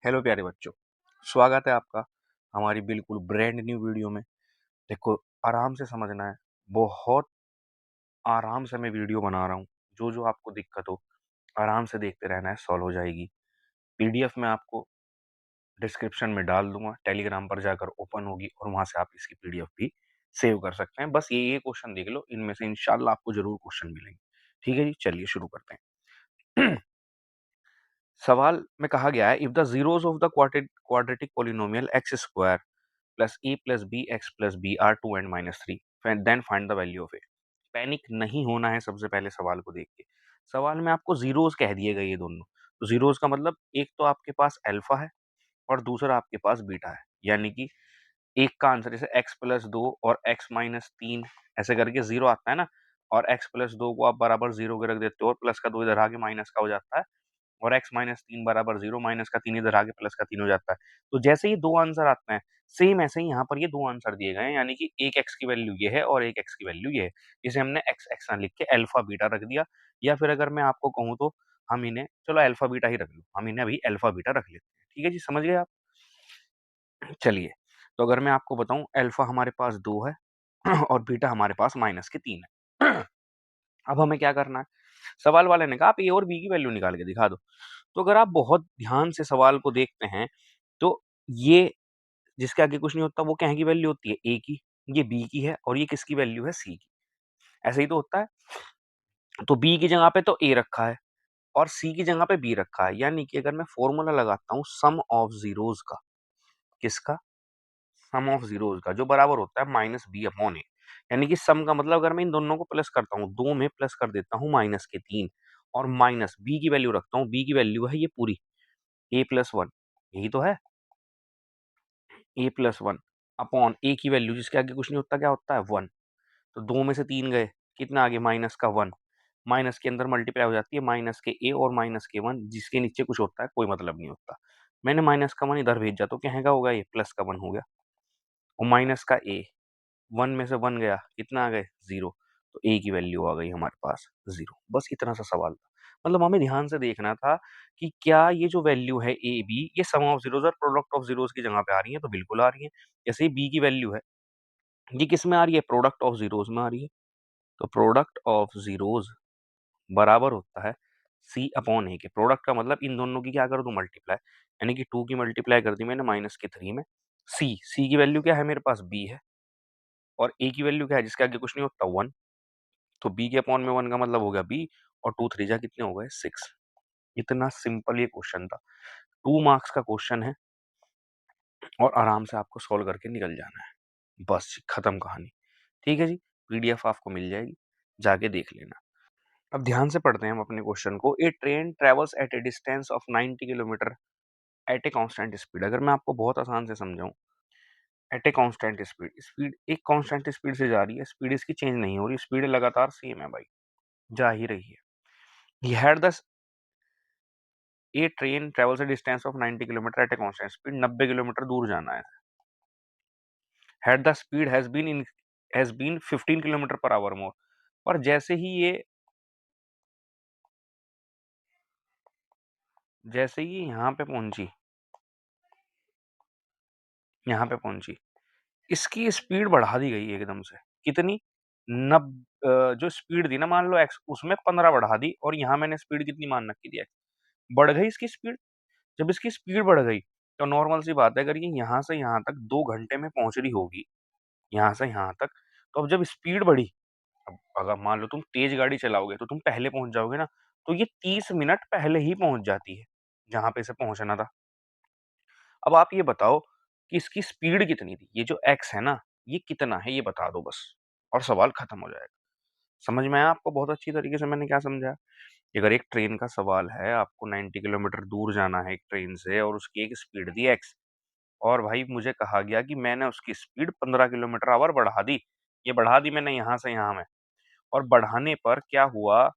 Hello प्यारे बच्चों, स्वागत है आपका हमारी बिल्कुल ब्रांड न्यू वीडियो में। देखो, आराम से समझना है, बहुत आराम से मैं वीडियो बना रहा हूँ। जो जो आपको दिक्कत हो आराम से देखते रहना है, सॉल्व हो जाएगी। पीडीएफ मैं आपको डिस्क्रिप्शन में डाल दूंगा, टेलीग्राम पर जाकर ओपन होगी और वहां से आप इसकी पीडीएफ भी सेव कर सकते हैं। बस ये क्वेश्चन देख लो, इनमें से इंशाल्लाह आपको जरूर क्वेश्चन मिलेंगे। ठीक है जी, चलिए शुरू करते हैं। सवाल में कहा गया है, if the zeros of the quadratic polynomial x square plus a plus b x plus b are 2 and -3, then find the value of a. Panic नहीं होना है सबसे पहले सवाल को देख के। सवाल में आपको जीरोस कह दिए गए ये दोनों। तो जीरोस का मतलब एक तो आपके पास अल्फा है और दूसरा आपके पास बीटा है, यानी कि एक का आंसर जैसे x प्लस 2 और x माइनस 3 ऐसे करके जीरो आता है ना, और x प्लस 2 को आप बराबर जीरो के रख देते हो और प्लस का 2 इधर आगे माइनस का हो जाता है, और x माइनस 3 बराबर जीरो, माइनस का 3 इधर आगे प्लस का 3 हो जाता है। तो जैसे ये दो आंसर आते हैं, सेम ऐसे ही यहाँ पर ये दो आंसर दिए गए हैं, यानी कि एक x की वैल्यू ये है और एक x की वैल्यू ये है। इसे हमने x x ना लिख के अल्फा बीटा रख दिया, या फिर अगर मैं आपको कहूँ तो हम इन्हें, चलो अल्फा बीटा ही रख लो, हम इन्हें अभी अल्फा बीटा रख लेते हैं। ठीक है जी, समझ गए आप? चलिए, तो अगर मैं आपको बताऊं, अल्फा हमारे पास 2 है और बीटा हमारे पास माइनस के 3 है। अब हमें क्या करना है? सवाल वाले ने कहा आप ए और बी की वैल्यू निकाल के दिखा दो। तो अगर आप बहुत ध्यान से सवाल को देखते हैं, तो ये जिसके आगे कुछ नहीं होता वो क्या की वैल्यू होती है? ए की। ये बी की है और ये किसकी वैल्यू है? सी की। ऐसे ही तो होता है। तो बी की जगह पे तो ए रखा है और सी की जगह पे बी रखा है, यानी कि अगर मैं फॉर्मूला लगाता हूँ सम ऑफ जीरोस का, किसका? सम ऑफ जीरोस का, जो बराबर होता है माइनस बी अपॉन ए। यानी कि सम का मतलब अगर मैं इन दोनों को प्लस करता हूँ, दो में प्लस कर देता हूँ माइनस के 3 और माइनस बी की वैल्यू रखता हूँ, बी की वैल्यू है ये पूरी ए प्लस 1, यही तो है, ए प्लस 1 अपॉन ए की वैल्यू जिसके आगे कुछ नहीं होता, क्या होता है? 1। तो दो में से 3 गए, कितना आगे? माइनस का 1। माइनस के अंदर मल्टीप्लाई हो जाती है माइनस के ए और माइनस के 1, जिसके नीचे कुछ होता है कोई मतलब नहीं होता। मैंने माइनस का 1 इधर भेजा तो क्या होगा? ये प्लस का 1 हो गया, और माइनस का ए, 1 में से 1 गया, कितना आ गए? 0। तो ए की वैल्यू आ गई हमारे पास 0। बस इतना सा सवाल था। मतलब हमें ध्यान से देखना था कि क्या ये जो वैल्यू है ए बी, ये सम ऑफ जीरोस और प्रोडक्ट ऑफ जीरोस की जगह पे आ रही है? तो बिल्कुल आ रही है। जैसे ही बी की वैल्यू है, ये किस में आ रही है? प्रोडक्ट ऑफ जीरोस में आ रही है। तो प्रोडक्ट ऑफ जीरोस बराबर होता है सी अपॉन ए के। प्रोडक्ट का मतलब इन दोनों की क्या कर दूं? मल्टीप्लाई, यानी कि 2 की मल्टीप्लाई कर दी मैंने माइनस के 3 में। सी की वैल्यू क्या है मेरे पास? बी है, और ए की वैल्यू क्या है जिसके आगे कुछ नहीं होता? 1। तो बी के अपॉन में 1 का मतलब हो गया बी, और 2 3 जा कितने हो गए? 6। इतना सिंपल ये क्वेश्चन था। 2 मार्क्स का क्वेश्चन है और आराम से आपको सॉल्व करके निकल जाना है। बस खत्म कहानी। ठीक है जी, पीडीएफ आपको मिल जाएगी, जाके देख लेना। अब ध्यान से पढ़ते हैं हम अपने क्वेश्चन को। A train travels at a distance of 90 kilometre at a constant speed. अगर मैं आपको बहुत आसान से समझाऊं, at a constant speed, speed एक कांस्टेंट स्पीड से जा रही है, स्पीड इसकी चेंज नहीं हो रही, स्पीड लगातार सेम है भाई, जा ही रही है। He had the a train travels a distance of 90 kilometre at a constant speed, 90 kilometre दूर जाना है। Had the speed has been 15 kilometre per hour more. और जैसे ही यहाँ पे पहुंची, इसकी स्पीड बढ़ा दी गई एकदम से। कितनी? जो स्पीड थी ना, मान लो एक्स, उसमें 15 बढ़ा दी, और यहाँ मैंने स्पीड कितनी मान रखी थी? एक्स। बढ़ गई इसकी स्पीड। जब इसकी स्पीड बढ़ गई, तो नॉर्मल सी बात है, अगर ये यहाँ से यहाँ तक 2 घंटे में पहुंच रही होगी, यहाँ से यहाँ तक, तो अब जब स्पीड बढ़ी, अब अगर मान लो तुम तेज गाड़ी चलाओगे तो तुम पहले पहुंच जाओगे ना, तो ये 30 मिनट पहले ही पहुंच जाती है जहां पे इसे पहुंचना था। अब आप ये बताओ कि इसकी स्पीड कितनी थी? ये जो एक्स है ना, ये कितना है, ये बता दो बस, और सवाल खत्म हो जाएगा। समझ में आया आपको बहुत अच्छी तरीके से मैंने क्या समझाया? कि अगर एक ट्रेन का सवाल है, आपको 90 किलोमीटर दूर जाना है एक ट्रेन से, और उसकी एक स्पीड दी एक्स, और भाई मुझे कहा गया कि मैंने उसकी स्पीड 15 किलोमीटर आवर बढ़ा दी। ये बढ़ा दी मैंने यहाँ से यहाँ में, और बढ़ाने पर क्या हुआ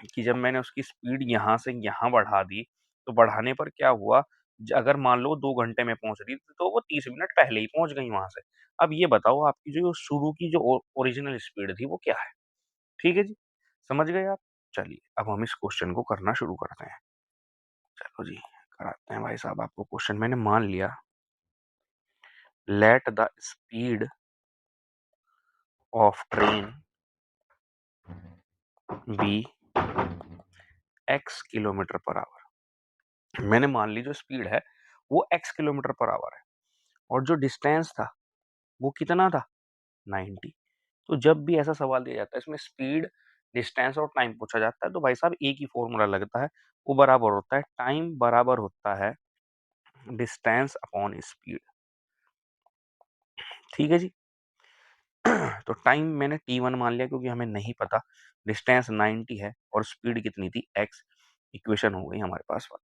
कि जब मैंने उसकी स्पीड यहाँ से यहाँ बढ़ा दी, तो बढ़ाने पर क्या हुआ, अगर मान लो 2 घंटे में पहुंच रही थी, तो वो 30 मिनट पहले ही पहुंच गई वहां से। अब ये बताओ आपकी जो शुरू की जो ओरिजिनल स्पीड थी वो क्या है? ठीक है जी, समझ गए आप? चलिए अब हम इस क्वेश्चन को करना शुरू करते हैं। चलो जी, कराते हैं भाई साहब आपको क्वेश्चन। मैंने मान लिया let the speed of train be x kilometre per hour. मैंने मान ली जो स्पीड है वो x किलोमीटर पर आवर है और जो डिस्टेंस था वो कितना था 90। तो जब भी ऐसा सवाल दिया जाता है इसमें स्पीड, डिस्टेंस और टाइम पूछा जाता है तो भाई साहब एक ही फॉर्मूला लगता है, वो बराबर होता है टाइम बराबर होता है डिस्टेंस अपॉन स्पीड। ठीक है जी। तो टाइम मैंने t1 मान लिया क्योंकि हमें नहीं पता, डिस्टेंस 90 है और स्पीड कितनी थी x। इक्वेशन हो गई हमारे पास वन।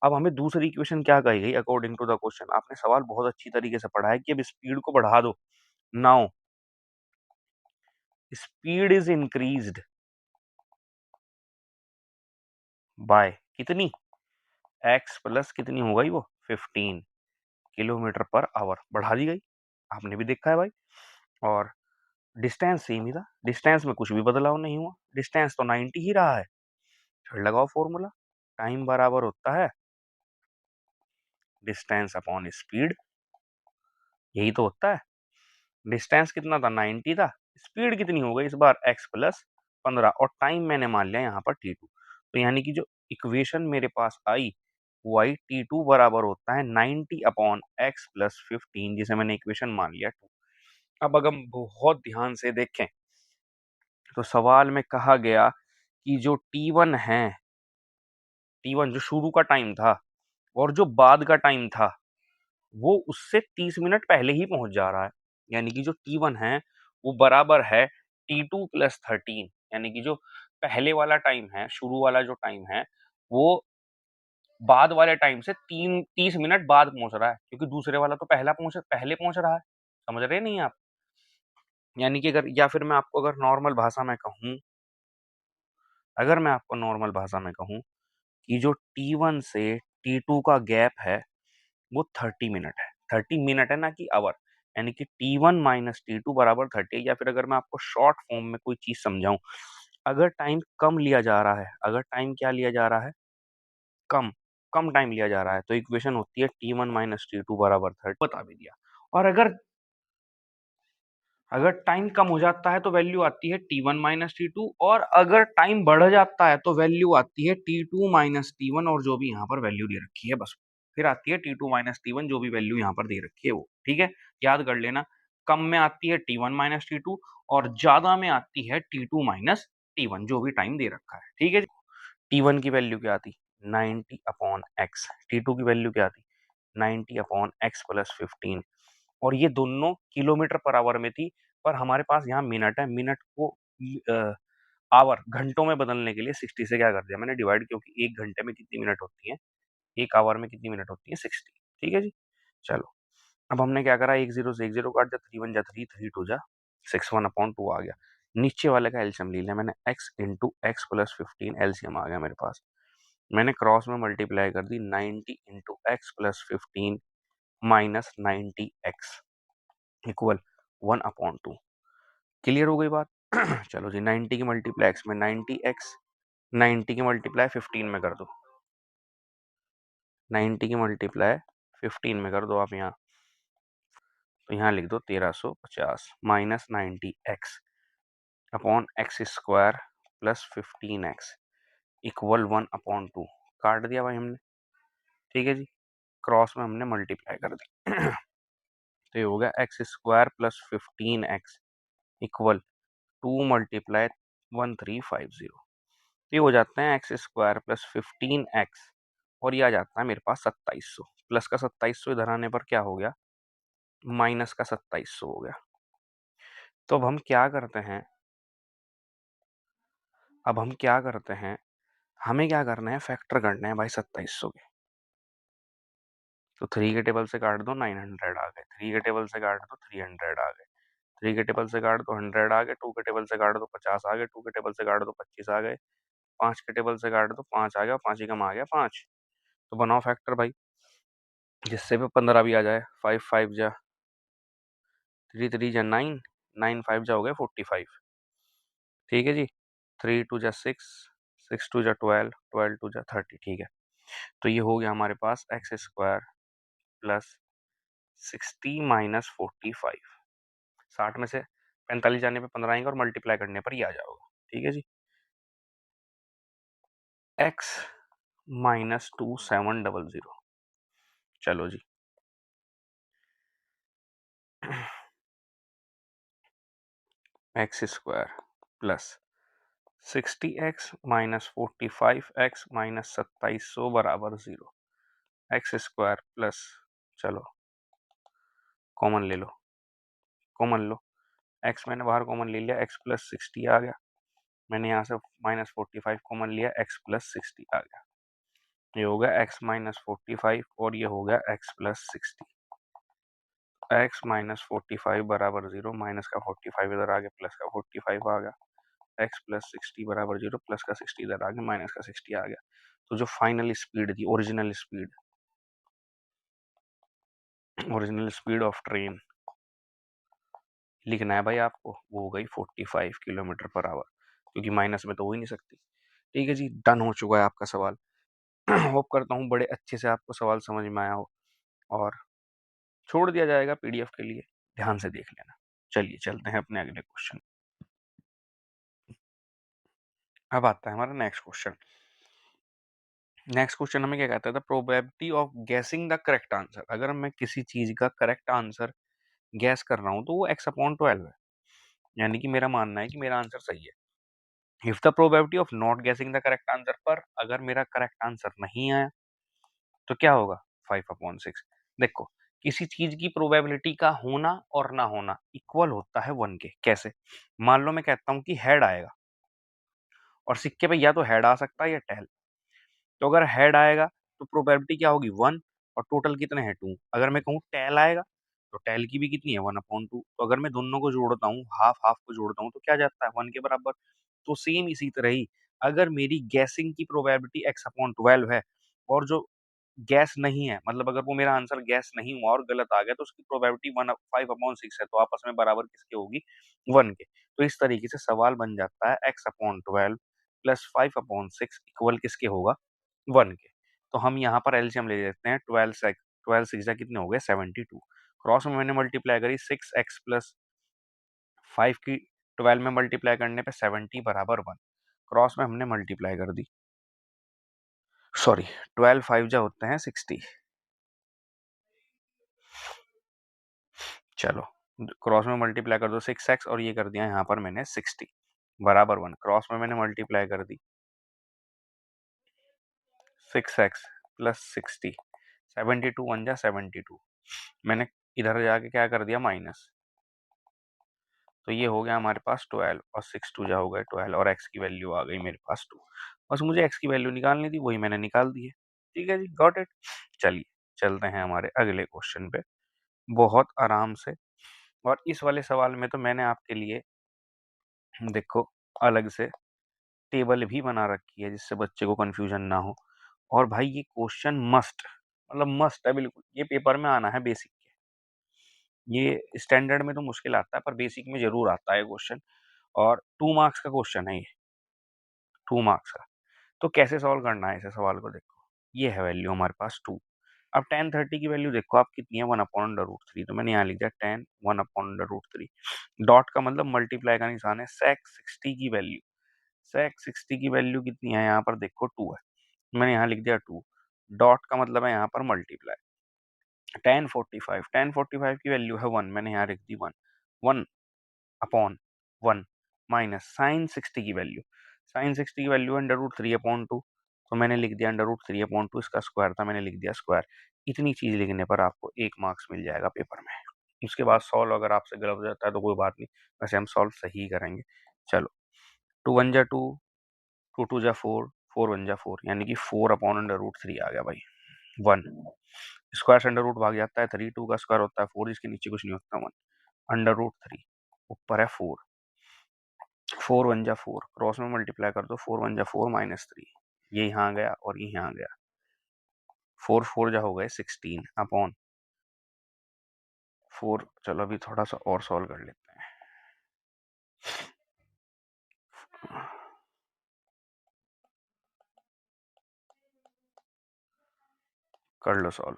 अब हमें दूसरी इक्वेशन क्या कही गई अकॉर्डिंग टू द क्वेश्चन। आपने सवाल बहुत अच्छी तरीके से पढ़ा है कि अब स्पीड को बढ़ा दो। Now speed is increased by कितनी x प्लस कितनी हो गई वो 15 किलोमीटर पर आवर बढ़ा दी गई। आपने भी देखा है भाई। और डिस्टेंस सेम ही था, डिस्टेंस में कुछ भी बदलाव नहीं हुआ, डिस्टेंस तो 90 ही रहा है। फिर लगाओ फॉर्मूला, टाइम बराबर होता है डिस्टेंस अपॉन स्पीड। यही तो होता है। डिस्टेंस कितना था 90 था, स्पीड कितनी हो गई इस बार x प्लस 15 और टाइम मैंने मान लिया यहाँ पर t2। तो यानी कि जो इक्वेशन मेरे पास आई वो आई t2 बराबर होता है 90 अपॉन x प्लस 15 जिसे मैंने इक्वेशन मान लिया 2। अब अगर हम बहुत ध्यान से देखें तो सवाल में कहा गया कि जो t1 है, t1 जो शुरू का टाइम था और जो बाद का टाइम था वो उससे 30 मिनट पहले ही पहुंच जा रहा है। यानी कि जो t1 है वो बराबर है t2 प्लस 13। यानी कि जो पहले वाला टाइम है, शुरू वाला जो टाइम है वो बाद वाले टाइम से 30 मिनट बाद पहुंच रहा है क्योंकि दूसरे वाला तो पहले पहुंच रहा है। समझ रहे नहीं आप? यानी कि अगर या फिर मैं आपको अगर नॉर्मल भाषा में कहूं, अगर मैं आपको नॉर्मल भाषा में कहूं कि जो t1 से t2 का गैप है वो 30 मिनट है। 30 मिनट है ना कि आवर। यानी कि t1 माइनस t2 बराबर 30। या फिर अगर मैं आपको शॉर्ट फॉर्म में कोई चीज समझाऊं, अगर टाइम कम लिया जा रहा है, अगर टाइम क्या लिया जा रहा है कम, कम टाइम लिया जा रहा है तो इक्वेशन होती है t1 माइनस t2 बराबर 30। बता भी दिया। और अगर अगर टाइम कम हो जाता है तो वैल्यू आती है t1 माइनस t2 और अगर टाइम बढ़ जाता है तो वैल्यू आती है t2 माइनस t1 और जो भी यहाँ पर वैल्यू दे रखी है बस फिर आती है t2 माइनस t1 जो भी वैल्यू यहाँ पर दे रखी है वो। ठीक है, याद कर लेना। कम में आती है t1 माइनस t2 और ज्यादा में आती है t2 माइनस t1 जो भी टाइम दे रखा है। ठीक है, t1 की वैल्यू क्या आती 90 अपॉन x, t2 की वैल्यू क्या आती 90 अपॉन x प्लस 15। और ये दोनों किलोमीटर पर आवर में थी पर हमारे पास यहाँ मिनट है। मिनट को आवर घंटों में बदलने के लिए 60 से क्या कर दिया मैंने डिवाइड, क्योंकि एक घंटे में कितनी मिनट होती है, एक आवर में कितनी मिनट होती है 60। ठीक है जी। चलो अब हमने क्या करा, एक जीरो से एक जीरो काट दिया, 3 1 जा 3, 3 2 जा 6, 1/2 आ गया। नीचे वाले का एलसीएम ले लिया मैंने, x into x plus 15 LCM आ गया मेरे पास। मैंने क्रॉस में मल्टीप्लाई कर दी 90 into x plus 15 minus 90x इक्वल 1/2। क्लियर हो गई बात? चलो जी, 90 की मल्टीप्लाई एक्स में 90x, 90 की मल्टीप्लाई 15 में कर दो, 90 की मल्टीप्लाई 15 में कर दो आप यहाँ, तो यहाँ लिख दो 1350 minus 90x upon x square plus 15x equal 1/2। काट दिया भाई हमने। ठीक है जी, क्रॉस में हमने मल्टीप्लाई कर दी। तो ये हो गया x square plus 15x equal 2 × 1350। ये हो जाते हैं एक्स स्क्वायर प्लस 15x और ये आ जाता है मेरे पास 2700। प्लस का 2700 इधर आने पर क्या हो गया, माइनस का 2700 हो गया। तो अब हम क्या करते हैं, अब हम क्या करते हैं, हमें क्या करना है, फैक्टर करने हैं भाई 2700 के। तो 3 के टेबल से काट दो 900 आ गए, 3 के टेबल से काट दो 300 आ गए, 3 के टेबल से काट दो 100 आ गए, 2 के टेबल से काट दो 50 आ गए, 2 के टेबल से काट दो 25 आ गए, 5 के टेबल से काट दो 5 आ गया, 5 ही कम आ गया 5। तो बनाओ फैक्टर भाई जिससे भी 15 भी आ जाए। 5 5 जा 3 3 जा 9, 9 5 जा हो गया 45। ठीक है जी, 3 2 जा 6, 6 2 जा 12, 12 2 जा 30। ठीक है, तो ये हो गया हमारे पास एक्स स्क्वायर प्लस 60 माइनस 45। 60 में से 45 जाने पे 15 आएंगे और मल्टीप्लाई करने पर ये आ जाओगा। ठीक है जी। X minus 2700। चलो जी। X square plus 60x minus 45x minus 2700 बराबर 0। एक्स स्क्वायर प्लस, चलो कॉमन ले लो, कॉमन लो। एक्स मैंने बाहर कॉमन ले लिया, एक्स प्लस 60 आ गया। मैंने यहाँ से माइनस 45 कॉमन लिया, एक्स प्लस 60 आ गया। ये हो गया एक्स माइनस 45 और ये हो गया एक्स प्लस 60। एक्स माइनस 45 बराबर 0, माइनस का 45 इधर आ गया, प्लस का 45 आ गया। एक्स प्लस 60 बराबर 0, प्लस का 60 इधर आ गया, माइनस का 60 आ गया। तो जो फाइनल स्पीड थी, ओरिजिनल स्पीड ऑफ ट्रेन लिखना है भाई आपको, वो हो गई 45 किलोमीटर पर आवर, क्योंकि माइनस में तो हो ही नहीं सकती। ठीक है जी, डन हो चुका है आपका सवाल। होप करता हूँ बड़े अच्छे से आपको सवाल समझ में आया हो और छोड़ दिया जाएगा पीडीएफ के लिए, ध्यान से देख लेना। चलिए चलते हैं अपने अगले क्वेश्चन। अब आता है हमारा नेक्स्ट क्वेश्चन। नेक्स्ट क्वेश्चन हमें क्या कहता है, प्रोबेबिलिटी ऑफ गेसिंग द करेक्ट आंसर। अगर मैं किसी चीज का करेक्ट आंसर गैस कर रहा हूं तो वो x अपॉन 12 है, यानी कि मेरा मानना है कि मेरा आंसर सही है। If the probability of not गेसिंग द करेक्ट आंसर, पर अगर मेरा करेक्ट आंसर नहीं आया तो क्या होगा, 5/6। देखो, किसी चीज की प्रोबेबिलिटी का होना और ना होना इक्वल होता है 1 के। कैसे? मान लो मैं कहता हूं कि हेड आएगा और सिक्के पे या तो हेड आ सकता है या टेल। तो अगर हेड आएगा तो प्रोबेबिलिटी क्या होगी, 1, और टोटल कितने हैं, 2। अगर मैं कहूँ टेल आएगा तो टेल की भी कितनी है, 1/2। तो अगर मैं दोनों को जोड़ता हूँ, हाफ हाफ को जोड़ता हूँ, तो क्या जाता है, 1 के बराबर। तो सेम इसी तरह ही अगर मेरी गैसिंग की प्रोबेबिलिटी x/12 है और जो गैस नहीं है, मतलब अगर वो मेरा आंसर गैस नहीं हुआ और गलत आ गया, तो उसकी प्रोबेबिलिटी 5/6 है, तो आपस में बराबर किसके होगी, 1 के। तो इस तरीके से सवाल बन जाता है x/12 प्लस 5/6 इक्वल किसके होगा, 1 के। तो हम यहाँ पर एलसीएम ले लेते हैं, 12 सिक्स कितने हो गए, 72। क्रॉस में मैंने मल्टीप्लाई करी 6x प्लस 5 की 12 में मल्टीप्लाई करने पे 70 बराबर 1। क्रॉस में हमने मल्टीप्लाई कर दी, सॉरी 12 5 जा होते हैं 60। चलो क्रॉस में मल्टीप्लाई कर दो 6x और ये कर दिया यहाँ पर मैंने 60 बराबर 1। क्रॉस में मैंने मल्टीप्लाई कर दी 6x प्लस 60, 72 1 जा 72। मैंने इधर जाके क्या कर दिया, माइनस। तो ये हो गया हमारे पास 12 और 6 2 जा हो गए 12 और x की वैल्यू आ गई मेरे पास 2। बस मुझे x की वैल्यू निकालनी थी, वही मैंने निकाल दी है। ठीक है जी, गॉट इट। चलिए चलते हैं हमारे अगले क्वेश्चन पे बहुत आराम से। और इस वाले सवाल में तो मैंने आपके लिए देखो अलग से टेबल भी बना रखी है जिससे बच्चे को कंफ्यूजन ना हो। और भाई ये क्वेश्चन मस्ट, मतलब मस्ट है बिल्कुल, ये पेपर में आना है बेसिक के। ये स्टैंडर्ड में तो मुश्किल आता है पर बेसिक में जरूर आता है क्वेश्चन। और 2 मार्क्स का क्वेश्चन है ये, 2 मार्क्स का। तो कैसे सॉल्व करना है इसे सवाल को, देखो ये है वैल्यू हमारे पास 2। अब tan 30 की वैल्यू देखो आप कितनी है, 1/√3। तो मैंने यहाँ लिख दिया tan 1/√3। डॉट का मतलब मल्टीप्लाई का निशान है। sec 60 की वैल्यू, sec 60 की वैल्यू कितनी है, यहाँ पर देखो 2 है, मैंने यहाँ लिख दिया 2। डॉट का मतलब है यहाँ पर मल्टीप्लाई। tan 45 की वैल्यू है 1, मैंने यहाँ लिख दी 1। 1 अपॉन 1 माइनस साइन 60 की वैल्यू, साइन 60 की वैल्यू √3/2। तो मैंने लिख दिया √3/2, इसका स्क्वायर था, मैंने लिख दिया स्क्वायर। इतनी चीज लिखने पर आपको 1 मार्क्स मिल जाएगा पेपर में। उसके बाद सॉल्व अगर आपसे गलत हो जाता है तो कोई बात नहीं, वैसे हम सॉल्व सही करेंगे। चलो 2 1 जा 2, 2 2 जा 4, 4 1 जा 4, यानी कि 4/√3 आ गया भाई 1। स्क्वायर से अंडर रूट भाग जाता है 3, 2 का स्क्वायर होता है 4, जिसके नीचे कुछ नहीं होता 1। √3 ऊपर है 4, 4 1 जा 4, क्रॉस में मल्टीप्लाई कर दो 4 1 जा 4 -3, ये यहाँ गया और ये यहाँ गया। 4 4 जा हो गए 16 अपॉन 4। चलो अभी थोड़ा सा और सॉल्व कर लेते हैं। कर लो सॉल्व।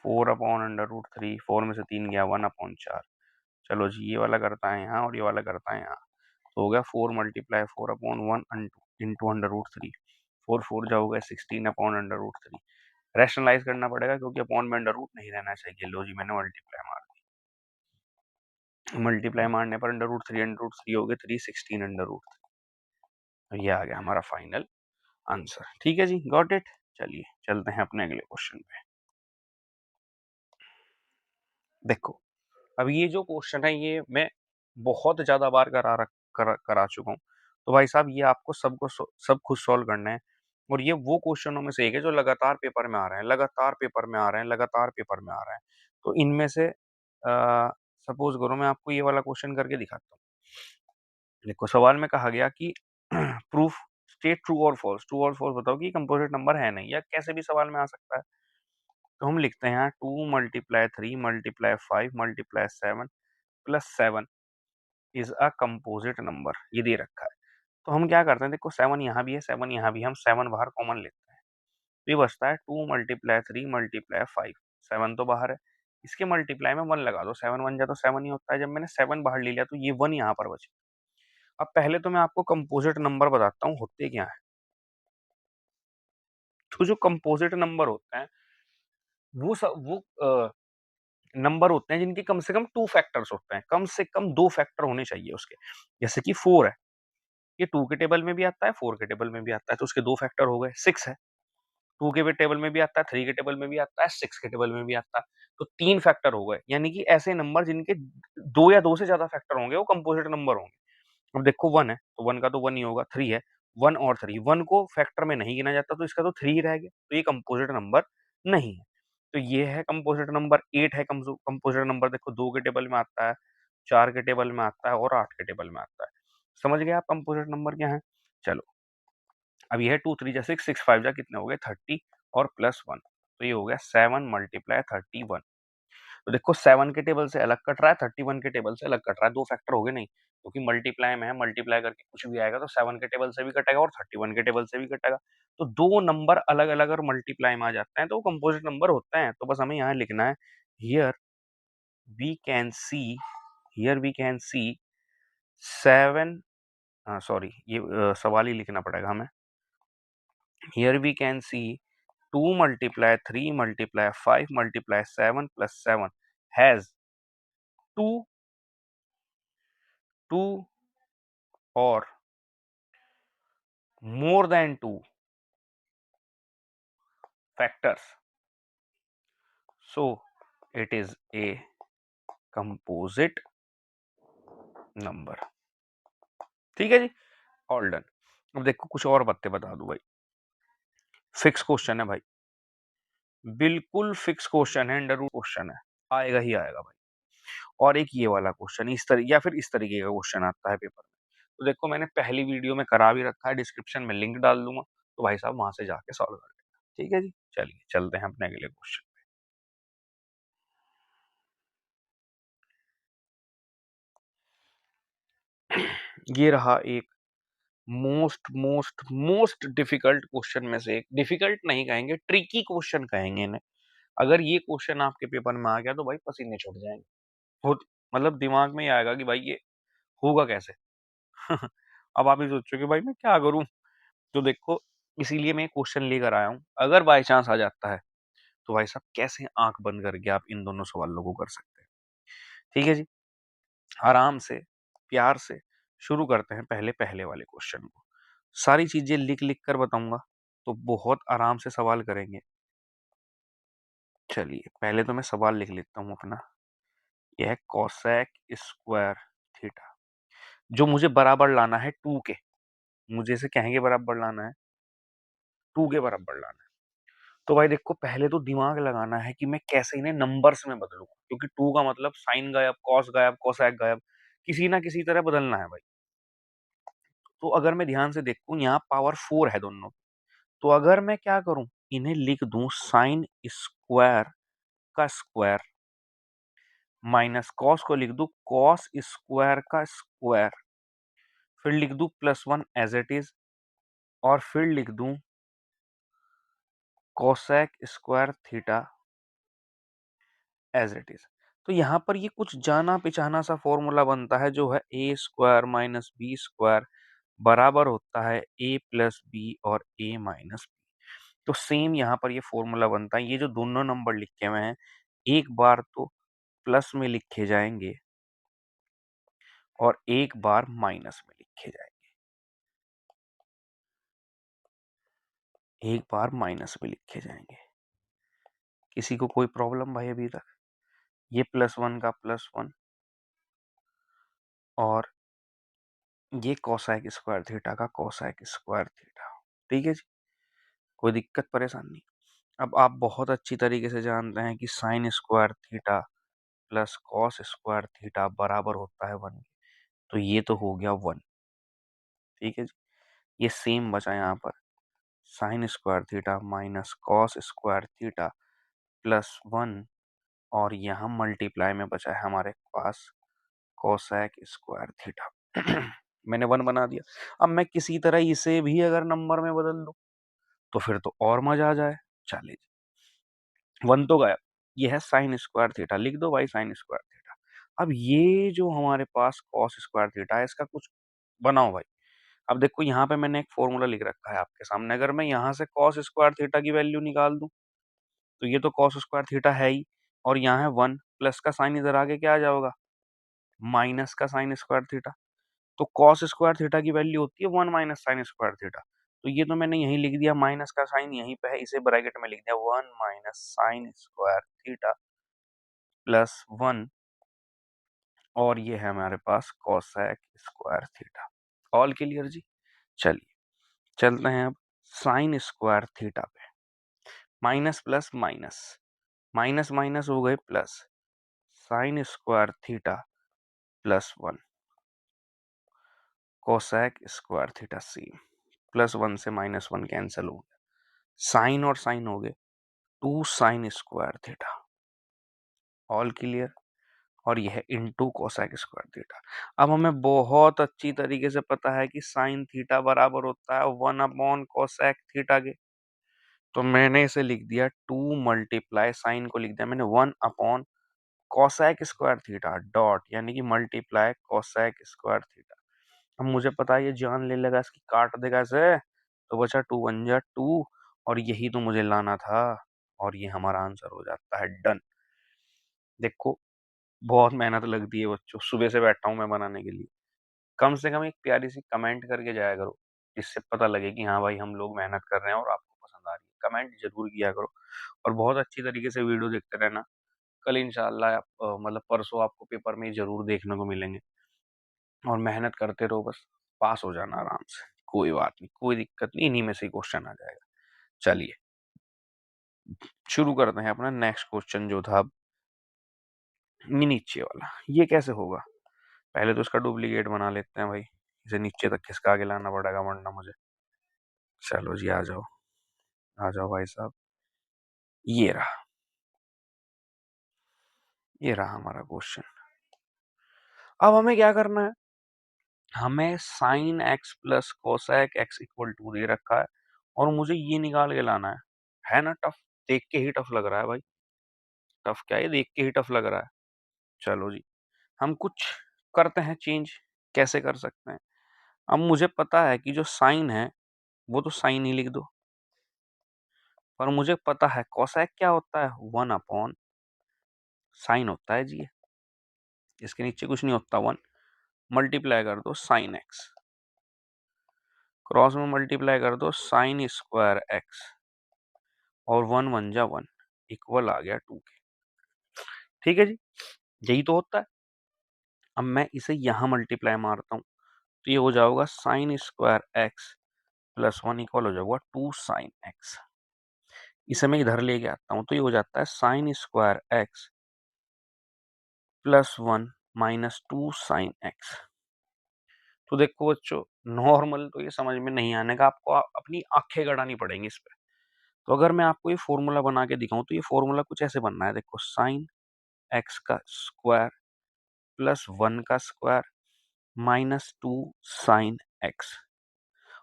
4/√3, 4 में से 3 गया, 1/4। चलो जी, ये वाला करता है यहाँ और ये वाला करता है यहाँ, तो हो गया 4 × 4/1 इंटू √3। 4 4 जा हो गया 16/√3। रैशनलाइज करना पड़ेगा क्योंकि अपॉन में अंडर रूट नहीं रहना चाहिए। लो जी, मैंने मल्टीप्लाई मार दी। मल्टीप्लाई मारने पर √3 हो गए 316/√3। ये आ गया हमारा फाइनल आंसर। ठीक है जी, गॉट इट। चलिए चलते हैं अपने अगले क्वेश्चन पे। देखो, अब ये जो क्वेश्चन है ये मैं बहुत ज्यादा बार करा चुका हूँ। तो भाई साहब, ये आपको सब खुद सॉल्व करना है। और ये वो क्वेश्चनों में से एक है जो लगातार पेपर में आ रहे हैं, लगातार पेपर में आ रहे हैं, लगातार पेपर में आ रहे हैं। तो इनमें से सपोज करो मैं आपको ये वाला क्वेश्चन करके दिखाता हूँ। देखो, सवाल में कहा गया कि प्रूफ स्टेट ट्रू और फॉल्स बताओ कि कंपोजिट नंबर है नहीं, या कैसे भी सवाल में आ सकता है। तो हम लिखते हैं यहाँ 2 × 3 × 5 × 7 + 7 इज अ कंपोजिट नंबर, ये दे रखा है। तो हम क्या करते हैं, देखो 7 यहाँ भी है, 7 यहाँ भी है, हम 7 बाहर कॉमन लेते हैं। तो ये बचता है 2 × 3 × 5। 7 तो बाहर है, इसके मल्टीप्लाई में 1 लगा दो, 7 1 जा तो 7 ही होता है। जब मैंने 7 बाहर ले लिया तो ये 1 यहाँ पर बचे। अब पहले तो मैं आपको कंपोजिट नंबर बताता हूँ होते क्या है। तो जो कंपोजिट नंबर होते हैं वो नंबर होते हैं जिनके कम से कम 2 फैक्टर्स होते हैं, कम से कम 2 फैक्टर होने चाहिए उसके। जैसे कि 4 है, ये 2 के टेबल में भी आता है, 4 के टेबल में भी आता है, तो उसके 2 फैक्टर हो गए। 6 है, 2 के भी टेबल में भी आता है, 3 के टेबल में भी आता है, 6 के टेबल में भी आता है, तो 3 फैक्टर हो गए। यानी कि ऐसे नंबर जिनके 2 या 2 से ज्यादा फैक्टर होंगे वो कंपोजिट नंबर होंगे। अब देखो 1 है, तो 1 का तो 1 ही होगा। 3 है, 1 और 3, 1 को फैक्टर में नहीं गिना जाता, तो इसका तो 3 ही रह गया, तो ये कंपोजिट नंबर नहीं है। तो ये है कंपोजिट नंबर। 8 है कंपोजिट नंबर, देखो 2 के टेबल में आता है, 4 के टेबल में आता है और 8 के टेबल में आता है। समझ गए आप कंपोजिट नंबर क्या है। चलो, अब ये है 2 3 जा 6, 6 5 जा कितने हो गए 30 और +1, तो ये हो गया 7 × 31। तो देखो 7 के टेबल से अलग कट रहा है, 31 के टेबल से अलग कट रहा है, 2 फैक्टर हो गए नहीं, क्योंकि मल्टीप्लाई में है, मल्टीप्लाई करके कुछ भी आएगा तो 7 के टेबल से भी कटेगा और 31 के टेबल से भी कटेगा। तो 2 नंबर अलग-अलग अगर मल्टीप्लाई में आ जाते हैं तो वो कंपोजिट नंबर होते हैं। तो बस हमें यहाँ लिखना है, here we can see here we can see 7, sorry ये सवाल ही लिखना पड़ेगा हमें। Here we can see 2 × 3 × 5 × 7 + 7 has 2 और more than 2 factors, so it is a composite number। ठीक है जी, ऑल डन। अब देखो कुछ और बातें बता दूं भाई। फिक्स क्वेश्चन है भाई, बिल्कुल फिक्स क्वेश्चन है, अंडर रूट क्वेश्चन है, आएगा ही आएगा भाई। और एक ये वाला क्वेश्चन इस तरह या फिर इस तरीके का क्वेश्चन आता है पेपर में। तो देखो मैंने पहली वीडियो में करा भी रखा है, डिस्क्रिप्शन में लिंक डाल दूंगा, तो भाई साहब वहां से जाके सॉल्व कर लेना। ठीक है जी, चलिए चलते हैं अपने अगले क्वेश्चन। ये रहा एक most most most difficult question में से एक। डिफिकल्ट नहीं कहेंगे, ट्रिकी क्वेश्चन कहेंगे इन्हें। अगर ये क्वेश्चन आपके पेपर में आ गया तो भाई पसीने छूट जाएंगे। खुद मतलब दिमाग में ही आएगा कि भाई ये होगा कैसे। अब आप ही सोचो कि भाई मैं क्या करूं। तो देखो, इसीलिए मैं क्वेश्चन लेकर आया हूं। अगर बाय चांस आ जाता है तो भाई साहब कैसे आंख बंद करके आप इन दोनों सवालों को कर सकते हैं। ठीक है जी, आराम से प्यार से शुरू करते हैं पहले पहले वाले क्वेश्चन को। सारी चीजें लिख लिख कर बताऊंगा, तो बहुत आराम से सवाल करेंगे। चलिए पहले तो मैं सवाल लिख लेता हूँ अपना। यह है कोसेक स्क्वायर थीटा, जो मुझे बराबर लाना है 2 के। मुझे इसे कहेंगे बराबर लाना है, 2 के बराबर लाना है। तो भाई देखो, पहले तो दिमाग लगाना है कि मैं कैसे इन्हें नंबर्स में बदलूं, क्योंकि 2 का मतलब साइन गायब, कॉस गायब, कोसेक गायब, किसी ना किसी तरह बदलना है भाई। तो अगर मैं ध्यान से देखूं, यहाँ पावर 4 है दोनों। तो अगर मैं क्या करूं, इन्हें लिख दूं साइन स्क्वायर का स्क्वायर माइनस कॉस को लिख दूं कॉस स्क्वायर का स्क्वायर, फिर लिख दूं +1 एज इट इज, और फिर लिख दूं cosec square theta as it is. तो यहाँ पर ये कुछ जाना पहचाना सा फॉर्मूला बनता है जो है ए स्क्वायर माइनस बी स्क्वायर बराबर होता है ए प्लस बी और ए माइनस बी। तो सेम यहाँ पर ये फॉर्मूला बनता है। ये जो दोनों नंबर लिखे हुए हैं एक बार तो प्लस में लिखे जाएंगे और एक बार माइनस में लिखे जाएंगे, एक बार माइनस में लिखे जाएंगे। किसी को कोई प्रॉब्लम भाई अभी तक? ये +1 का +1 और ये कोसेक स्क्वायर थीटा का कोसेक स्क्वायर थीटा। ठीक है जी, कोई दिक्कत परेशानी? अब आप बहुत अच्छी तरीके से जानते हैं कि sign square theta plus cos square theta बराबर होता है 1। तो ये तो हो गया 1। ठीक है जी, ये सेम बचा यहाँ पर sign square theta minus cos square theta +1 और यहाँ मल्टीप्लाई में बचा है हमारे पास कोसेक स्क्वायर थीटा। मैंने 1 बना दिया। अब मैं किसी तरह इसे भी अगर नंबर में बदल दूं तो फिर तो और मजा आ जाए। चलिए, 1 तो गया। ये है साइन स्क्वायर थीटा, लिख दो भाई साइन स्क्वायर थीटा। अब ये जो हमारे पास कॉस स्क्वायर थीटा है इसका कुछ बनाओ भाई। अब देखो यहाँ पे मैंने एक फॉर्मूला लिख रखा है आपके सामने। अगर मैं यहाँ से कॉस स्क्वायर थीटा की वैल्यू निकाल दूं तो ये तो कॉस स्क्वायर थीटा है ही और यहाँ है 1 प्लस का साइन इधर आगे क्या आ जाएगा माइनस का साइन स्क्वायर थीटा। तो कॉस स्क्वायर थीटा की वैल्यू होती है 1 माइनस साइन स्क्वायर थीटा। तो ये तो मैंने यहीं लिख दिया, माइनस का साइन यहीं पे है, इसे ब्रैकेट में लिख दिया 1 माइनस साइन स्क्वायर थीटा +1 और ये है हमारे पास cosec square theta. All clear जी? चलिए चलते हैं अब साइन स्क्वायर थीटा पे। Minus plus minus, minus minus हो गए plus, sine square theta +1 cosec square theta same, +1 से -1 कैंसिल हो गया, साइन और साइन हो गए 2 sign square theta. All clear? और यह इनटू कोसेक स्क्वायर थीटा। अब हमें बहुत अच्छी तरीके से पता है कि साइन थीटा बराबर होता है 1 अपॉन कोसेक थीटा के। तो मैंने इसे लिख दिया 2 मल्टीप्लाई साइन को लिख दिया मैंने 1 upon cosec square theta dot यानी कि मल्टीप्लाई कोसेक स्क्वायर थीटा। अब मुझे पता है ये जान ले लेगा, इसकी काट देगा इसे, तो बचा 2 1 जा 2 और यही तो मुझे लाना था और ये हमारा आंसर हो जाता है डन। देखो बहुत मेहनत लगती है बच्चों, सुबह से बैठा हूँ मैं बनाने के लिए। कम से कम एक प्यारी सी कमेंट करके जाया करो जिससे पता लगे कि हाँ भाई हम लोग मेहनत कर रहे हैं और आपको पसंद आ रही है। कमेंट जरूर किया करो और बहुत अच्छी तरीके से वीडियो देखते रहना। कल इंशाल्लाह मतलब परसों आपको पेपर में जरूर देखने को मिलेंगे और मेहनत करते रहो, बस पास हो जाना आराम से। कोई बात नहीं, कोई दिक्कत नहीं, इन्हीं में से ही क्वेश्चन आ जाएगा। चलिए शुरू करते हैं अपना नेक्स्ट क्वेश्चन जो था नीचे वाला। ये कैसे होगा? पहले तो इसका डुप्लीकेट बना लेते हैं भाई, इसे नीचे तक खिसका के लाना पड़ेगा वरना मुझे। चलो जी आ जाओ भाई साहब। ये रहा, ये रहा हमारा क्वेश्चन। अब हमें क्या करना है? हमें sine x plus cosec x equal to दे रखा है और मुझे ये निकाल के लाना है ना टफ? देख के ही टफ लग रहा है भाई। टफ क्या है, देख के ही टफ लग रहा है। चलो जी, हम कुछ करते हैं चेंज। कैसे कर सकते हैं? अब मुझे पता है कि जो साइन है वो तो साइन ही लिख दो, पर मुझे पता है कोसेक क्या होता है 1 अपॉन साइन होता है जी। इसके नीचे कुछ नहीं होता 1, मल्टीप्लाई कर दो साइन एक्स, क्रॉस में मल्टीप्लाई कर दो साइन स्क्वायर एक्स और 1 1 जा 1 इक्वल आ गया 2 के। ठीक है जी, यही तो होता है। अब मैं इसे यहां मल्टीप्लाई मारता हूं तो ये हो जाएगा साइन स्क्वायर एक्स +1 इक्वल हो जाएगा 2 साइन एक्स। इसे मैं इधर लेके आता हूं तो ये हो जाता है sine square x +1 -2 sine x. तो देखो बच्चों, नॉर्मल तो ये समझ में नहीं आने का, आपको अपनी आंखें गड़ानी पड़ेंगी इस पे। तो अगर मैं आपको ये फॉर्मूला बना के दिखाऊं तो ये फॉर्मूला कुछ ऐसे बनना है। देखो साइन एक्स का स्क्वायर +1 का स्क्वायर -2 साइन एक्स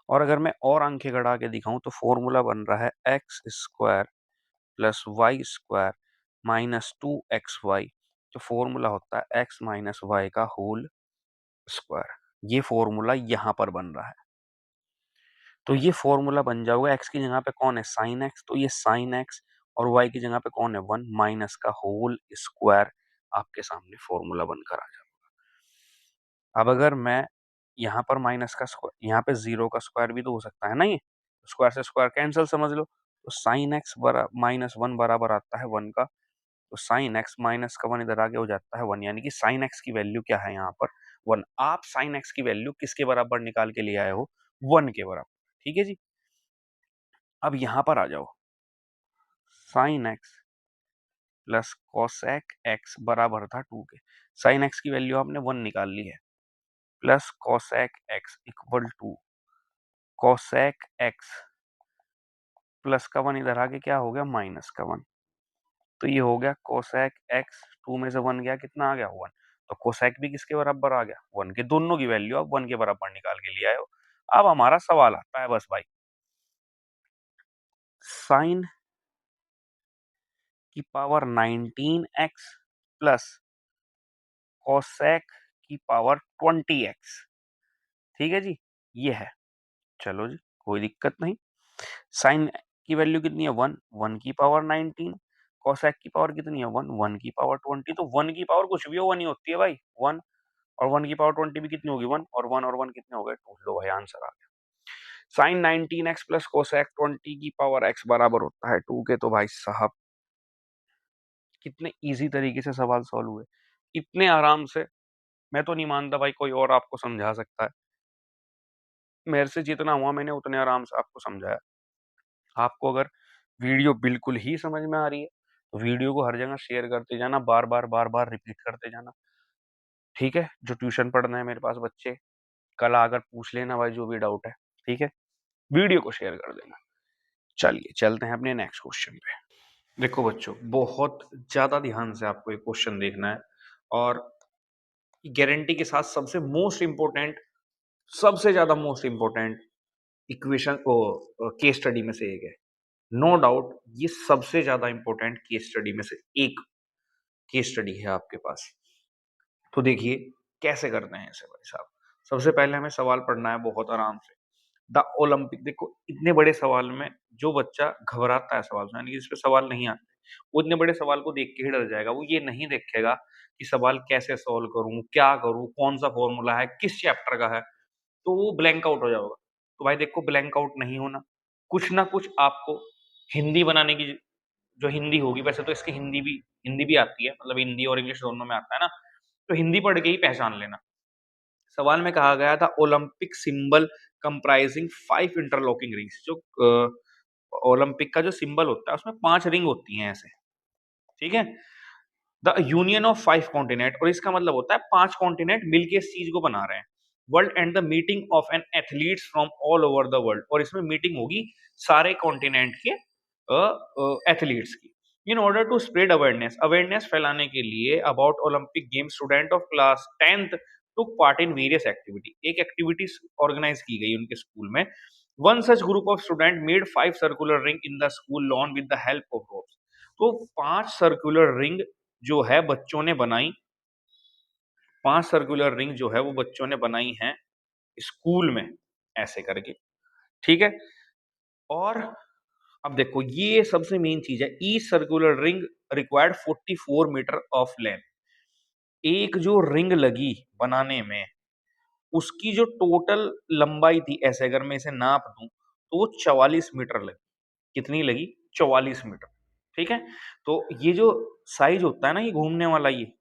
और अगर मैं और आंखें गड़ा के दिखाऊं तो फॉर्मूला बन रहा है x square plus y square minus 2xy। तो फॉर्मूला होता है एक्स माइनस वाई का होल स्क्वायर। ये फॉर्मूला यहां पर बन रहा है। तो ये फॉर्मूला बन जाओगे, एक्स की जगह पे कौन है साइन एक्स, तो ये साइन एक्स, और वाई की जगह पे कौन है 1 माइनस का होल स्क्वायर आपके सामने फॉर्मूला बनकर आ जाएगा। अब अगर मैं यहाँ पर माइनस का स्क्वायर, यहाँ पे जीरो का स्क्वायर भी तो हो सकता है ना, ये स्क्वायर से स्क्वायर कैंसिल समझ लो। तो साइन एक्स बरा माइनस 1 बराबर आता है 1 का। तो साइन एक्स माइनस का 1 इधर आगे हो जाता है 1, यानी कि साइन एक्स की वैल्यू क्या है यहाँ पर 1। आप साइन एक्स की वैल्यू किसके बराबर निकाल के ले आए हो 1 के बराबर। ठीक है जी। अब यहां पर आ जाओ, sign x plus cosec x बराबर था 2 के। साइन एक्स की वैल्यू आपने 1 निकाल ली है, plus cosec x equal to cosec x plus का 1 इधर आके क्या हो गया माइनस का 1। तो ये हो गया कोसेक एक्स, 2 में से 1 गया कितना आ गया 1। तो कोसेक भी किसके बराबर आ गया 1 के। दोनों की वैल्यू आप 1 के बराबर निकाल के लिए आए हो। अब हमारा सवाल आता है बस भाई, साइन की पावर 19x प्लस कोसेक की पावर 20x। ठीक है जी, ये है। चलो जी, कोई दिक्कत नहीं। साइन की वैल्यू कितनी है 1, 1 की पावर 19, कोसेक की पावर कितनी है 1, 1 की पावर 20। तो 1 की पावर कुछ भी हो 1 ही होती है भाई 1, और 1 की पावर 20 भी कितनी होगी 1, और 1 और 1 कितने हो गए 2। लो भाई आंसर आ गया। साइन 19x प्लस कोसेक 20 की पावर x बराबर होता है 2 के। तो भाई साहब कितने इजी तरीके से सवाल सॉल्व हुए, इतने आराम से। मैं तो नहीं मानता भाई कोई और आपको समझा सकता है। मेरे से जितना हुआ मैंने उतने आराम से आपको समझाया। आपको अगर वीडियो बिल्कुल ही समझ में आ रही है तो वीडियो को हर जगह शेयर करते जाना, बार बार रिपीट करते जाना। ठीक है, जो ट्यूशन पढ़ना है मेरे पास बच्चे, कल आकर पूछ लेना भाई जो भी डाउट है। ठीक है, वीडियो को शेयर कर देना। चलिए चलते हैं अपने नेक्स्ट क्वेश्चन पे। देखो बच्चों, बहुत ज्यादा ध्यान से आपको ये क्वेश्चन देखना है, और गारंटी के साथ सबसे मोस्ट इंपोर्टेंट, सबसे ज्यादा most important equation case study में से एक है। नो डाउट ये सबसे ज्यादा इंपॉर्टेंट केस स्टडी में से एक केस स्टडी है आपके पास। तो देखिए कैसे करते हैं इसे भाई साहब। सबसे पहले हमें सवाल पढ़ना है बहुत आराम से। द ओलंपिक, देखो इतने बड़े सवाल में जो बच्चा घबराता है सवाल से, यानी कि जिस पे सवाल नहीं आते, वो इतने बड़े सवाल को देख के ही डर जाएगा। वो ये नहीं देखेगा कि सवाल कैसे सॉल्व करूं, क्या करूं, कौन सा फॉर्मूला है, किस चैप्टर का है, तो वो ब्लैंक आउट हो जाएगा। तो भाई देखो ब्लैंक आउट नहीं होना, कुछ ना कुछ आपको हिंदी बनाने की, जो हिंदी होगी, वैसे तो इसकी हिंदी भी आती है, मतलब हिंदी और इंग्लिश दोनों में आता है ना, तो हिंदी पढ़ के ही पहचान लेना। सवाल में कहा गया था Olympic symbol comprising 5 interlocking rings. जो ओलंपिक का जो सिंबल होता है उसमें 5 रिंग होती हैं ऐसे। ठीक है, द यूनियन ऑफ 5 कॉन्टिनेंट, और इसका मतलब होता है 5 कॉन्टिनेंट मिलके इस चीज को बना रहे हैं। World and the meeting of an athletes from all over the world, और इसमें मीटिंग होगी सारे कॉन्टिनेंट के एथलीट्स की। In order to spread awareness, awareness फैलाने के लिए about Olympic games, student of class 10th took part in various activity. एक एक्टिविटी ऑर्गेनाइज की गई उनके स्कूल में। One such group of student made 5 circular ring in the school lawn with the help of ropes. तो 5 circular ring जो है बच्चों ने बनाई, 5 सर्कुलर रिंग जो है वो बच्चों ने बनाई हैं स्कूल में ऐसे करके। ठीक है, और अब देखो ये सबसे मेन चीज है, each circular ring required 44 metre of length. एक जो रिंग लगी बनाने में, उसकी जो टोटल लंबाई थी, ऐसे अगर मैं इसे नाप दूं तो वो 44 मीटर लगी। कितनी लगी 44 मीटर। ठीक है, तो ये जो साइज होता है ना, ये घूमने वाला, ये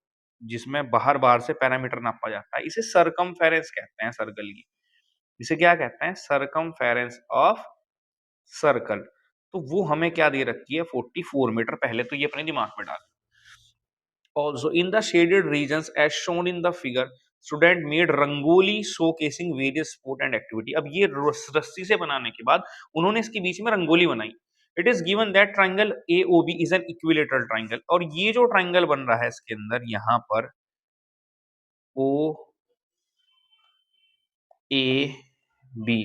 जिसमें बाहर बाहर से पैरामीटर नापा जाता है, इसे सरकमफेरेंस कहते हैं, सर्कल की। इसे क्या कहते हैं, सरकमफेरेंस ऑफ सर्कल। तो वो हमें क्या दे रखी है 44 मीटर। पहले तो ये अपने दिमाग में डाल। Also, in the shaded regions as shown in the figure, student made rangoli showcasing various sport and activity। अब ये रस्सी से बनाने के बाद उन्होंने इसके बीच में रंगोली बनाई। It is given that triangle AOB is an equilateral triangle, और ये जो ट्राइंगल बन रहा है इसके अंदर यहाँ पर O A B,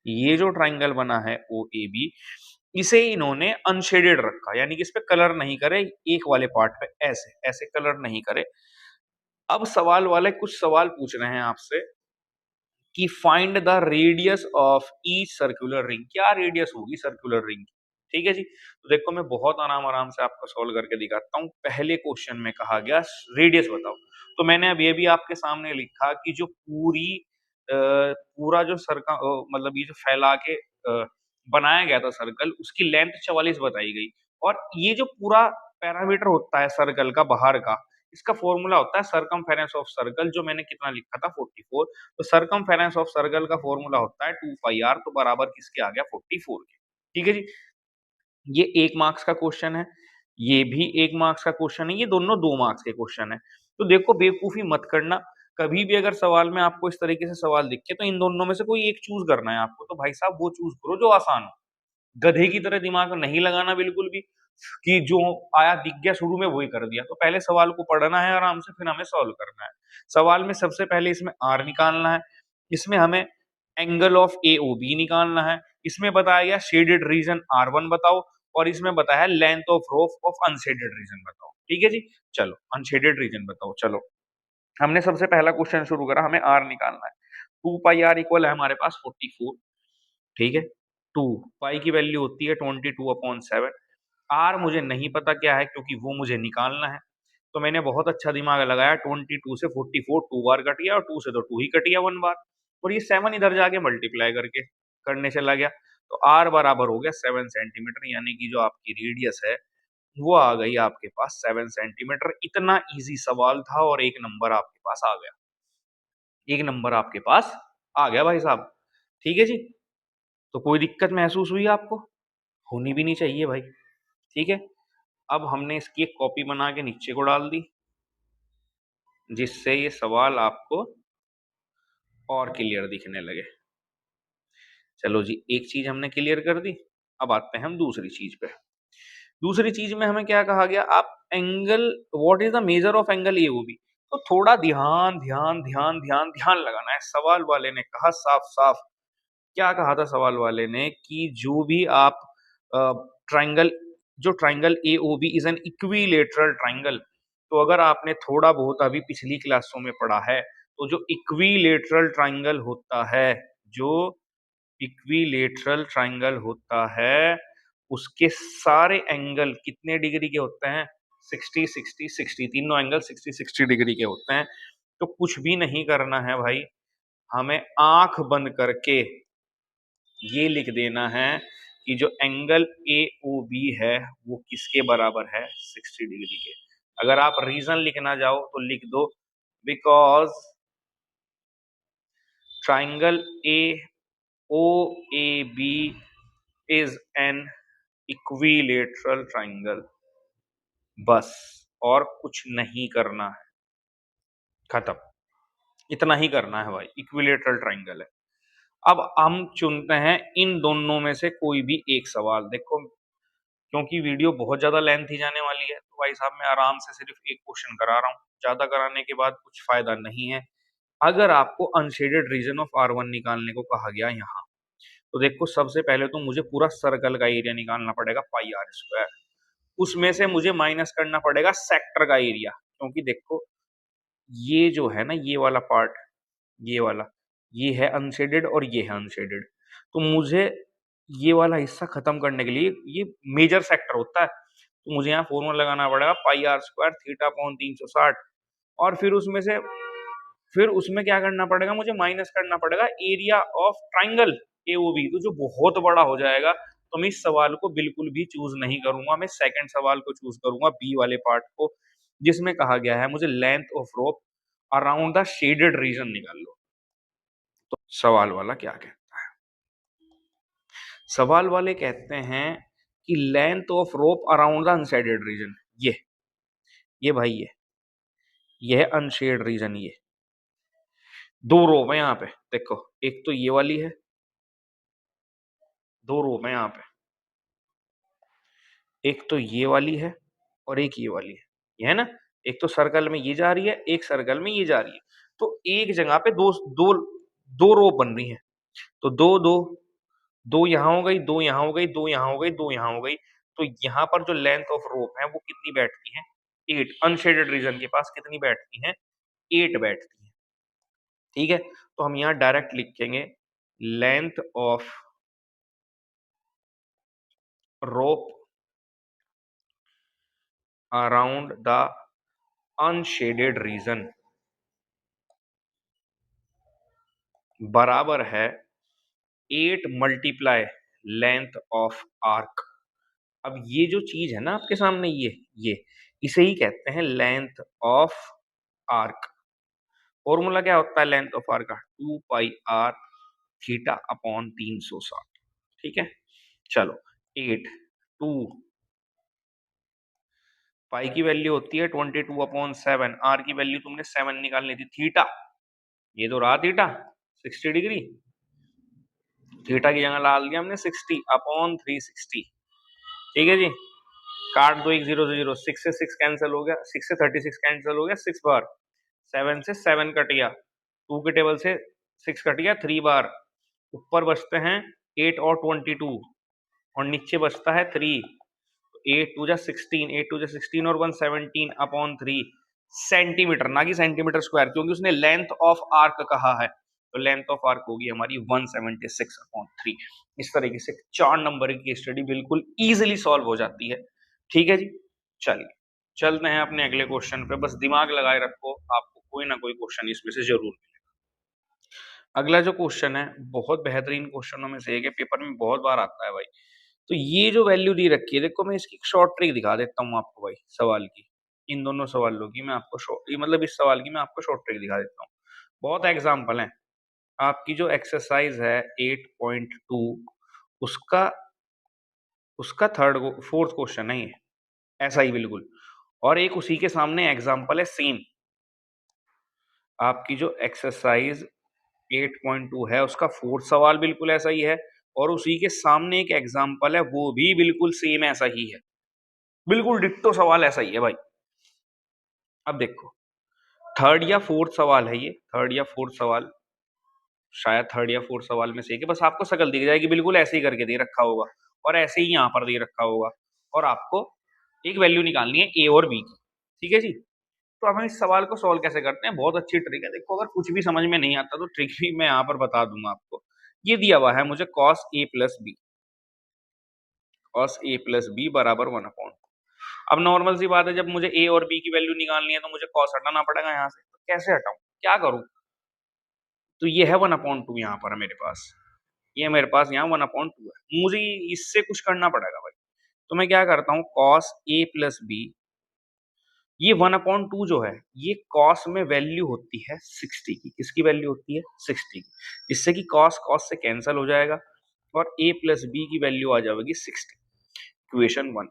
ये जो ट्राइंगल बना है ओ ए बी, इसे इन्होंने अनशेडेड रखा, यानी कि इस पे कलर नहीं करे, एक वाले पार्ट पे ऐसे ऐसे कलर नहीं करे। अब सवाल वाले कुछ सवाल पूछ रहे हैं आपसे कि find the radius of each circular ring, क्या रेडियस होगी सर्कुलर रिंग की। ठीक है जी, तो देखो मैं बहुत आराम आराम से आपको सॉल्व करके दिखाता हूँ। पहले क्वेश्चन में कहा गया रेडियस बताओ, तो मैंने अब ये भी आपके सामने लिखा कि जो पूरा जो मतलब ये जो फैला के बनाया गया था सर्कल, उसकी लेंथ 44 बताई गई। और ये जो पूरा पैरामीटर होता है सर्कल का बाहर का, इसका फॉर्मूला होता है सरकमफेरेंस ऑफ सर्कल, जो मैंने कितना लिखा था 44। तो सरकमफेरेंस ऑफ सर्कल का फॉर्मूला होता है 2 पाई आर, तो बराबर किसके आ गया 44 के। ठीक है जी, ये 1 मार्क्स का क्वेश्चन है, ये भी 1 मार्क्स का क्वेश्चन है, ये दोनों 2 मार्क्स के क्वेश्चन है। तो देखो बेवकूफी मत करना, कभी भी अगर सवाल में आपको इस तरीके से सवाल दिखे तो इन दोनों में से कोई एक चूज करना है आपको, तो भाई साहब वो चूज करो जो आसान हो। गधे की तरह दिमाग नहीं लगाना बिल्कुल भी, कि जो आया दिख गया शुरू में वही कर दिया। तो पहले सवाल को पढ़ना है आराम से, फिर हमें सॉल्व करना है। सवाल में सबसे पहले इसमें आर निकालना है, इसमें हमें angle of A O B निकालना है, इसमें बताया गया शेडेड रीजन आर वन बताओ, और इसमें बताया है length of rope of unshaded region बताओ। ठीक है जी, चलो अनशेडेड रीजन बताओ। चलो हमने सबसे पहला क्वेश्चन शुरू करा, हमें आर निकालना है। 2 पाई आर इक्वल है हमारे पास 44। ठीक है, 2 पाई की वैल्यू होती है 22/7। आर मुझे नहीं पता क्या है, क्योंकि वो मुझे निकालना है। तो मैंने बहुत अच्छा दिमाग लगाया, 22 से 44 2 बार कट गया, और 2 से तो 2 ही कट गया 1 बार, और ये 7 इधर जाके मल्टीप्लाई करके करने चला गया। तो आर बराबर हो गया 7 सेंटीमीटर, यानी कि जो आपकी रेडियस है वो आ गई आपके पास 7 सेंटीमीटर। इतना इजी सवाल था और 1 नंबर आपके पास आ गया, 1 नंबर आपके पास आ गया भाई साहब। ठीक है जी, तो कोई दिक्कत महसूस हुई आपको? होनी भी नहीं चाहिए भाई। ठीक है, अब हमने इसकी एक कॉपी बना के नीचे को डाल दी, जिससे ये सवाल आपको और क्लियर दिखने लगे। चलो जी, एक चीज हमने क्लियर कर दी। अब आते हैं हम दूसरी चीज पे। दूसरी चीज में हमें क्या कहा गया, आप angle, what is the measure of angle AOB. तो थोड़ा ध्यान ध्यान ध्यान ध्यान ध्यान लगाना है। सवाल वाले ने कहा साफ साफ, क्या कहा था सवाल वाले ने, कि जो भी आप ट्राइंगल, जो triangle A O B is an equilateral triangle. तो अगर आपने थोड़ा बहुत अभी पिछली क्लासों में पढ़ा है, तो जो इक्विलेटरल ट्राइंगल होता है, जो इक्विलेटरल ट्राइंगल होता है, उसके सारे एंगल कितने डिग्री के होते हैं? 60 60 60, तीनों एंगल 60 60 डिग्री के होते हैं। तो कुछ भी नहीं करना है भाई, हमें आंख बंद करके ये लिख देना है कि जो एंगल ए ओ बी है वो किसके बराबर है? 60 डिग्री के। अगर आप रीजन लिखना जाओ तो लिख दो, because triangle A O A B is an equilateral triangle. बस, और कुछ नहीं करना है, खत्म। इतना ही करना है भाई, इक्विलेटरल ट्राइंगल है। अब हम चुनते हैं इन दोनों में से कोई भी एक सवाल। देखो क्योंकि वीडियो बहुत ज्यादा लेंथी जाने वाली है, तो भाई साहब मैं आराम से सिर्फ एक क्वेश्चन करा रहा हूँ, ज्यादा कराने के बाद कुछ फायदा नहीं है। अगर आपको unshaded region of R one निकालने को कहा गया यहाँ, तो देखो सबसे पहले तो मुझे पूरा सर्कल का एरिया निकालना पड़ेगा पाई आर स्क्वायर। उसमें से मुझे माइनस करना पड़ेगा सेक्टर का एरिया, क्योंकि देखो ये जो है ना, ये वाला पार्ट, ये वाला, ये है अनशेडेड और ये है अनशेडेड। तो मुझे ये वाला हिस्सा खत्म करने के लिए, ये मेजर सेक्टर होता है, तो मुझे यहाँ फॉर्मूला लगाना पड़ेगा पाई आर स्क्वायर थीटा अपॉन 360। और फिर उसमें क्या करना पड़ेगा, मुझे माइनस करना पड़ेगा एरिया ऑफ ट्राइंगल एओबी, तो जो बहुत बड़ा हो जाएगा। तो मैं इस सवाल को बिल्कुल भी चूज नहीं करूंगा, मैं सेकंड सवाल को चूज करूंगा, बी वाले पार्ट को, जिसमें कहा गया है मुझे length of rope around the shaded region निकाल लो। तो सवाल वाला क्या कहता है? सवाल वाले कहते हैं कि length of rope around the unshaded region, ये भाई ये है अनशेड रीजन। ये दो रोप है यहाँ पे, देखो एक तो ये वाली है, दो रोप है यहाँ पे, एक तो ये वाली है और एक ये वाली है, ये है ना। एक तो सर्कल में ये जा रही है, एक सर्कल में ये जा रही है। तो एक जगह पे दो दो दो रो बन रही है, तो दो दो 2 यहाँ हो गई, 2 यहाँ हो गई, 2 यहाँ हो गई, 2 यहाँ हो गई। तो यहाँ पर जो लेंथ ऑफ रोप है वो कितनी बैठती है? 8। अनशेडेड रीजन के पास कितनी बैठती है? 8 बैठती है। ठीक है, तो हम यहाँ डायरेक्ट लिखेंगे length of rope around the unshaded region बराबर है 8 मल्टीप्लाई लेंथ ऑफ आर्क। अब ये जो चीज है ना आपके सामने, ये इसे ही कहते हैं लेंथ ऑफ आर्क। फॉर्मूला क्या होता है लेंथ ऑफ आर्क का? 2 पाई आर थीटा अपॉन 360। ठीक है, चलो 8 2 पाई की वैल्यू होती है 22 अपॉन 7, आर की वैल्यू तुमने 7 निकालनी थी, थीटा ये तो रहा थीटा 60 डिग्री, थीटा की जगह डाल दिया हमने 60 अपॉन 360। ठीक है जी, काट दो, एक जीरो से जीरो, 6 से 6 कैंसिल हो गया, 6 से 36 कैंसिल हो गया 6 बार, 7 से 7 कट गया, 2 के टेबल से 6 कट गया 3 बार, ऊपर बचते हैं 8 और 22 और नीचे बचता है 3। 8 टू जा 16, 8 टू जा 16 और 117 अपॉन 3 सेंटीमीटर, ना कि सेंटीमीटर स्क्वायर, क्योंकि उसने लेंथ ऑफ आर्क कहा है, तो लेंथ ऑफ आर्क होगी हमारी 176 अपॉन 3। इस तरीके से 4 नंबर की स्टडी बिल्कुल इजीली सॉल्व हो जाती है। ठीक है जी, चलिए चलते हैं अपने अगले क्वेश्चन पे। बस दिमाग लगाए रखो, आपको कोई ना कोई क्वेश्चन इसमें से जरूर मिलेगा। अगला जो क्वेश्चन है बहुत बेहतरीन क्वेश्चनों में से एक है, पेपर में बहुत बार आता है भाई। तो ये जो वैल्यू दी रखी है, देखो मैं इसकी शॉर्ट ट्रिक दिखा देता हूँ आपको भाई सवाल की। इन दोनों सवालों की मैं आपको मतलब इस सवाल की मैं आपको शॉर्ट ट्रिक दिखा देता हूँ। बहुत एग्जाम्पल है। आपकी जो एक्सरसाइज है 8.2, उसका उसका फोर्थ क्वेश्चन है ये, ऐसा ही बिल्कुल। और एक उसी के सामने एग्जाम्पल है सेम, आपकी जो एक्सरसाइज 8.2 है उसका फोर्थ सवाल बिल्कुल ऐसा ही है, और उसी के सामने एक एग्जाम्पल है वो भी बिल्कुल सेम ऐसा ही है, बिल्कुल डिट्टो सवाल ऐसा ही है भाई। अब देखो थर्ड या फोर्थ सवाल है ये, थर्ड या फोर्थ सवाल, शायद थर्ड या फोर्थ सवाल में से एक है। बस आपको शक्ल दिख जाएगी, बिल्कुल ऐसे ही करके दे रखा होगा और ऐसे ही यहाँ पर दे रखा होगा, और आपको एक वैल्यू निकालनी है ए और बी की। ठीक है जी, तो अब हम इस सवाल को सॉल्व कैसे करते हैं? बहुत अच्छी ट्रिक है। देखो अगर कुछ भी समझ में नहीं आता तो ट्रिक भी मैं यहाँ पर बता दूंगा आपको। ये दिया हुआ है मुझे cos a plus B, cos a plus B बराबर 1/2। अब नॉर्मल सी बात है, जब मुझे ए और बी की वैल्यू निकालनी है तो मुझे कॉस हटाना पड़ेगा यहाँ से। तो कैसे हटाऊं, क्या करूं? तो ये है 1/2 यहाँ पर मेरे पास, ये मेरे पास यहाँ 1/2 है, मुझे इससे कुछ करना पड़ेगा भाई। तो मैं क्या करता हूँ, कॉस ए प्लस बी, ये 1/2 जो है ये कॉस में वैल्यू होती है 60 की। किसकी वैल्यू होती है? 60 की, जिससे कि कॉस कॉस से कैंसिल हो जाएगा और a प्लस बी की वैल्यू आ जाएगी 60, इक्वेशन 1।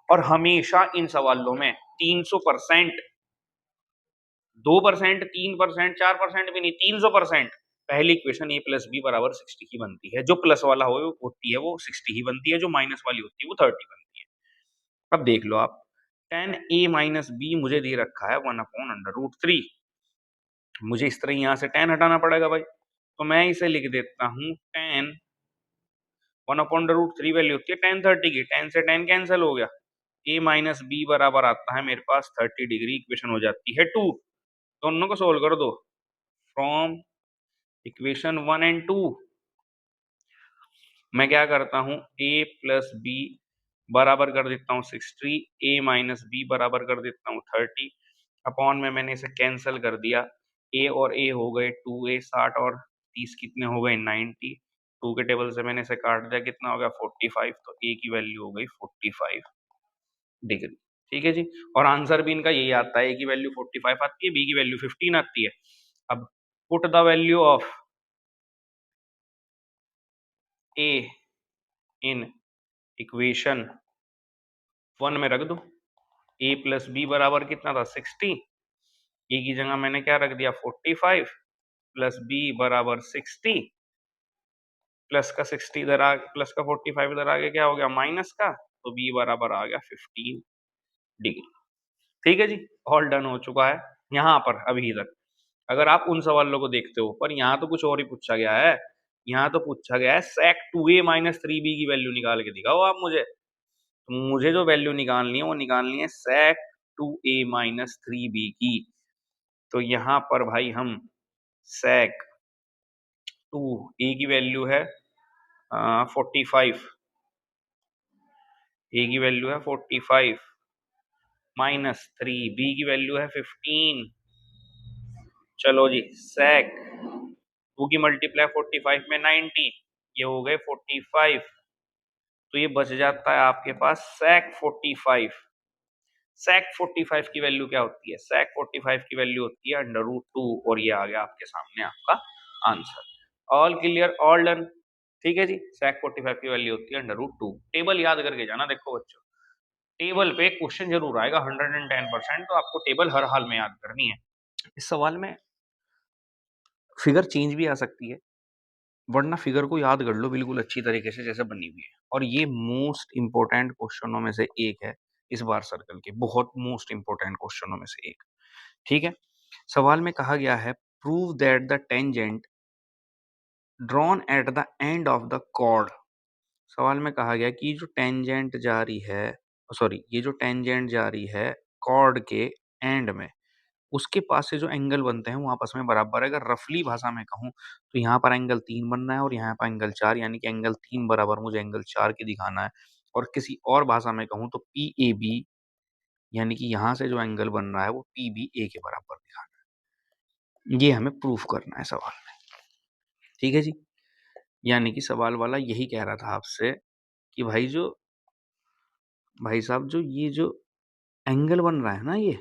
और हमेशा इन सवालों में 300%, 2%, 3%, 4% भी नहीं, 300% पहली इक्वेशन a प्लस बी बराबर 60 की बनती है। जो प्लस वाला हो होती है वो 60 ही बनती है, जो माइनस वाली होती है वो 30 बनती है। अब देख लो आप, tan a माइनस बी मुझे दे रखा है 1/√3। मुझे इस तरह यहाँ से tan हटाना पड़ेगा भाई, तो मैं इसे लिख देता हूँ tan 1/√3 वैल्यू होती है tan 30 की, tan से tan कैंसिल हो गया, a माइनस बी बराबर आता है मेरे पास 30 डिग्री, इक्वेशन हो जाती है 2। दोनों को सोल्व कर दो, फ्रॉम इक्वेशन 1 एंड 2 मैं क्या करता हूँ, a प्लस बी बराबर कर देता हूँ 60, a माइनस बी बराबर कर देता हूँ 30, अपॉन में मैंने इसे कैंसिल कर दिया, a और a हो गए 2a, 60 और 30 कितने हो गए 90, 2 के टेबल से मैंने इसे काट दिया, कितना हो गया 45, तो a की वैल्यू हो गई 45 डिग्री। ठीक है जी, और आंसर भी इनका यही आता है, a की वैल्यू 45 आती है, b की वैल्यू 15 आती है। अब put the value of a in equation 1 में रख दो। a प्लस बी बराबर कितना था 60, a की जगह मैंने क्या रख दिया 45, प्लस b बराबर 60, प्लस का 60 इधर आ, प्लस का 45 इधर आगे क्या हो गया माइनस का, तो b बराबर आ गया 15 डिग्री। ठीक है जी, ऑल डन हो चुका है यहाँ पर अभी तक। अगर आप उन सवालों को देखते हो, पर यहाँ तो कुछ और ही पूछा गया है। यहाँ तो पूछा गया है sec 2a माइनस 3b की वैल्यू निकाल के दिखाओ आप मुझे। तो मुझे जो वैल्यू निकालनी है वो निकालनी है sec 2a माइनस 3b की। तो यहाँ पर भाई हम sec 2a की वैल्यू है 45, a की वैल्यू है 45 माइनस 3b की वैल्यू है 15। चलो जी, sec 2 की मल्टीप्लाई 45 में 90, ये हो गए 45। तो ये बच जाता है आपके पास sec 45। sec 45 की वैल्यू क्या होती है? sec 45 की वैल्यू होती है √2, और ये आ गया आपके सामने आपका answer. All clear, all done. ठीक है जी, sec 45 की वैल्यू होती है √2। टेबल याद करके जाना। देखो बच्चों, टेबल पे क्वेश्चन जरूर आएगा 110%, तो आपको टेबल हर हाल में याद करनी है। इस सवाल में फिगर चेंज भी आ सकती है, वरना फिगर को याद कर लो बिल्कुल अच्छी तरीके से जैसे बनी हुई है। और ये मोस्ट इंपोर्टेंट क्वेश्चनों में से एक है इस बार सर्कल के, बहुत मोस्ट इंपोर्टेंट क्वेश्चनों में से एक। ठीक है, सवाल में कहा गया है prove that the tangent drawn at the end of the chord. सवाल में कहा गया कि जो टेंजेंट जा रही है, सॉरी, ये जो टेंजेंट जा रही है कॉर्ड के एंड में, उसके पास से जो एंगल बनते हैं वो आपस में बराबर है। अगर रफली भाषा में कहूँ तो यहाँ पर एंगल 3 बनना है और यहाँ पर एंगल 4, यानी कि एंगल 3 बराबर मुझे एंगल 4 की दिखाना है। और किसी और भाषा में कहूँ तो PAB, यानी कि यहाँ से जो एंगल बन रहा है वो PBA के बराबर दिखाना है। ये हमें प्रूफ करना है सवाल में। ठीक है जी, यानी कि सवाल वाला यही कह रहा था आपसे कि भाई साहब जो ये जो एंगल बन रहा है ना, ये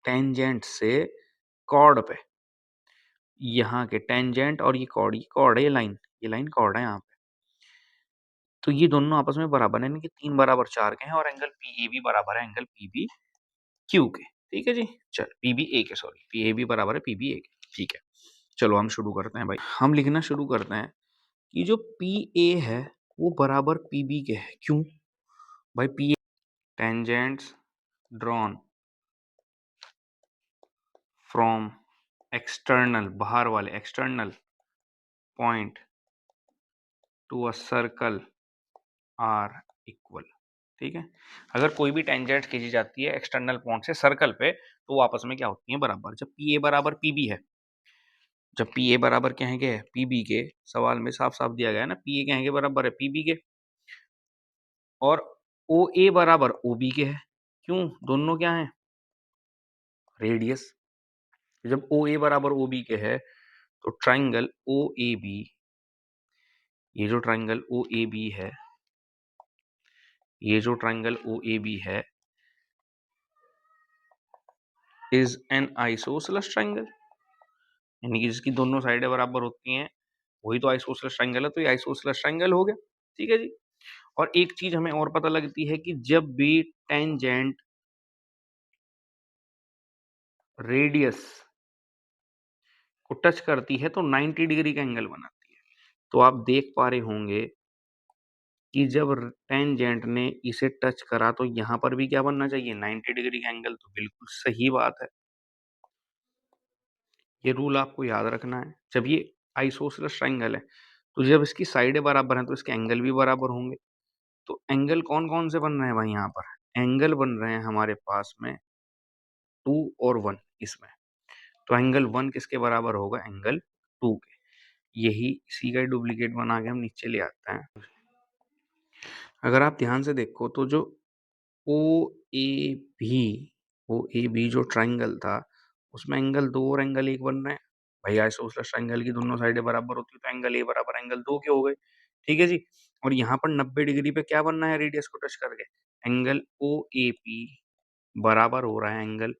टेंजेंट से कॉर्ड पे, यहाँ के टेंजेंट और ये कॉर्ड है, ये लाइन कॉर्ड है यहाँ पे। तो ये दोनों आपस में बराबर है, यानी कि 3 बराबर 4 के हैं, और एंगल PAB बराबर है एंगल PBQ के। ठीक है जी, चल PBA के, सॉरी, PAB बराबर है PBA के। ठीक है, चलो हम शुरू करते हैं भाई। हम लिखना शुरू करते हैं कि जो PA है वो बराबर PB के है। क्यों भाई? PA tangents drawn from external, बाहर वाले external point to a circle are equal. ठीक है, अगर कोई भी टेंजेंट खींची जाती है एक्सटर्नल पॉइंट से सर्कल पे, तो वो आपस में क्या होती है? बराबर। जब PA बराबर PB है, जब PA बराबर क्या है के PB के, सवाल में साफ साफ दिया गया है ना, PA क्या है के बराबर है PB के, और OA बराबर OB के है। क्यों? दोनों क्या है? रेडियस। जब OA बराबर OB के है तो ट्राइंगल OAB, ये जो ट्राइंगल OAB है, ये जो ट्राइंगल OAB है इज एन आइसोसेलेस ट्राइंगल, यानी कि जिसकी दोनों साइडें बराबर होती हैं वही तो आइसोसेलेस ट्राइंगल है। तो ये आइसोसेलेस ट्राइंगल हो गया। ठीक है जी, और एक चीज हमें और पता लगती है कि जब भी टेंजेंट रेडियस को टच करती है तो 90 डिग्री का एंगल बनाती है। तो आप देख पा रहे होंगे कि जब टेंजेंट ने इसे टच करा तो यहाँ पर भी क्या बनना चाहिए? 90 डिग्री का एंगल। तो बिल्कुल सही बात है, ये रूल आपको याद रखना है। जब ये आइसोसेलेस ट्राइंगल है तो जब इसकी साइडें बराबर हैं तो इसके एंगल भी बराबर होंगे। तो एंगल कौन कौन से बन रहे हैं भाई? यहाँ पर एंगल बन रहे हैं हमारे पास में 2 और 1 इसमें। तो एंगल 1 किसके बराबर होगा? एंगल 2 के। यही इसी का डुप्लीकेट बना के हम नीचे ले आते हैं। अगर आप ध्यान से देखो तो जो ओ ए बी जो ट्राइंगल था उसमें एंगल 2 और एंगल 1 बन रहे हैं। भाई आइसोसेलेस ट्राइंगल की दोनों साइडें बराबर होती है तो एंगल ए बराबर एंगल 2 के हो गए। ठीक है जी, और यहाँ पर 90 डिग्री पे क्या बनना है रेडियस को टच करके? एंगल OAP बराबर हो रहा है एंगल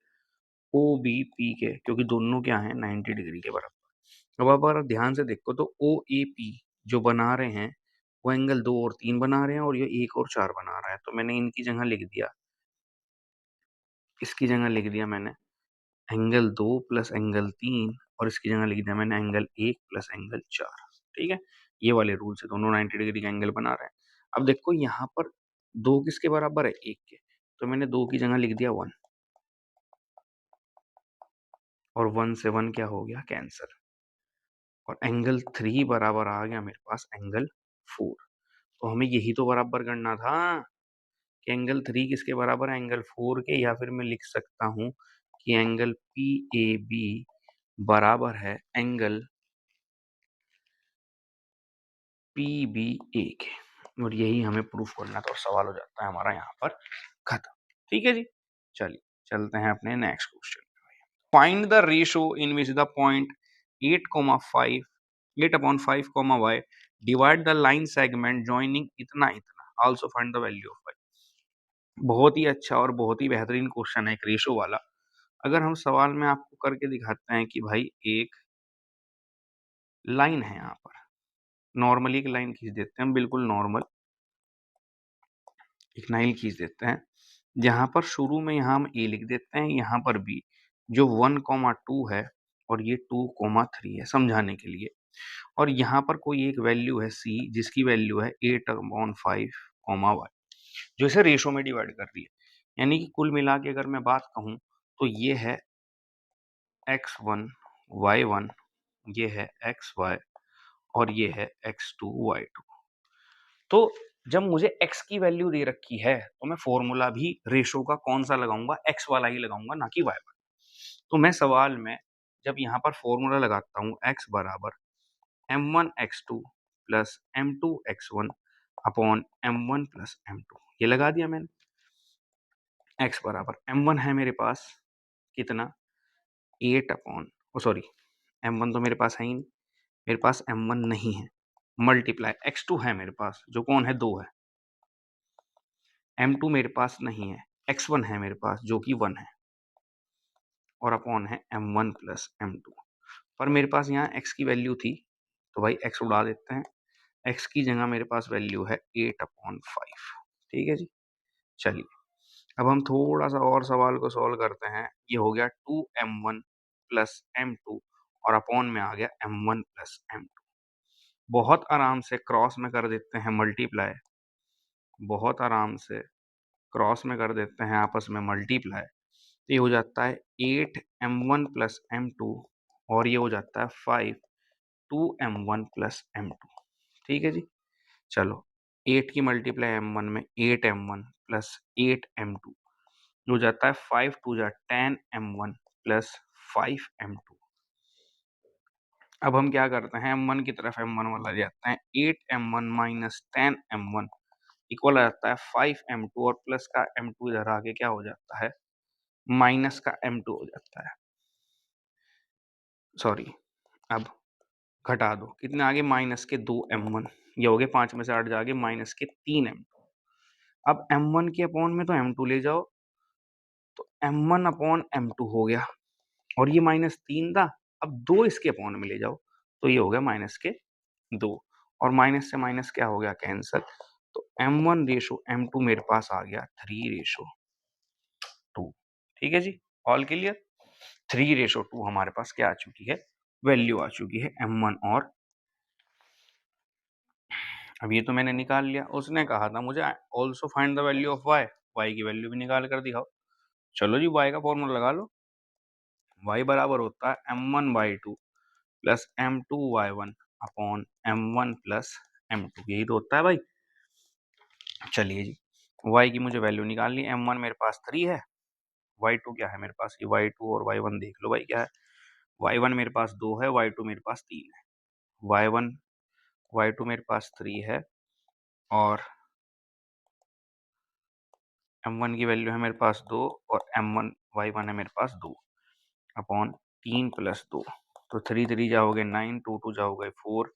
OBP के, क्योंकि दोनों क्या है? 90 डिग्री के बराबर। अब अगर ध्यान से देखो तो OAP जो बना रहे हैं वो एंगल 2 और 3 बना रहे हैं, और ये 1 और 4 बना रहा है। तो मैंने इनकी जगह लिख दिया, इसकी जगह लिख दिया मैंने एंगल 2 प्लस एंगल 3, और इसकी जगह लिख दिया मैंने एंगल 1 प्लस एंगल 4। ठीक है, ये वाले रूल से दोनों 90 डिग्री का एंगल बना रहे हैं। अब देखो यहाँ पर 2 किसके बराबर है? 1 के। तो मैंने 2 की जगह लिख दिया 1, और 1 से 1 क्या हो गया? कैंसिल। और एंगल 3 बराबर आ गया मेरे पास एंगल 4। तो हमें यही तो बराबर करना था कि एंगल 3 किसके बराबर है, एंगल 4 के, या फिर मैं लिख सकता हूं कि एंगल पी ए बी बराबर है एंगल पी बी ए के। और यही हमें प्रूफ करना था और सवाल हो जाता है हमारा यहाँ पर खत्म। ठीक है जी, चलिए चलते हैं अपने next question. Find the ratio in which the point 8,5 divide the line segment joining इतना इतना, also find the value of y। बहुत ही अच्छा और बहुत ही बेहतरीन क्वेश्चन है एक रेशो वाला। अगर हम सवाल में आपको करके दिखाते हैं कि भाई एक लाइन है, यहाँ पर नॉर्मली एक लाइन खींच देते हैं, बिल्कुल नॉर्मल एक लाइन खींच देते हैं, जहां पर शुरू में यहाँ हम ए लिख देते हैं, यहाँ पर बी, जो 1,2 है और ये 2,3 है समझाने के लिए, और यहाँ पर कोई एक वैल्यू है सी जिसकी वैल्यू है 8/5, जो इसे रेशो में डिवाइड कर रही है। यानी कि कुल मिला के अगर मैं बात कहूं तो ये है x1 y1, ये है xy और ये है x2 y2। तो जब मुझे x की वैल्यू दे रखी है तो मैं फॉर्मूला भी रेशो का कौन सा लगाऊंगा, x वाला ही लगाऊंगा, ना कि y वाला। तो मैं सवाल में जब यहाँ पर फॉर्मूला लगाता हूँ x बराबर m1 x2 plus m2 x1 upon m1 plus m2, ये लगा दिया मैंने। x बराबर m1 है मेरे पास कितना 8 अपॉन, ओ सॉरी m1 तो मेरे पास है ही नहीं, मेरे पास m1 नहीं है, मल्टीप्लाई x2 है मेरे पास जो कौन है 2 है, m2 मेरे पास नहीं है, x1 है मेरे पास जो कि 1 है, और अपॉन है m1 प्लस m2। पर मेरे पास यहाँ x की वैल्यू थी तो भाई x उड़ा देते हैं, x की जगह मेरे पास वैल्यू है 8/5। ठीक है जी, चलिए अब हम थोड़ा सा और सवाल को सॉल्व करते हैं। ये हो गया 2m1 प्लस m2 और अपॉन में आ गया m1 प्लस m2। बहुत आराम से क्रॉस में कर देते हैं मल्टीप्लाई, बहुत आराम से क्रॉस में कर देते हैं आपस में मल्टीप्लाई। तो ये हो जाता है 8m1 प्लस m2 और ये हो जाता है 5 2m1 प्लस m2। ठीक है जी, चलो 8 की मल्टीप्लाई m1 में 8m1 प्लस 8m2 हो जाता है 5 2 जा 10m1 प्लस 5m2। अब हम क्या करते हैं, m1 की तरफ m1 वाला ले जाते हैं, 8m1 माइनस 10m1 इक्वल आ जाता है 5m2 और प्लस का m2 इधर आके क्या हो जाता है, माइनस का m2 हो जाता है। सॉरी, अब घटा दो, कितने आगे माइनस के 2m1, ये हो गए 5 में से 8 जाके माइनस के 3m2। अब m1 के अपॉन में तो m2 ले जाओ, तो m1 अपॉन m2 हो गया, और ये -3 था, अब 2 इसके अपॉन में ले जाओ तो ये हो गया माइनस के 2, और माइनस से माइनस क्या हो गया, कैंसल। तो m1 रेशो m2 मेरे पास आ गया 3:2। ठीक है जी, ऑल क्लियर। 3:2 हमारे पास क्या आ चुकी है, वैल्यू आ चुकी है m1। और अब ये तो मैंने निकाल लिया, उसने कहा था मुझे also find the value of y की वैल्यू भी निकाल कर दिखाओ। चलो जी, y का फॉर्मूला लगा लो। y बराबर होता है m1/2 plus m2/1 upon m1 plus m2, यही तो होता है भाई। चलिए जी, y की मुझे वैल्यू निकालनी है, m1 मेरे पास 3 है, y2 क्या है मेरे पास, ये y2 और y1 देख लो भाई क्या है, y1 मेरे पास 2 है, y2 मेरे पास 3 है, y1 y2 मेरे पास 3 है, और m1 की वैल्यू है मेरे पास 2, और m1 y1 है मेरे पास 2 अपॉन 3 प्लस 2, तो 3 3 जाओगे 9, 2 2 जाओगे 4,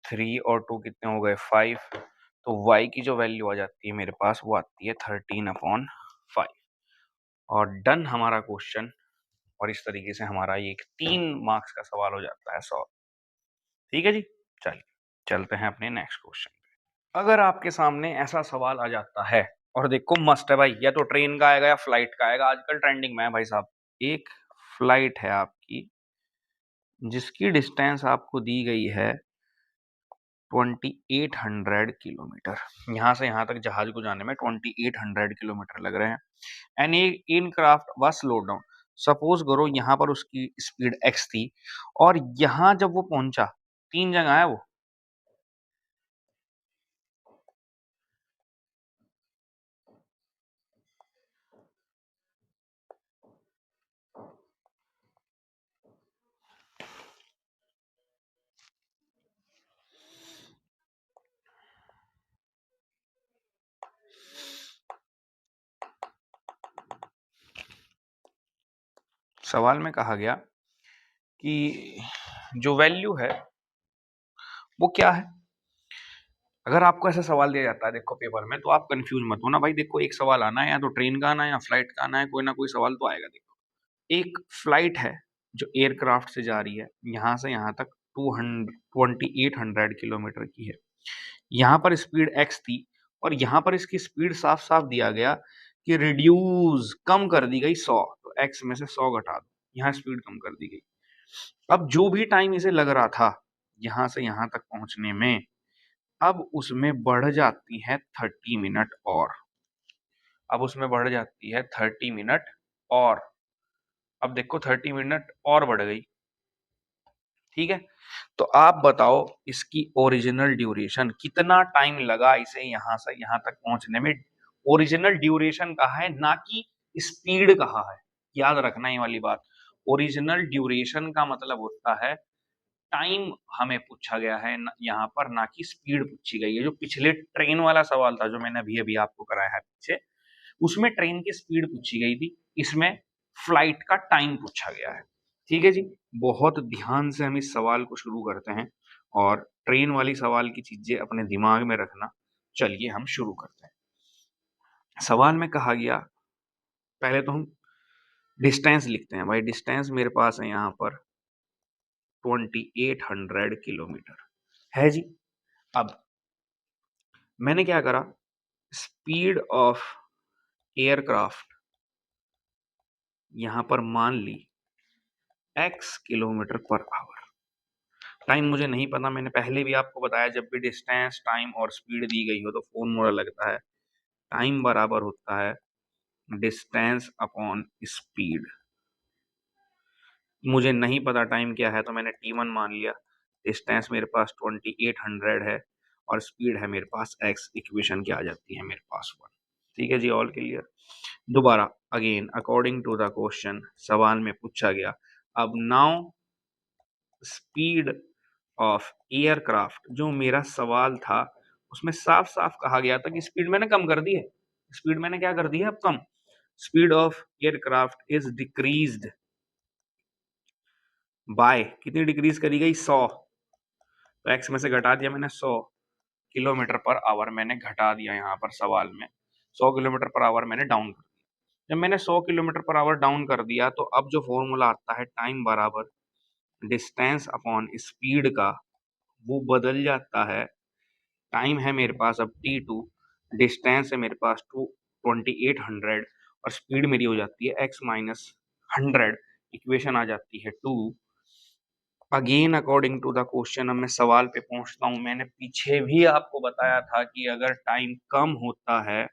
3 और 2 कितने हो गए 5। तो y की जो वैल्यू आ जाती है मेरे पास वो आती है 13/5। और डन हमारा क्वेश्चन, और इस तरीके से हमारा ये एक 3 मार्क्स का सवाल हो जाता है सॉल्व। ठीक है जी, चलिए चलते हैं अपने नेक्स्ट क्वेश्चन पे। अगर आपके सामने ऐसा सवाल आ जाता है, और देखो मस्त है भाई, या तो ट्रेन का आएगा या फ्लाइट का आएगा, आजकल ट्रेंडिंग में है भाई साहब। एक फ्लाइट है आपकी जिसकी डिस्टेंस आपको दी गई है 2800 किलोमीटर, यहाँ से यहाँ तक जहाज को जाने में 2800 किलोमीटर लग रहे हैं। And aircraft was slow down, suppose करो यहाँ पर उसकी स्पीड x थी और यहाँ जब वो पहुंचा 3 जगह है वो। सवाल में कहा गया कि जो वैल्यू है वो क्या है। अगर आपको ऐसा सवाल दिया जाता है देखो पेपर में, तो आप कंफ्यूज मत होना भाई। देखो एक सवाल आना है, या तो ट्रेन का आना है या फ्लाइट का आना है, कोई ना कोई सवाल तो आएगा। देखो एक फ्लाइट है जो एयरक्राफ्ट से जा रही है, यहाँ से यहाँ तक 2800 किलोमीटर की है। यहाँ पर स्पीड x थी और यहाँ पर इसकी स्पीड साफ साफ दिया गया कि रिड्यूस कम कर दी गई 100, तो x में से 100 घटा दो, यहाँ स्पीड कम कर दी गई। अब जो भी टाइम इसे लग रहा था यहाँ से यहाँ तक पहुंचने में, अब उसमें बढ़ जाती है 30 मिनट और। अब उसमें बढ़ जाती है 30 मिनट और। अब देखो 30 मिनट और बढ़ गई, ठीक है। तो आप बताओ इसकी ओरिजिनल ड्यूरेशन कितना टाइम लगा इसे यहां से यहां तक पहुंचने में। ओरिजिनल ड्यूरेशन कहा है, ना कि स्पीड कहा है। याद रखना ये वाली बात। ओरिजिनल ड्यूरेशन का मतलब होता है टाइम हमें पूछा गया है यहाँ पर, ना कि स्पीड पूछी गई है। जो पिछले ट्रेन वाला सवाल था जो मैंने अभी अभी आपको कराया है पीछे, उसमें ट्रेन की स्पीड पूछी गई थी, इसमें फ्लाइट का टाइम पूछा गया है। ठीक है जी। बहुत ध्यान से हम इस सवाल को शुरू करते हैं और ट्रेन वाली सवाल की चीजें अपने दिमाग में रखना। चलिए हम शुरू करते हैं। सवाल में कहा गया, पहले तो हम डिस्टेंस लिखते हैं भाई। डिस्टेंस मेरे पास है यहाँ पर 2800 किलोमीटर है जी। अब मैंने क्या करा, स्पीड ऑफ एयरक्राफ्ट यहां पर मान ली x kilometre per our. Time मुझे नहीं पता, मैंने पहले भी आपको बताया जब भी डिस्टेंस टाइम और स्पीड दी गई हो तो फॉर्मूला लगता है टाइम बराबर होता है डिस्टेंस अपॉन स्पीड। मुझे नहीं पता टाइम क्या है तो मैंने t1 मान लिया। डिस्टेंस मेरे पास 2800 है और स्पीड है मेरे पास x। इक्वेशन क्या आ जाती है मेरे पास 1। ठीक है जी, ऑल क्लियर। दोबारा again according to the question, सवाल में पूछा गया अब नाउ स्पीड ऑफ एयरक्राफ्ट। जो मेरा सवाल था उसमें साफ साफ कहा गया था कि स्पीड मैंने कम कर दी है। स्पीड मैंने क्या कर दी है अब कम। Speed of aircraft is decreased by, कितनी डिक्रीज करी गई 100। तो एक्स में से घटा दिया मैंने 100 किलोमीटर पर आवर मैंने घटा दिया यहाँ पर सवाल में। 100 किलोमीटर पर आवर मैंने डाउन कर दिया। जब मैंने 100 किलोमीटर पर आवर डाउन कर दिया तो अब जो फॉर्मूला आता है टाइम बराबर डिस्टेंस अपॉन स्पीड का, वो बदल जाता है। टाइम है मेरे पास अब t2, डिस्टेंस है मेरे पास 2800 और स्पीड मेरी हो जाती है x माइनस 100। इक्वेशन आ जाती है 2। Again according to the question, अब मैं सवाल पे पहुंचता हूं। मैंने पीछे भी आपको बताया था कि अगर टाइम कम होता है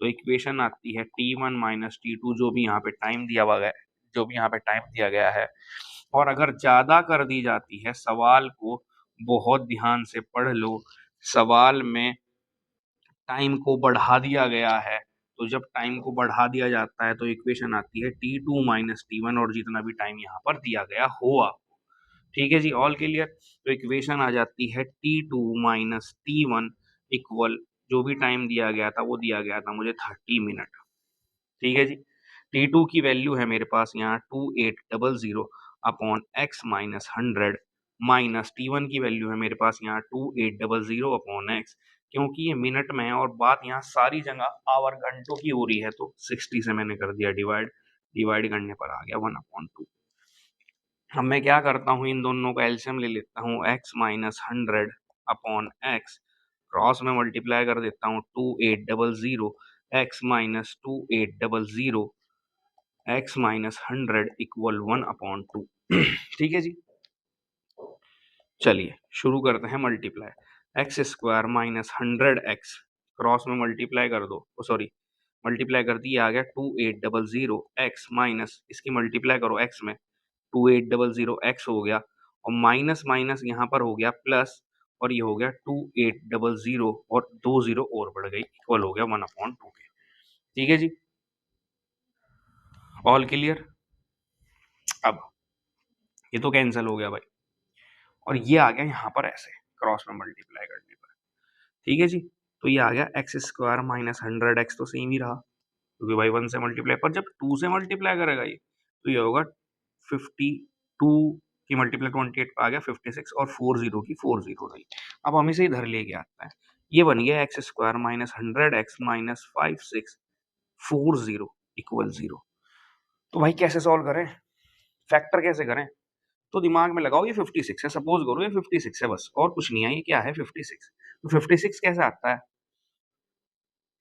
तो इक्वेशन आती है t1 माइनस t2, जो भी यहाँ पे टाइम दिया हुआ है, जो भी यहाँ पे टाइम दिया गया है। और अगर ज्यादा कर दी जाती है, सवाल को बहुत ध्यान से पढ़ लो, सवाल में टाइम को बढ़ा दिया गया है। तो जब टाइम को बढ़ा दिया जाता है तो इक्वेशन आती है t2 माइनस t1, और जितना भी टाइम यहाँ पर दिया गया हो आपको। ठीक है जी, ऑल क्लियर। तो इक्वेशन आ जाती है t2 माइनस t1 इक्वल, जो भी टाइम दिया गया था वो दिया गया था मुझे 30 मिनट। ठीक है जी। t2 की वैल्यू है मेरे पास यहाँ 2800 upon x minus 100, minus t1 की वैल्यू है मेरे पास यहाँ 2800 अपॉन x। क्योंकि ये मिनट में है और बात यहाँ सारी जगह आवर घंटों की हो रही है, तो 60 से मैंने कर दिया डिवाइड। डिवाइड करने पर आ गया 1/2। अब मैं क्या करता हूँ, इन दोनों का एलसीएम ले लेता हूँ। x minus 100 upon x, cross में मल्टीप्लाई कर देता हूँ 2800, x minus 2800 x minus 100 equal 1/2। ठीक है जी। चलिए शुरू करते हैं multiply. X square minus 100x, cross में मल्टीप्लाई कर दो, सॉरी मल्टीप्लाई कर दी, आ गया 2800x माइनस इसकी मल्टीप्लाई करो x में, 2800x हो गया, और माइनस माइनस यहाँ पर हो गया प्लस, और ये हो गया 2800 और 2 जीरो और बढ़ गई, इक्वल हो गया 1/2 के। ठीक है जी, ऑल क्लियर। अब ये तो कैंसिल हो गया भाई, और ये आ गया यहाँ पर ऐसे क्रॉस में मल्टीप्लाई करने पर। ठीक है जी, तो ये आ गया एक्स स्क्वायर माइनस 100x, तो सेम ही रहा क्योंकि भाई 1 से मल्टीप्लाई, पर जब 2 से मल्टीप्लाई करेगा ये तो ये होगा 52 की मल्टीप्लाई 28 पे आ गया 56, और 40 की 40 रही। अब हम इसे इधर लेके आते हैं, ये बन गया x square minus 100x minus 5640 equal 0। तो भाई कैसे सॉल्व करें, फैक्टर कैसे करें, तो दिमाग में लगाओ ये 56 है, सपोज करो ये 56 है, बस और कुछ नहीं है, ये क्या है 56। तो 56 कैसे आता है,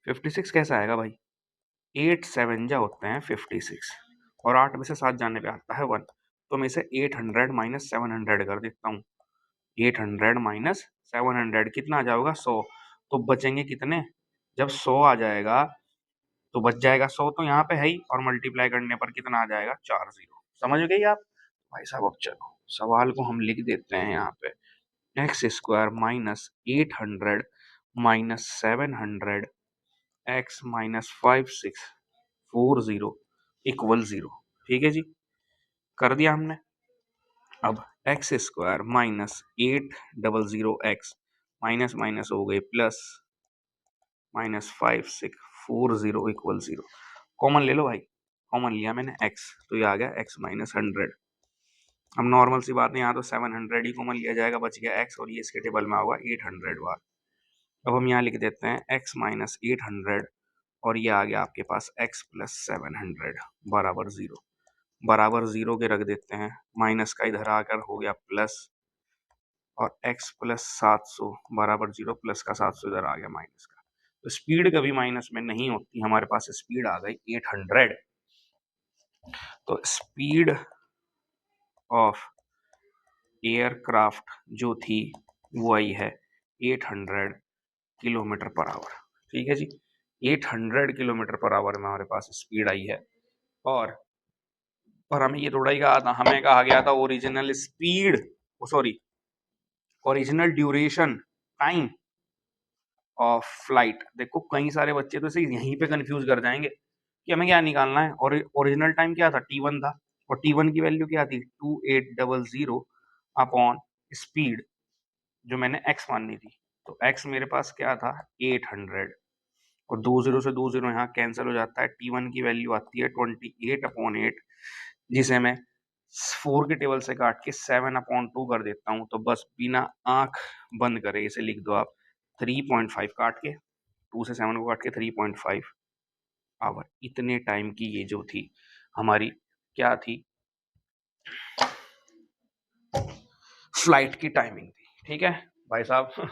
56 कैसे आएगा भाई, 8 7 जा होते हैं 56, और 8 में से 7 जाने पे आता है 1, तो मैं इसे 800 माइनस 700 कर देता हूँ। 800 माइनस 700 कितना आ जाएगा 100, तो बचेंगे कितने, जब 100 आ जाएगा तो बच जाएगा 100, तो यहाँ पे है ही, और मल्टीप्लाई करने पर कितना आ जाएगा 4 जीरो। समझ गई आप भाई साहब। अब चलो सवाल को हम लिख देते हैं यहाँ पे, x square minus 800 minus 700 x minus 5640 equal 0। ठीक है जी, कर दिया हमने। अब x square minus 800x minus minus हो गए प्लस, माइनस 5640 इक्वल 0। कॉमन ले लो भाई, कॉमन लिया मैंने x, तो ये आ गया x माइनस 100। अब नॉर्मल सी बात है, यहाँ तो 700 ही कॉमन लिया जाएगा, बच गया x, और ये इसके टेबल में होगा 800 बार। अब हम यहाँ लिख देते हैं x माइनस 800, और ये आ गया आपके पास x प्लस 700 बराबर 0। बराबर 0 के रख देते हैं, माइनस का इधर आकर हो गया प्लस, और x प्लस 700 बराबर 0, प्लस का 700 इधर आ गया माइनस का। तो स्पीड कभी माइनस में नहीं होती, हमारे पास स्पीड आ गई 800। तो स्पीड ऑफ एयरक्राफ्ट जो थी वो आई है 800 किलोमीटर पर आवर। ठीक है जी, 800 किलोमीटर पर आवर में हमारे पास स्पीड आई है, और पर हमें ये थोड़ा ही कहा था, हमें कहा गया था original speed, sorry original duration time of flight. देखो कई सारे बच्चे तो इसे यहीं पे कंफ्यूज कर जाएंगे कि हमें क्या निकालना है, और ओरिजिनल टाइम क्या था T1 था, और T1 की वैल्यू क्या थी 2800 अपॉन स्पीड जो मैंने x माननी थी। तो x मेरे पास क्या था 800, और 20 से 20 यहाँ कैंसिल हो जाता है, T1 की वैल्यू आती है 28/8, जिसे मैं 4 के टेबल से काट के 7/2 कर देता हूँ। तो बस बिना आंख बंद करे इसे लिख दो आप 3.5 काट के, 2 से 7 को काट के 3.5 आवर। इतने टाइम की ये जो थी हमारी क्या थी, फ्लाइट की टाइमिंग थी। ठीक है भाई साहब,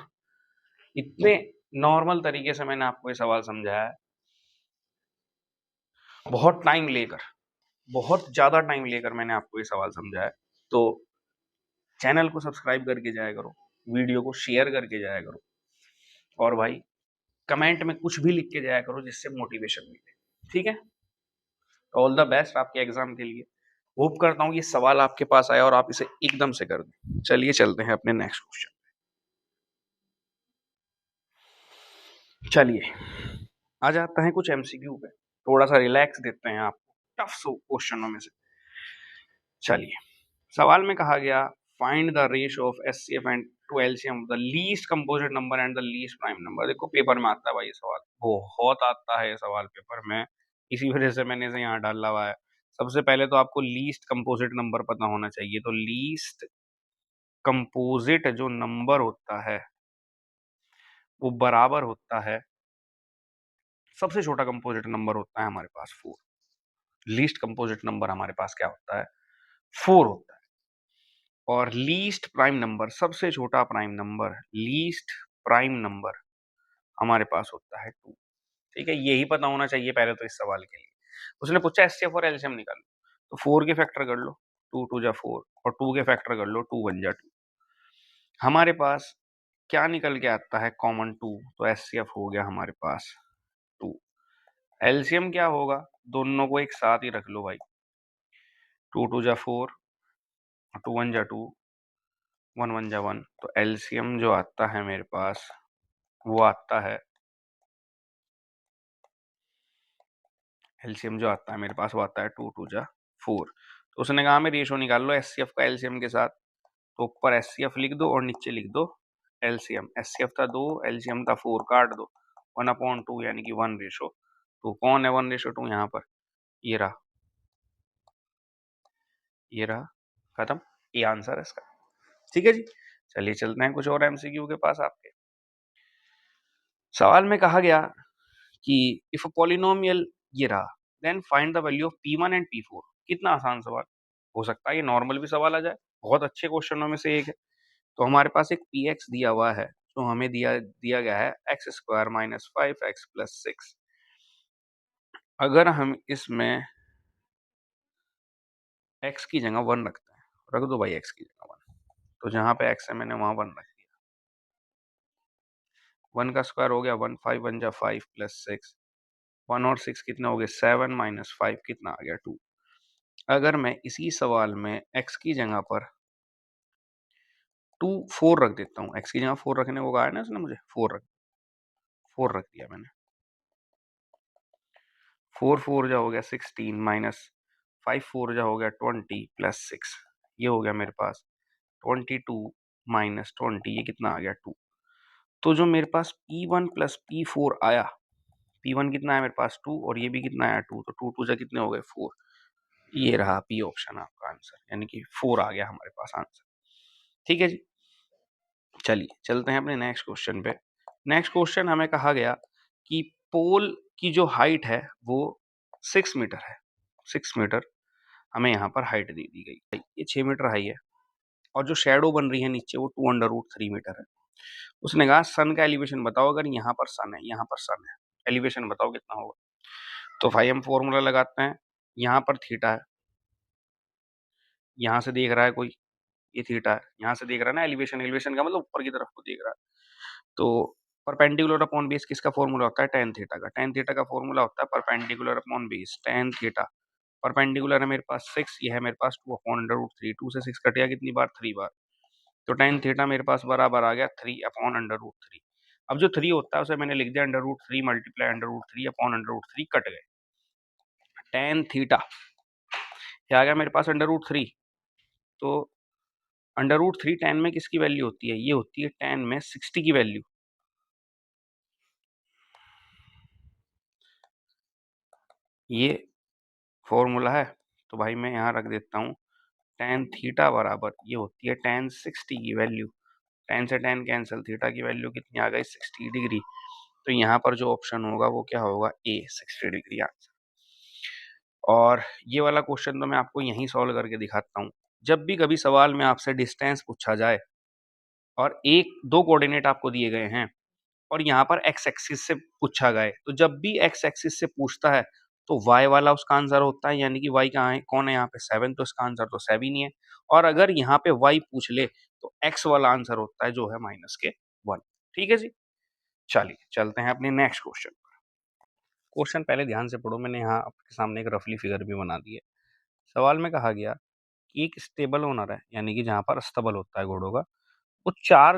इतने नॉर्मल तरीके से मैंने आपको ये सवाल समझाया है, बहुत टाइम लेकर, बहुत ज्यादा टाइम लेकर मैंने आपको ये सवाल समझाया है। तो चैनल को सब्सक्राइब करके जाया करो, वीडियो को शेयर करके जाया करो, और भाई कमेंट में कुछ भी लिख के जाया करो जिससे मोटिवेशन मिले। ठीक है, ऑल द बेस्ट आपके एग्जाम के लिए। होप करता हूँ ये सवाल आपके पास आया और आप इसे एकदम से कर दें। चलिए चलते हैं अपने नेक्स्ट क्वेश्चन। चलिए आ जाता है कुछ एमसीक्यू पे, थोड़ा सा रिलैक्स देते हैं आपको टफ क्वेश्चनों में से। चलिए, सवाल में कहा गया find the ratio of HCF and to LCM the least composite number and the least prime number. देखो पेपर में आता है भाई ये सवाल, बहुत आता है ये सवाल पेपर में, इसी वजह से मैंने इसे यहाँ डाला हुआ है। सबसे पहले तो आपको लीस्ट कंपोजिट नंबर पता होना चाहिए। तो लीस्ट कंपोजिट जो नंबर होता है वो बराबर होता है, सबसे छोटा कंपोजिट नंबर होता है हमारे पास 4। लीस्ट कंपोजिट नंबर हमारे पास क्या होता है 4 होता है। और लीस्ट प्राइम नंबर, सबसे छोटा prime number, least prime number हमारे पास होता है 2। ठीक है, यही पता होना चाहिए पहले तो इस सवाल के लिए। उसने पूछा एचसीएफ और एलसीएम निकालो, तो 4 के फैक्टर कर लो, 2 2 जा 4, और 2 के फैक्टर कर लो, 2 1 जा 2। हमारे पास क्या निकल के आता है कॉमन 2, तो एचसीएफ हो गया हमारे पास 2। एलसीएम क्या होगा, दोनों को एक साथ ही रख लो भाई। 2 2 जा 4, 2 1 जा 2, 1 1 जा 1। तो एलसीएम जो आता है मेरे पास वो आता है, एलसीएम जो आता है मेरे पास वो आता है 2 2 जा 4। तो उसने कहा हमें रेशो निकाल लो एचसीएफ का एलसीएम के साथ। तो ऊपर एचसीएफ लिख दो और नीचे लिख दो एलसीएम। एचसीएफ था 2, एलसीएम था 4, काट दो 1/2 यानी कि 1:2। कौन है 1:2 यहाँ पर, ये रहा, ये रहा, खत्म। ये आंसर है इसका। ठीक है जी, चलिए चलते हैं कुछ और एमसीक्यू के पास आपके। सवाल में कहा गया कि इफ अ पॉलिनोमियल, ये रहा, then find the value of P1 and P4। कितना आसान सवाल हो सकता है, ये नॉर्मल भी सवाल आ जाए, बहुत अच्छे क्वेश्चनों में से एक है। तो हमारे पास एक px दिया हुआ है, तो हमें दिया दिया गया है x² माइनस 5x प्लस 6। अगर हम इसमें x की जगह 1 रखते हैं, रख दो भाई x की जगह 1, तो जहां पे x है मैंने वहां 1 रख दिया। 1 का स्क्वायर हो गया 1, 5 1 जा 5 प्लस 6, 1 और 6 कितना हो गया 7 माइनस 5 कितना आ गया 2। अगर मैं इसी सवाल में x की जगह पर 4 रख देता हूँ, x की जगह 4 रखने को कहा है ना इसने मुझे, 4 रख दिया मैंने। 4 4 जा हो गया 16 माइनस 5 4 जा हो गया 20 प्लस 6, ये हो गया मेरे पास 22 माइनस 20, ये कितना आ गया 2। तो जो मेरे पास P1 प्लस P4 आया, P1 कितना है मेरे पास 2 और ये भी कितना आया 2, तो 2 2 जा कितने हो गए 4। ये रहा P ऑप्शन आपका आंसर, यानी कि 4 आ गया हमारे पास आंसर। ठीक है जी, चलिए चलते हैं अपने नेक्स्ट क्वेश्चन पे। नेक्स्ट क्वेश्चन हमें कहा गया कि पोल की जो हाइट है वो 6 मीटर है। 6 मीटर हमें यहाँ पर हाइट दे दी गई, ये 6 मीटर हाई है, और जो शेडो बन रही है नीचे वो 2√3 मीटर है। उसने कहा सन का एलिवेशन बताओ, अगर यहाँ पर सन है, यहाँ पर सन है, एलिवेशन बताओ कितना होगा। तो भाई हम फॉर्मूला लगाते हैं, यहाँ पर थीटा है, यहाँ से देख रहा है कोई, ये थीटा है, यहाँ से देख रहा है ना, एलिवेशन, एलिवेशन का मतलब ऊपर की तरफ को देख रहा है। तो परपेंडिकुलर अपॉन बेस किसका फॉर्मूला होता है, टेन थीटा का। टेन थीटा का फॉर्मूला होता है perpendicular upon base, tan theta. Perpendicular है मेरे पास 6, ये है मेरे पास 2/√3। 2 से 6 कट गया कितनी बार, 3 बार। तो टेन थीटा मेरे पास बराबर आ गया 3/√3। अब जो 3 होता है उसे मैंने लिख दिया √3 मल्टीप्लाई √3 अपॉन √3, कट गए। टेन थीटा क्या आ गया मेरे पास √3। तो √3 टेन में किसकी वैल्यू होती है, ये होती है टेन में 60 की वैल्यू। ये फॉर्मूला है, तो भाई मैं यहाँ रख देता हूँ टेन थीटा बराबर, ये होती है टेन 60 की वैल्यू। टेन से टेन कैंसिल, थीटा की वैल्यू कितनी आ गई 60 डिग्री। तो यहाँ पर जो ऑप्शन होगा वो क्या होगा, ए, 60 डिग्री आंसर। और ये वाला क्वेश्चन तो मैं आपको यहीं सॉल्व करके दिखाता हूँ। जब भी कभी सवाल में आपसे डिस्टेंस पूछा जाए और एक दो कोऑर्डिनेट आपको दिए गए हैं और यहाँ पर एक्स एक्सिस से पूछा गया, तो जब भी एक्स एक्सिस से पूछता है तो वाई वाला उसका आंसर होता है, यानी कि वाई कहाँ है, कौन है यहाँ पे 7, तो इसका आंसर तो 7 ही है। और अगर यहाँ पे वाई पूछ ले तो एक्स वाला आंसर होता है जो है -1। ठीक है जी, चलिए चलते हैं अपने नेक्स्ट क्वेश्चन। क्वेश्चन पहले ध्यान से पढ़ो, मैंने यहाँ आपके सामने एक रफली फिगर भी बना दी है। सवाल में कहा गया कि एक स्टेबल ओनर है, यानी कि जहाँ पर अस्तबल होता है घोड़ों का, वो 4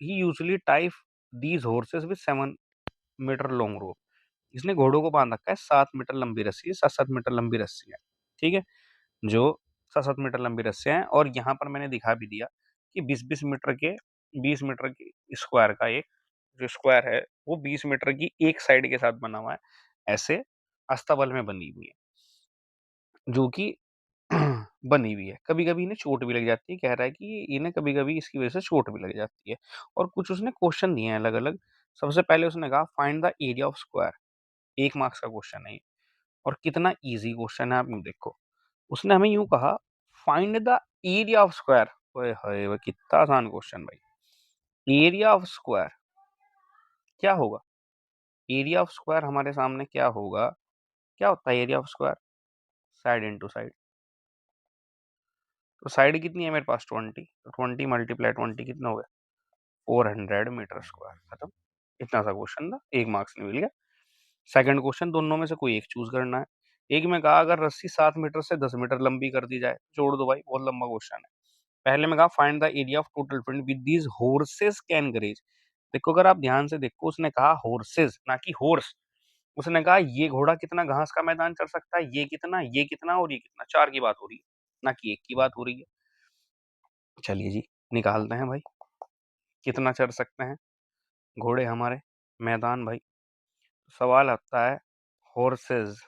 ही usually type these horses with 7 metre long rope. इसने घोड़ों को बांध रखा है 7 मीटर लंबी रस्सी, 7-7 मीटर लंबी रस्सी है, ठीक है, जो 7-7 मीटर लंबी रस्सी है। और यहाँ पर मैंने दिखा भी दिया कि 20-20 मीटर के, 20 मीटर की स्क्वायर का एक जो स्क्वायर है वो 20 मीटर की एक साइड के साथ बना हुआ है, ऐसे अस्तबल में बनी हुई है, जो कि बनी हुई है। कभी-कभी इन्हें चोट भी लग जाती है, कह रहा है कि इन्हें कभी-कभी इसकी वजह से चोट भी लग जाती है। और कुछ उसने क्वेश्चन दिए हैं अलग-अलग। सबसे पहले उसने कहा find the area of square, 1 marks का क्वेश्चन है ये। और कितना ईज़ी क्वेश्चन है आप यूँ देखो। उसने हमें यूँ कहा find the area of square. ओए होए! वो कितना आसान क्वेश्चन भाई। एरिया ऑफ स्क्वायर क्या होगा? एरिया ऑफ स्क्वायर हमारे सामने क्या होगा? क्या होता है area of square? Side into side. तो साइड कितनी है मेरे पास 20, तो 20 मल्टीप्लाई 20 कितना हो गया 400 मीटर स्क्वायर, खत्म। इतना सा क्वेश्चन था, 1 मार्क्स में मिल गया। सेकंड क्वेश्चन, दोनों में से कोई एक चूज करना है। एक में कहा अगर रस्सी 7 मीटर से 10 मीटर लंबी कर दी जाए, छोड़ दो भाई, बहुत लंबा क्वेश्चन है। पहले में कहा find the area of total field with these horses can graze. देखो अगर आप ध्यान से देखो, उसने कहा हॉर्सेस ना कि हॉर्स। उसने कहा ये घोड़ा कितना घास का मैदान चढ़ सकता है, ये कितना और ये कितना, 4 की बात हो रही है, ना कि 1 की बात हो रही है। चलिए जी, निकालते हैं भाई, कितना चढ़ सकते हैं घोड़े हमारे मैदान भाई। सवाल आता है हॉर्सेस,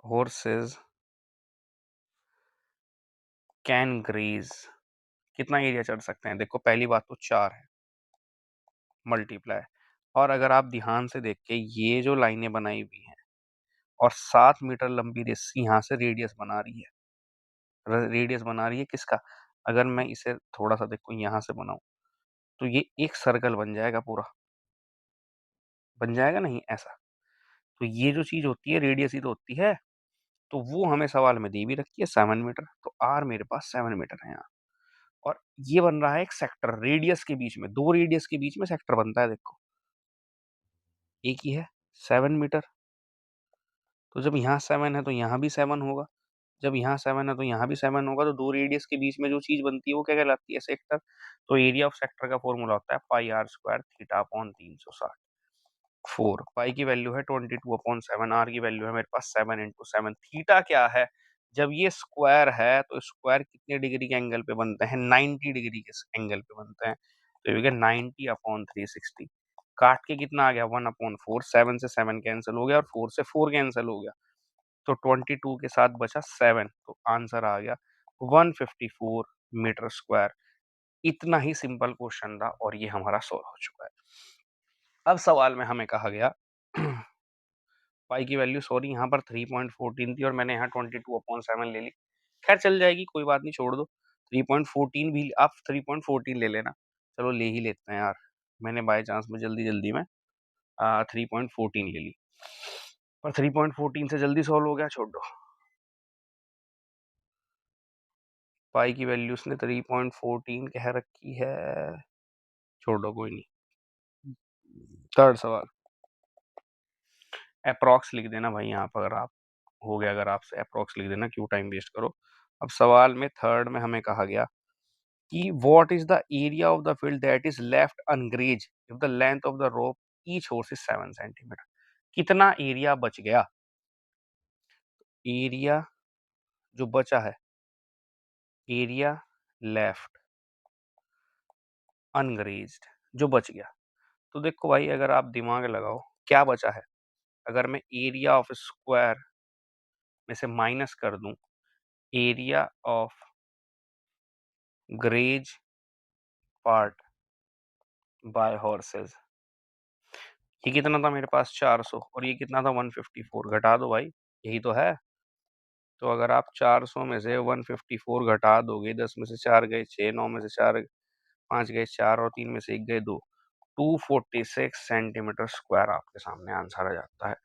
हॉर्सेस कैन ग्रेज, कितना एरिया चढ़ सकते हैं। देखो पहली बात तो 4 है, मल्टीप्लाई, और अगर आप ध्यान से देख के ये जो लाइनें बनाई हुई हैं और 7 मीटर लंबी रस्सी यहाँ से रेडियस बना रही है, रेडियस बना रही है किसका, अगर मैं इसे थोड़ा सा देखो यहाँ से बनाऊं तो ये एक सर्कल बन जाएगा, पूरा बन जाएगा नहीं ऐसा। तो ये जो चीज होती है रेडियस ही तो होती है, तो वो हमें सवाल में दी भी रखी है 7 मीटर, तो आर मेरे पास 7 मीटर है यहाँ। और ये बन रहा है एक सेक्टर रेडियस के बीच में, दो रेडियस के बीच में सेक्टर बनता है, देखो एक ही है 7 मीटर। तो जब यहाँ 7 है तो यहाँ भी 7 होगा, जब यहाँ 7 है तो यहाँ भी 7 होगा, तो दो रेडियस के बीच में जो चीज बनती है वो क्या कहलाती है, सेक्टर। तो एरिया ऑफ सेक्टर का फॉर्मूला होता है पाई आर स्क्वायर थीटा अपॉन 360। 4 पाई की वैल्यू है 22/7, आर की वैल्यू है मेरे पास 7 × 7। थीटा क्या है, जब ये स्क्वायर है तो स्क्वायर कितने डिग्री के एंगल पे बनते हैं, 90 डिग्री के एंगल पे बनते हैं। तो ये हो गया 90/360। काट के कितना आ गया 1/4, 7 से 7 कैंसिल हो गया और 4 से 4 कैंसिल हो गया, तो 22 के साथ बचा 7, तो आंसर आ गया 154 मीटर स्क्वायर। इतना ही सिंपल क्वेश्चन था और ये हमारा सॉल्व हो चुका है। अब सवाल में हमें कहा गया पाई की वैल्यू सॉरी यहाँ पर 3.14 थी और मैंने यहाँ 22/7 ले ली, खैर चल जाएगी, कोई बात नहीं, छोड़ दो। 3.14 भी आप 3.14 ले लेना, चलो ले ही लेते हैं यार, मैंने बाय चांस में जल्दी जल्दी में 3.14 ले ली, पर 3.14 से जल्दी सॉल्व हो गया, छोड़ दो। पाई की वैल्यू उसने 3.14 कह रखी है, छोड़ दो कोई नहीं। थर्ड सवाल, अप्रॉक्स लिख देना भाई यहाँ पर, अगर आप हो गया, अगर आपसे अप्रॉक्स लिख देना, क्यों टाइम वेस्ट करो। अब सवाल में थर्ड में हमें कहा गया कि what is the area of the field that is left ungrazed if the length of the rope each horse is 7 centimetre. कितना एरिया बच गया, एरिया जो बचा है, एरिया लेफ्ट अनग्रेज्ड जो बच गया। तो देखो भाई अगर आप दिमाग लगाओ क्या बचा है, अगर मैं एरिया ऑफ स्क्वायर में से माइनस कर दूं area of graze part by horses, ये कितना था मेरे पास 400 और ये कितना था 154, घटा दो भाई, यही तो है। तो अगर आप 400 में से 154 घटा दोगे, 10 में से 4 गए 6, 9 में से 4 5 गए 4 और 3 में से 1 गए 2, 246 सेंटीमीटर स्क्वायर आपके सामने आंसर आ जाता है।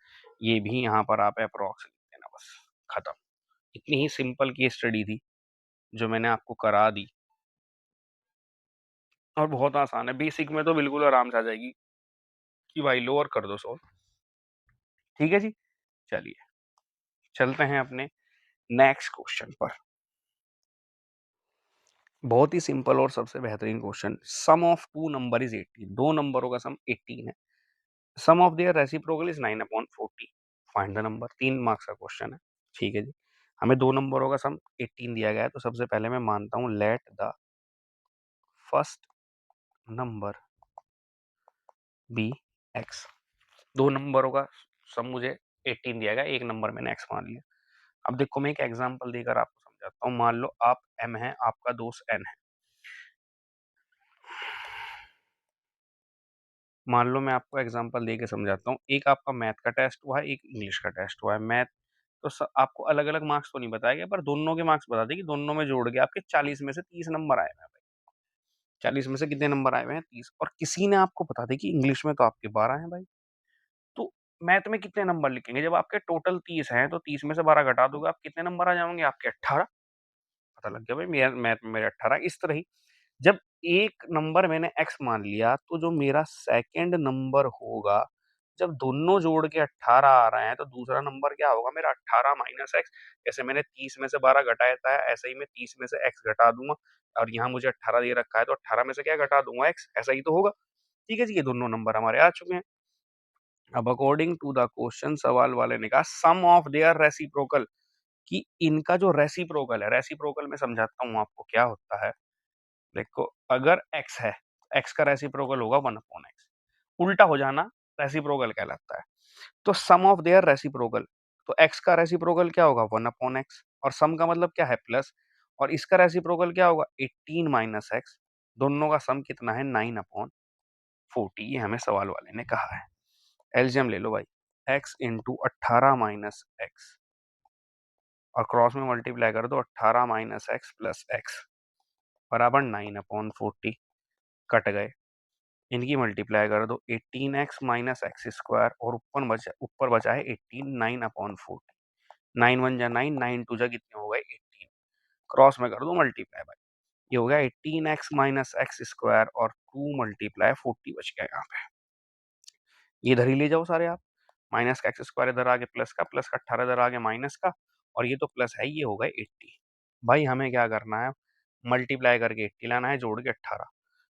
ये भी यहाँ पर आप अप्रॉक्स लिख देना, बस खत्म। इतनी ही सिंपल की स्टडी थी जो मैंने आपको करा दी और बहुत आसान है, बेसिक में तो बिल्कुल आराम से आ जाएगी कि भाई लोअर कर दो सॉल्व। ठीक है जी, चलिए चलते हैं अपने नेक्स्ट क्वेश्चन पर। बहुत ही सिंपल और सबसे बेहतरीन question, sum of two number is 18, दो नंबरों का सम 18 है, sum of their reciprocal is 9/40, find the number. 3 marks का क्वेश्चन है, ठीक है जी। हमें दो नंबरों का सम 18 दिया गया है, तो सबसे पहले मैं मानता हूं let the first number be X. दो नंबरों का सम मुझे 18 दिया गया, एक नंबर मैंने एक्स मान लिया। अब देखो मैं एक एग्जांपल देकर आपको समझाता हूँ, मान लो आप एम है, आपका दोस्त एन है। मान लो मैं आपको एग्जांपल देके समझाता हूँ, एक आपका मैथ का टेस्ट हुआ है, एक इंग्लिश का टेस्ट हुआ है। मैथ तो आपको अलग अलग मार्क्स तो नहीं बताया गया, पर दोनों के मार्क्स बता दें कि दोनों में जोड़ के आपके 40 में से 30 नंबर आए हुए हैं भाई। 40 में से कितने नंबर आए हुए हैं, 30। और किसी ने आपको बता दें कि इंग्लिश में तो आपके 12 हैं भाई, तो मैथ में कितने नंबर लिखेंगे, जब आपके टोटल 30 हैं तो 30 में से 12 घटा दोगे, आप कितने नंबर आ जाएंगे, आपके 18। पता लग गया भाई, मेरा मैथ में मेरे 18। इस तरह ही जब एक नंबर मैंने एक्स मान लिया, तो जो मेरा सेकंड नंबर होगा, जब दोनों जोड़ के 18 आ रहे हैं तो दूसरा नंबर क्या होगा मेरा 18 माइनस एक्स। जैसे मैंने 30 में से 12 घटाया था, ऐसे ही मैं 30 में से एक्स घटा दूंगा और यहाँ मुझे 18 दे रखा है तो 18 में से क्या घटा दूंगा एक्स, ऐसा ही तो होगा। ठीक है जी, ये दोनों नंबर हमारे आ चुके हैं। अब अकॉर्डिंग टू द क्वेश्चन सवाल वाले ने कहा सम ऑफ देयर रेसिप्रोकल, कि इनका जो रेसिप्रोकल है, रेसिप्रोकल में समझाता हूँ आपको क्या होता है। देखो अगर x है, x का रेसिप्रोकल होगा 1 अपॉन एक्स, उल्टा हो जाना रेसिप्रोकल कहलाता है। तो सम ऑफ देयर रेसिप्रोकल, तो x का रेसिप्रोकल क्या होगा 1 अपॉन एक्स, और सम का मतलब क्या है प्लस, और इसका रेसिप्रोकल क्या होगा 18 माइनस एक्स, दोनों का सम कितना है 9 अपॉन 40, ये हमें सवाल वाले ने कहा है। एलजीएम ले लो भाई, x इंटू 18 माइनस एक्स और क्रॉस में मल्टीप्लाई कर दो 18 माइनस एक्स प्लस एक्स बराबर 9 अपॉन 40, कट गए, इनकी मल्टीप्लाई कर दो 18 एक्स माइनस एक्स स्क्वायर और ऊपर बचा है 18 9 अपॉन 40, 9 वन जा 9, 9 टू जा कितने हो गए 18, क्रॉस में कर दो मल्टीप्लाई भाई, ये हो गया 18 एक्स माइनस एक्स स्क्वायर और 2 मल्टीप्लाई 40 बच गया यहाँ पे। ये इधर ही ले जाओ सारे आप, माइनस का एक्स स्क्वायर इधर आ गया प्लस का 18 इधर आ गया माइनस का, और ये तो प्लस है, ये हो गए 80। भाई हमें क्या करना है, मल्टीप्लाई करके 80 लाना है, जोड़ के 18।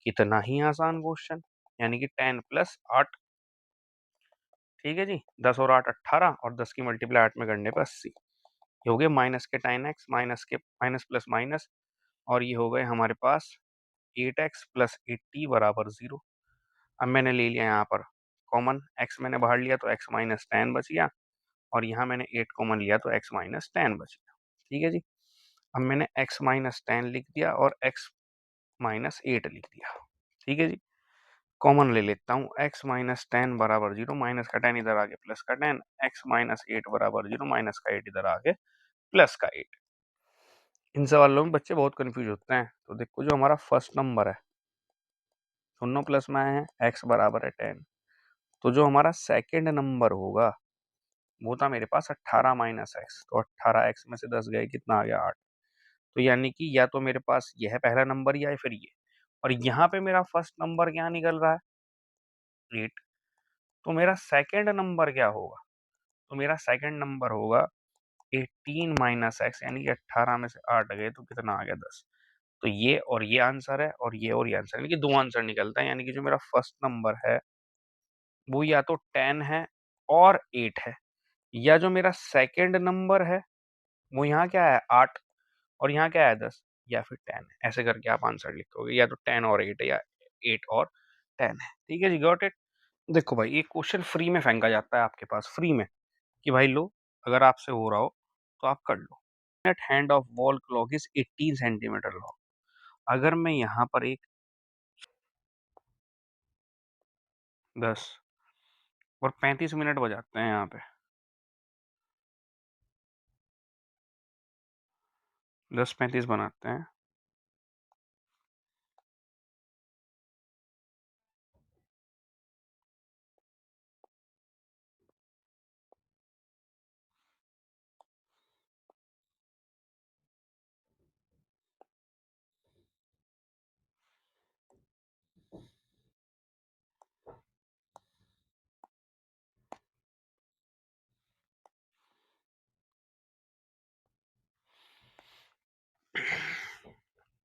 कितना ही आसान क्वेश्चन, यानी कि 10 प्लस 8, ठीक है जी, 10 और 8 18, और 10 की मल्टीप्लाई 8 में करने पे 80, ये हो गए माइनस के 10x माइनस के माइनस प्लस माइनस, और ये हो गए हमारे पास 8x प्लस 80 बराबर 0। अब मैंने ले लिया यहाँ पर कॉमन, x मैंने बाहर लिया तो x माइनस 10 बच गया, और यहाँ मैंने 8 कॉमन लिया तो x माइनस 10 बच गया। ठीक है जी, अब मैंने x माइनस 10 लिख दिया और x माइनस 8 लिख दिया। ठीक है जी, कॉमन ले लेता हूँ, x माइनस 10 बराबर 0, माइनस का 10 इधर आगे प्लस का 10, x माइनस 8 बराबर 0, माइनस का 8 इधर आगे प्लस का 8। इन सवालों में बच्चे बहुत कंफ्यूज होते हैं। तो देखो जो हमारा फर्स्ट नंबर है, दोनों प्लस में आए हैं, x बराबर है 10, तो जो हमारा सेकेंड नंबर होगा वो था मेरे पास 18 माइनस एक्स, तो 18 एक्स में से 10 गए, कितना आ गया 8। तो यानी कि या तो मेरे पास ये है पहला नंबर या फिर ये, और यहाँ पे मेरा फर्स्ट नंबर क्या निकल रहा है 8, तो मेरा सेकंड नंबर क्या होगा, तो मेरा सेकंड नंबर होगा 18 माइनस एक्स, यानी कि 18 में से 8 गए तो कितना आ गया 10। तो ये और ये आंसर है, और ये आंसर, यानी कि दो आंसर निकलता है, यानी कि जो मेरा फर्स्ट नंबर है वो या तो 10 है और 8 है, या जो मेरा सेकंड नंबर है वो यहाँ क्या है 8 और यहाँ क्या है 10, या फिर 10 है। ऐसे करके आप आंसर लिखोगे, या तो 10 और 8 है या 8 और 10 है। ठीक है जी, गॉट इट। देखो भाई एक क्वेश्चन फ्री में फेंका जाता है आपके पास, फ्री में, कि भाई लो अगर आपसे हो रहा हो तो आप कर लो। Minute hand of wall clock is 18 centimetre long. अगर मैं यहाँ पर एक 10 और 35 मिनट बजाते हैं यहाँ पे, 10:35 बनाते हैं।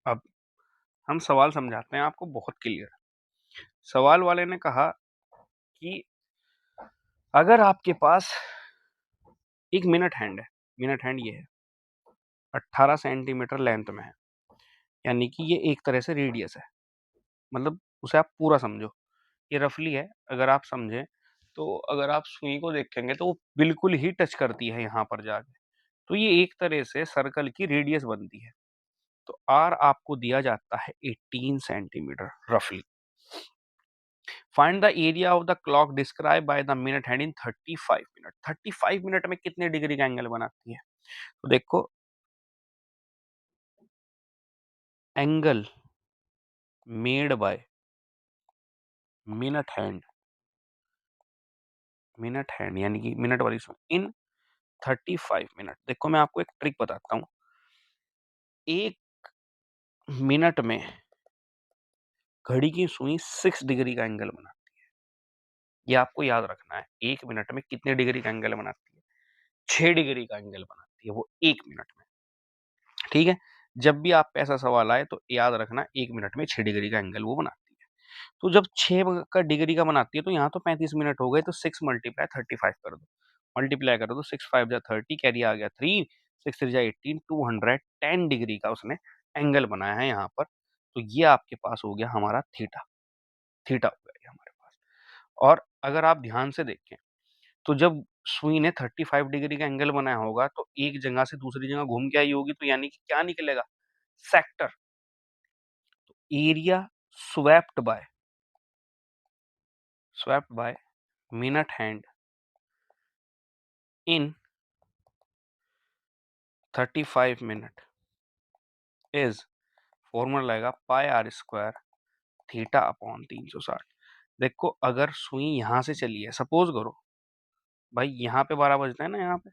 अब हम सवाल समझाते हैं आपको बहुत क्लियर। सवाल वाले ने कहा कि अगर आपके पास एक मिनट हैंड है, मिनट हैंड ये है 18 सेंटीमीटर लेंथ में है, यानी कि ये एक तरह से रेडियस है, मतलब उसे आप पूरा समझो, ये रफली है, अगर आप समझें तो अगर आप सुई को देखेंगे तो वो बिल्कुल ही टच करती है यहाँ पर जाके, तो ये एक तरह से सर्कल की रेडियस बनती है। तो आर आपको दिया जाता है 18 सेंटीमीटर रफली। Find the area of the clock describe by the minute hand in 35 minute. 35 minute में कितने डिग्री का एंगल बनाती है, तो देखो angle made by minute hand, minute hand यानी कि मिनट वाली सुई इन 35 मिनट। देखो मैं आपको एक ट्रिक बताता हूँ, एक मिनट में घड़ी की सुई 6 डिग्री का एंगल बनाती है, ये आपको याद रखना है। 1 मिनट में कितने डिग्री का एंगल बनाती है? 6 डिग्री का एंगल बनाती है वो 1 मिनट में। ठीक है? जब भी आप पे ऐसा सवाल आए तो याद रखना 1 मिनट में 6 डिग्री का एंगल वो बनाती है। तो जब 6 का डिग्री का बनाती है तो यहाँ तो 35 मिनट हो गए, तो 6 मल्टीप्लाई 35 कर दो। मल्टीप्लाई कर दो, 6 5 जा 30, कैरी आ गया 3, 6 3 जा 18, 210 डिग्री का उसने एंगल बनाया है यहाँ पर। तो ये आपके पास हो गया हमारा थीटा। थीटा हो गया ये हमारे पास। और अगर आप ध्यान से देखें तो जब सुई ने 35 डिग्री का एंगल बनाया होगा तो एक जगह से दूसरी जगह घूम के आई होगी, तो यानी कि क्या निकलेगा? Sector. Area swept by minute hand in 35 minute is, formula लगेगा पाई आर स्क्वायर थीटा अपॉन 360। देखो अगर सुई यहां से चली है, सपोज करो भाई यहाँ पे 12 बजता है ना, यहाँ पे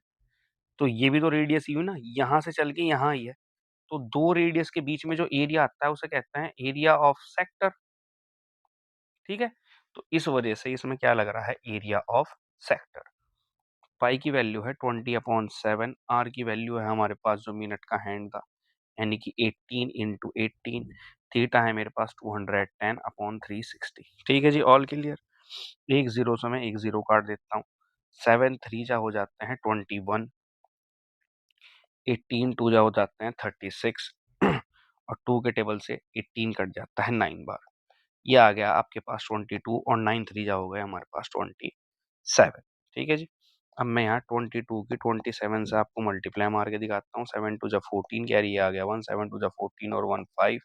तो ये भी तो रेडियस ही हुई ना, यहाँ से चल के यहाँ ही है। तो दो रेडियस के बीच में जो एरिया आता है उसे कहते हैं एरिया ऑफ सेक्टर। ठीक है? तो इस वजह से इसमें क्या लग रहा है? Area of sector. पाई की वैल्यू है 20/7, आर की वैल्यू है हमारे पास जो मिनट का हैंड था यानी कि 18 इंटू 18, थीटा है मेरे पास 210/360। ठीक है जी, ऑल क्लियर। एक जीरो से मैं एक जीरो काट देता हूँ, 7 3 जा हो जाते हैं 21, 18 2 जा हो जाते हैं 36 और 2 के टेबल से 18 कट जाता है 9 बार। ये आ गया आपके पास 22 और 9 3 जा हो गए हमारे पास 27। ठीक है जी। अब मैं यहाँ 22 की 27 से आपको मल्टीप्लाई मार के दिखाता हूँ। 7 2 जा 14, कैरी आ गया 1, 7 2 जा 14 और 1 5,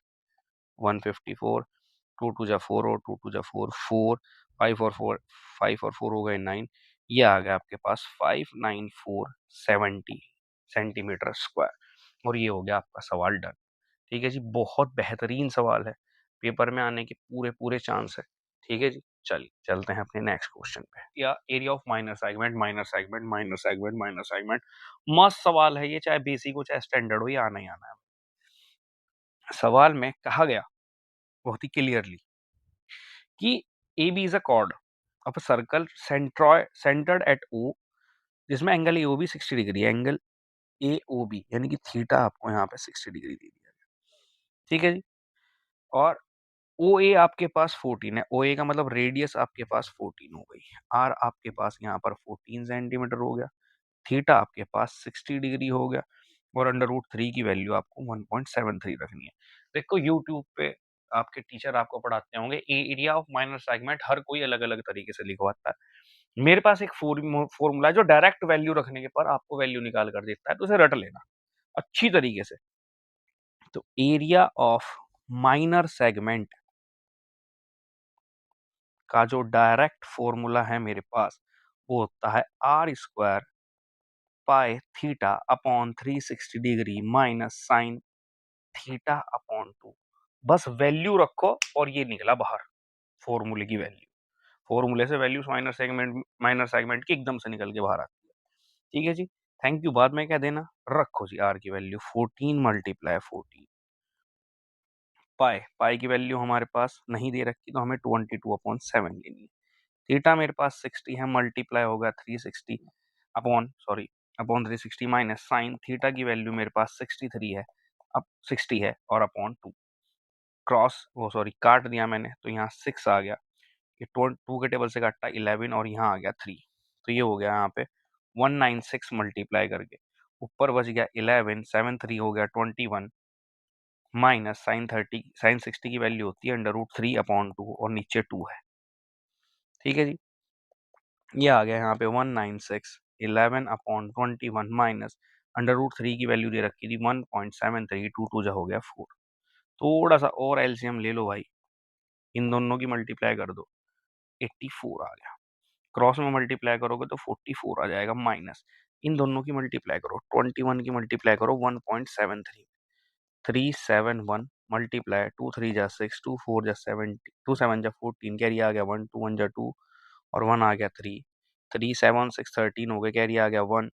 154, 2 2 जा 4 और 2 2 जा 4 4, 5 और 4, 5 और 4 हो गए 9। ये आ गया आपके पास 59470 सेंटीमीटर स्क्वायर। और ये हो गया आपका सवाल डन। ठीक है जी, बहुत बेहतरीन सवाल है, पेपर में आने के पूरे पूरे चांस है। ठीक है जी, चलिए चलते हैं अपने नेक्स्ट क्वेश्चन पे। या area of minor segment, minor segment, minor segment, minor segment. मस्त सवाल है ये, चाहे बेसिक हो चाहे स्टैंडर्ड हो, ये आना ही आना है। सवाल में कहा गया बहुत ही क्लियरली कि A B is a chord of a circle centred at O, जिसमें angle A O B 60 degree है। एंगल ए ओ बी यानी कि थीटा आपको यहाँ पे 60 डिग्री दे दिया गया। ठीक है जी। और ओ ए आपके पास 14 है, ओ ए का मतलब रेडियस आपके पास 14 हो गई। आर आपके पास यहाँ पर 14 सेंटीमीटर हो गया। थीटा आपके पास 60 डिग्री हो गया। और अंडर रूट 3 की वैल्यू आपको 1.73 रखनी है। देखो यूट्यूब पे आपके टीचर आपको पढ़ाते होंगे एरिया ऑफ माइनर सेगमेंट, हर कोई अलग अलग तरीके से लिखवाता है। मेरे पास एक फॉर्मूला है जो डायरेक्ट वैल्यू रखने के पर आपको वैल्यू निकाल कर देता है, तो उसे रट लेना अच्छी तरीके से। तो एरिया ऑफ माइनर सेगमेंट का जो डायरेक्ट फॉर्मूला है मेरे पास वो होता है R square pi theta upon 360 degree minus sine theta upon 2। बस वैल्यू रखो और ये निकला बाहर फॉर्मूले की वैल्यू। फॉर्मूले से वैल्यू माइनर सेगमेंट की एकदम से निकल के बाहर आती है। ठीक है जी, थैंक यू। बाद में क्या देना, रखो जी आर की वैल्यू 14 मल्टीप्लाई 14 पाई। पाई की वैल्यू हमारे पास नहीं दे रखी तो हमें 22/7 लेनी है। थीटा मेरे पास 60 है, मल्टीप्लाई होगा 360 अपॉन 360 माइनस साइन थीटा की वैल्यू मेरे पास 63 है, अब 60 है और अपॉन 2 काट दिया मैंने तो यहाँ 6 आ गया। ये 2 के टेबल से काटा 11 और यहाँ आ गया 3, तो ये हो गया यहाँ पे 196 मल्टीप्लाई करके ऊपर बच गया 11, 7 3 हो गया 21 माइनस साइन 60 की वैल्यू होती है अंडर रूट 3 अपॉन 2 और नीचे 2 है। ठीक है जी, ये आ गया यहाँ पे 196 11/21 माइनस अंडर रूट 3 की वैल्यू दे रखी थी 1.73, 2 जा हो गया 4। थोड़ा सा और एलसीएम ले लो भाई, इन दोनों की मल्टीप्लाई कर दो 84 आ गया। क्रॉस में मल्टीप्लाई करोगे तो 44 आ जाएगा माइनस, इन दोनों की मल्टीप्लाई करो 21 की मल्टीप्लाई करो 1.73, 371 मल्टीप्लाई 2 3 जा 6, 2 4 जा 70, 2 7 जा 14, कैरी आ गया 1, 2 1 जा 2 और 1 आ गया 3, 3 7 6 13 हो गया, कैरी आ गया 1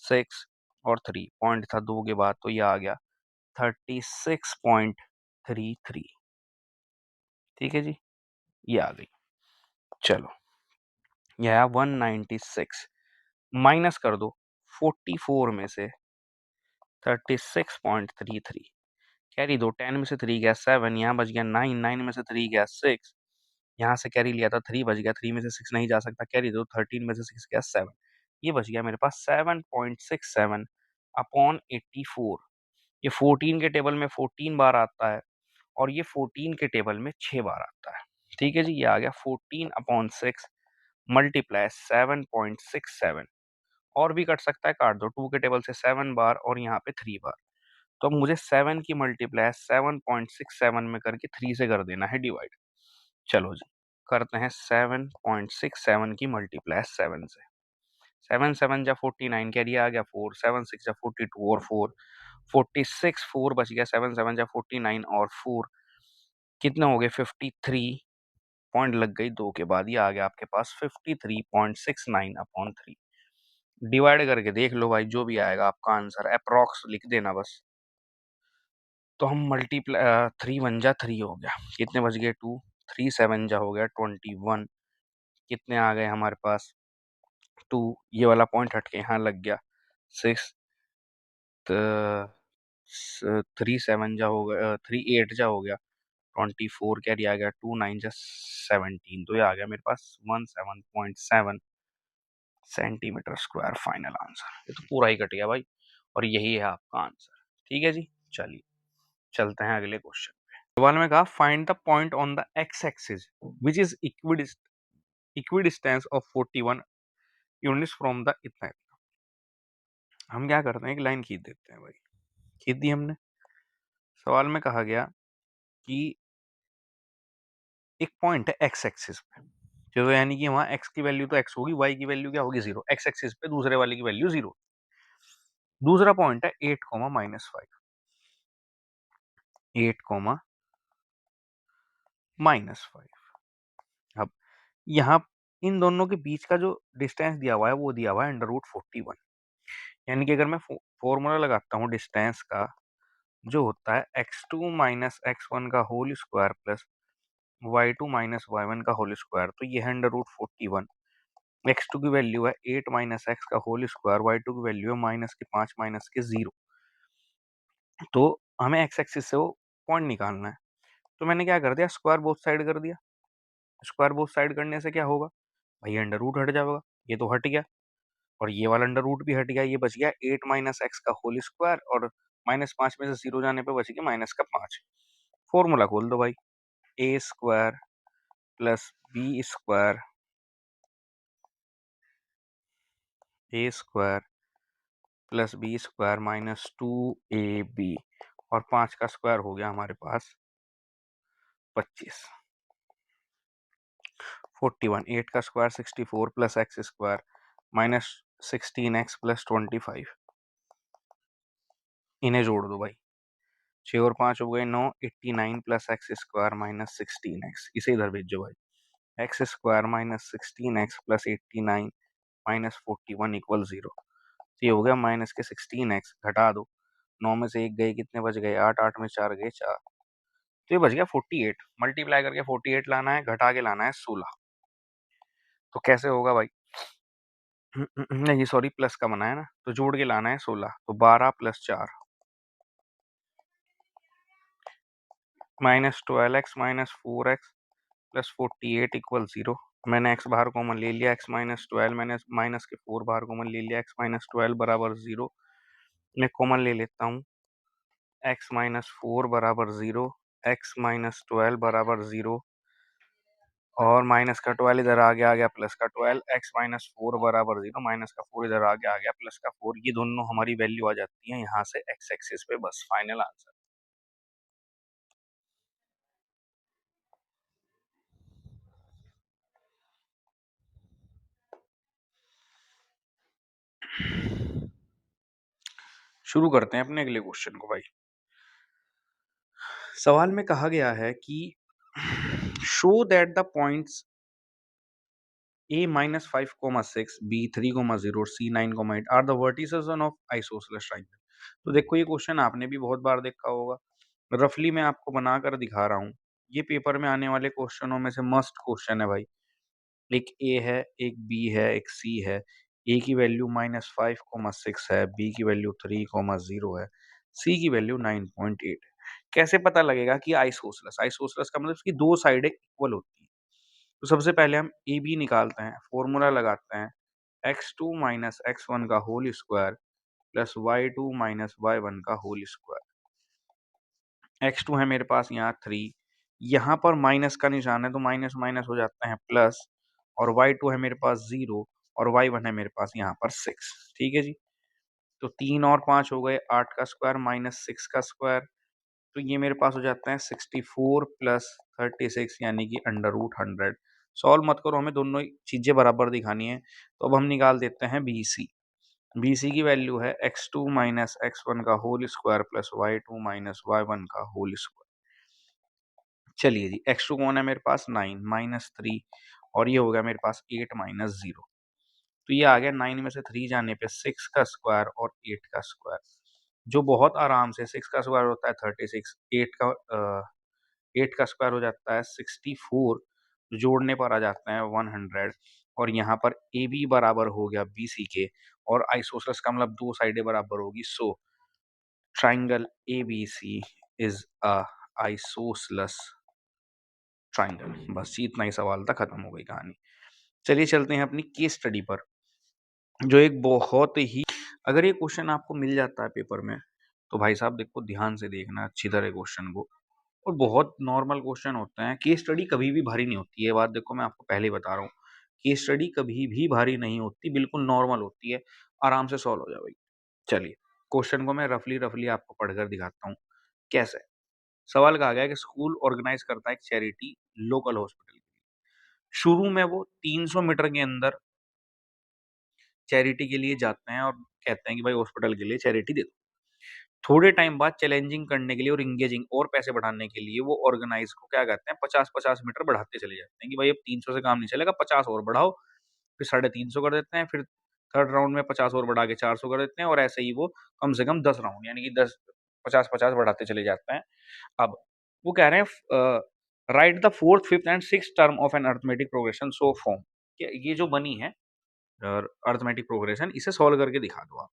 6 और 3 पॉइंट था 2 के बाद, तो ये आ गया 36.33। ठीक है जी, ये आ गई। चलो यह आया 196, माइनस कर दो 44 में से 36.33, कैरी दो 10 में से 3 गया 7, यहाँ बच गया 9, 9 में से 3 गया 6, यहाँ से कैरी लिया था 3 बच गया, 3 में से 6 नहीं जा सकता, कैरी दो 13 में से 6 गया 7, ये बच गया मेरे पास 7.67 अपॉन 84। ये 14 के टेबल में 14 बार आता है और ये 14 के टेबल में 6 बार आता है। ठीक है जी, ये आ गया 14 अपॉन 6 मल्टीप्लाई 7.67। और भी कट सकता है, काट दो 2 के टेबल से 7 बार और यहाँ पे 3 बार। तो अब मुझे 7 की मल्टीप्लाई 7.67 में करके 3 से कर देना है डिवाइड। चलो जी, करते हैं 7.67 की मल्टीप्लाई 7 से। 7 7 जा 49, कैरी आ गया 4, 7 6 जा 42 और 4 46, 4 बच गया, 7 7 जा 49 और 4 कितने हो गए 53, पॉइंट लग गई 2 के बाद, ये आ गया आपके पास 53.69 अपॉन 3। डिवाइड करके देख लो भाई, जो भी आएगा आपका आंसर अप्रॉक्स लिख देना बस। तो हम मल्टीप्लाई 3 1 जा 3 हो गया, कितने बच गए 2, 3 7 जा हो गया 21, कितने आ गए हमारे पास 2, ये वाला पॉइंट हट के यहाँ लग गया 6, 3 7 जा हो गया 3 8 जा हो गया 24, कैरी आ गया 2 9 जा 17, तो ये आ गया मेरे पास 17.7 सेंटीमीटर स्क्वायर फाइनल आंसर। ये तो पूरा ही कट गया भाई, और यही है आपका आंसर। ठीक है जी, चलिए चलते हैं अगले क्वेश्चन पे। सवाल में कहा find the point on the x axis which is equidistance of 41 units from the इतना। हम क्या करते हैं, एक लाइन खींच देते हैं भाई, खींच दी हमने। सवाल में कहा गया कि एक पॉइंट है एक्स एक्सिस पे, तो यानी कि वहां एक्स की वैल्यू तो एक्स होगी, वाई की वैल्यू क्या होगी 0, एक्स एक्सिस पे दूसरे वाले की वैल्यू 0। दूसरा पॉइंट है 8 कोमा -5, 8 कोमा -5। अब यहाँ इन दोनों के बीच का जो डिस्टेंस दिया हुआ है वो दिया हुआ है √41, यानी कि अगर मैं फॉर्मूला लगाता हूँ डिस्टेंस का, जो होता है x2 माइनस x1 का whole square plus y2 minus y1 का होल स्क्वायर, तो ये है √41। x2 की वैल्यू है 8 माइनस एक्स का होल स्क्वायर, y2 की वैल्यू है -5 -0। तो हमें x एक्सिस से वो पॉइंट निकालना है, तो मैंने क्या कर दिया, स्क्वायर बोथ साइड कर दिया। स्क्वायर बोथ साइड करने से क्या होगा भाई, अंडर रूट हट जाएगा, ये तो हट गया, और ये वाला अंडर रूट भी हट गया, ये बच गया 8 माइनस एक्स का होल स्क्वायर, और -5 में से 0 जाने पे बच गया -5। फॉर्मूला खोल दो भाई, A square plus B square, A square plus B square -2ab, और 5 का स्क्वायर हो गया हमारे पास 25। 41, 8 का square 64 plus x square -16x plus 25, इन्हें जोड़ दो भाई, 6 और 5 हो गए 9, 89 प्लस एक्स स्क्वायर -16x, इसे इधर भेजो भाई, x square -16x plus 89 -41 equal 0। तो ये हो गया माइनस के 16x, घटा दो 9 में से 1 गए, कितने बच गए 8, 8 में 4 गए 4, तो ये बच गया 48। मल्टीप्लाई करके 48 लाना है, घटा के लाना है 16। तो कैसे होगा भाई, नहीं सॉरी प्लस का बनाया ना, तो जोड़ के लाना है 16, तो 12 plus 4 -12x -4x plus 48 equal 0। मैंने x बाहर कॉमन ले लिया, x -12 मैंने माइनस के 4 बाहर कॉमन ले लिया, x -12 बराबर 0। मैं कॉमन ले लेता हूँ, x -4 बराबर 0, x -12 बराबर 0, और माइनस का 12 इधर आ गया प्लस का 12, x -4 बराबर 0, माइनस का 4 इधर आ गया प्लस का 4, ये दोनों हमारी वैल्यू आ जाती है यहाँ से x एक्सिस पे, बस फाइनल आंसर। शुरू करते हैं अपने अगले क्वेश्चन को भाई। सवाल में कहा गया है कि show that the points a -5,6, b 3,0, c 9,8 are the vertices of isosceles triangle. तो देखो ये क्वेश्चन आपने भी बहुत बार देखा होगा, रफली मैं आपको बनाकर दिखा रहा हूँ। ये पेपर में आने वाले क्वेश्चनों में से मस्ट क्वेश्चन है भाई, एक ए है, एक बी है, एक सी है। ए की वैल्यू -5,6 है, बी की वैल्यू 3,0 है, सी की वैल्यू 9.8 है। कैसे पता लगेगा कि आइसोसेलेस? आइसोसेलेस का मतलब इसकी दो साइडें इक्वल होती हैं। तो सबसे पहले हम ए बी निकालते हैं, फॉर्मूला लगाते हैं x2 माइनस x1 का whole square plus y2 minus y1 का होल स्क्वायर। x2 है मेरे पास यहाँ 3, यहाँ पर माइनस का निशान है तो माइनस माइनस हो जाता है प्लस, और y2 है मेरे पास 0 और y1 है मेरे पास यहाँ पर 6। ठीक है जी। तो 3 और 5 हो गए, 8 का स्क्वायर माइनस 6 का स्क्वायर, तो ये मेरे पास हो जाता है 64 प्लस 36 यानी कि अंडर रूट 100। सॉल्व मत करो, हमें दोनों चीजें बराबर दिखानी है। तो अब हम निकाल देते हैं बी सी। बी सी की वैल्यू है x2 माइनस x1 का whole square plus y2 minus y1 का होल स्क्वायर। चलिए जी, x2 कौन है मेरे पास 9 माइनस 3, और ये हो गया मेरे पास 8 माइनस 0। तो ये आ गया 9 में से 3 जाने पे 6 का स्क्वायर और 8 का स्क्वायर, जो बहुत आराम से 6 का स्क्वायर होता है 36, 8 का स्क्वायर हो जाता है 64, जोड़ने पर आ जाता है 100, और यहाँ पर ए बी बराबर हो गया बी सी के, और आइसोसेलेस का मतलब दो साइडें बराबर होगी। So triangle A B C is a isosceles triangle. बस इतना ही सवाल था, खत्म हो गई कहानी। चलिए चलते हैं अपनी केस स्टडी पर, जो एक बहुत ही, अगर ये क्वेश्चन आपको मिल जाता है पेपर में तो भाई साहब देखो, ध्यान से देखना अच्छी तरह क्वेश्चन को, और बहुत नॉर्मल क्वेश्चन होते हैं। केस स्टडी कभी भी भारी नहीं होती है, ये बात देखो मैं आपको पहले ही बता रहा हूँ। केस स्टडी कभी भी भारी नहीं होती, बिल्कुल नॉर्मल होती है, आराम से सॉल्व हो जाए भाई। चलिए, क्वेश्चन को मैं रफली रफली आपको पढ़कर दिखाता हूँ कैसे। सवाल कहा गया है कि स्कूल ऑर्गेनाइज करता है एक चैरिटी लोकल हॉस्पिटल। शुरू में वो 300 मीटर के अंदर चैरिटी के लिए जाते हैं और कहते हैं कि भाई हॉस्पिटल के लिए चैरिटी दे दो। थोड़े टाइम बाद चैलेंजिंग करने के लिए और इंगेजिंग और पैसे बढ़ाने के लिए वो ऑर्गेनाइज को क्या कहते हैं, 50-50 मीटर बढ़ाते चले जाते हैं कि भाई अब 300 से काम नहीं चलेगा, 50 और बढ़ाओ। फिर 350 कर देते हैं, फिर थर्ड राउंड में 50 और बढ़ा के 400 कर देते हैं, और ऐसे ही वो कम से कम 10 राउंड यानी कि 10 50-50 बढ़ाते चले जाते हैं। अब वो कह रहे हैं write the fourth fifth and six term of an arithmetic progression so form. ये जो बनी है अर्थमेटिक प्रोग्रेशन, इसे सॉल्व करके दिखा दो आप।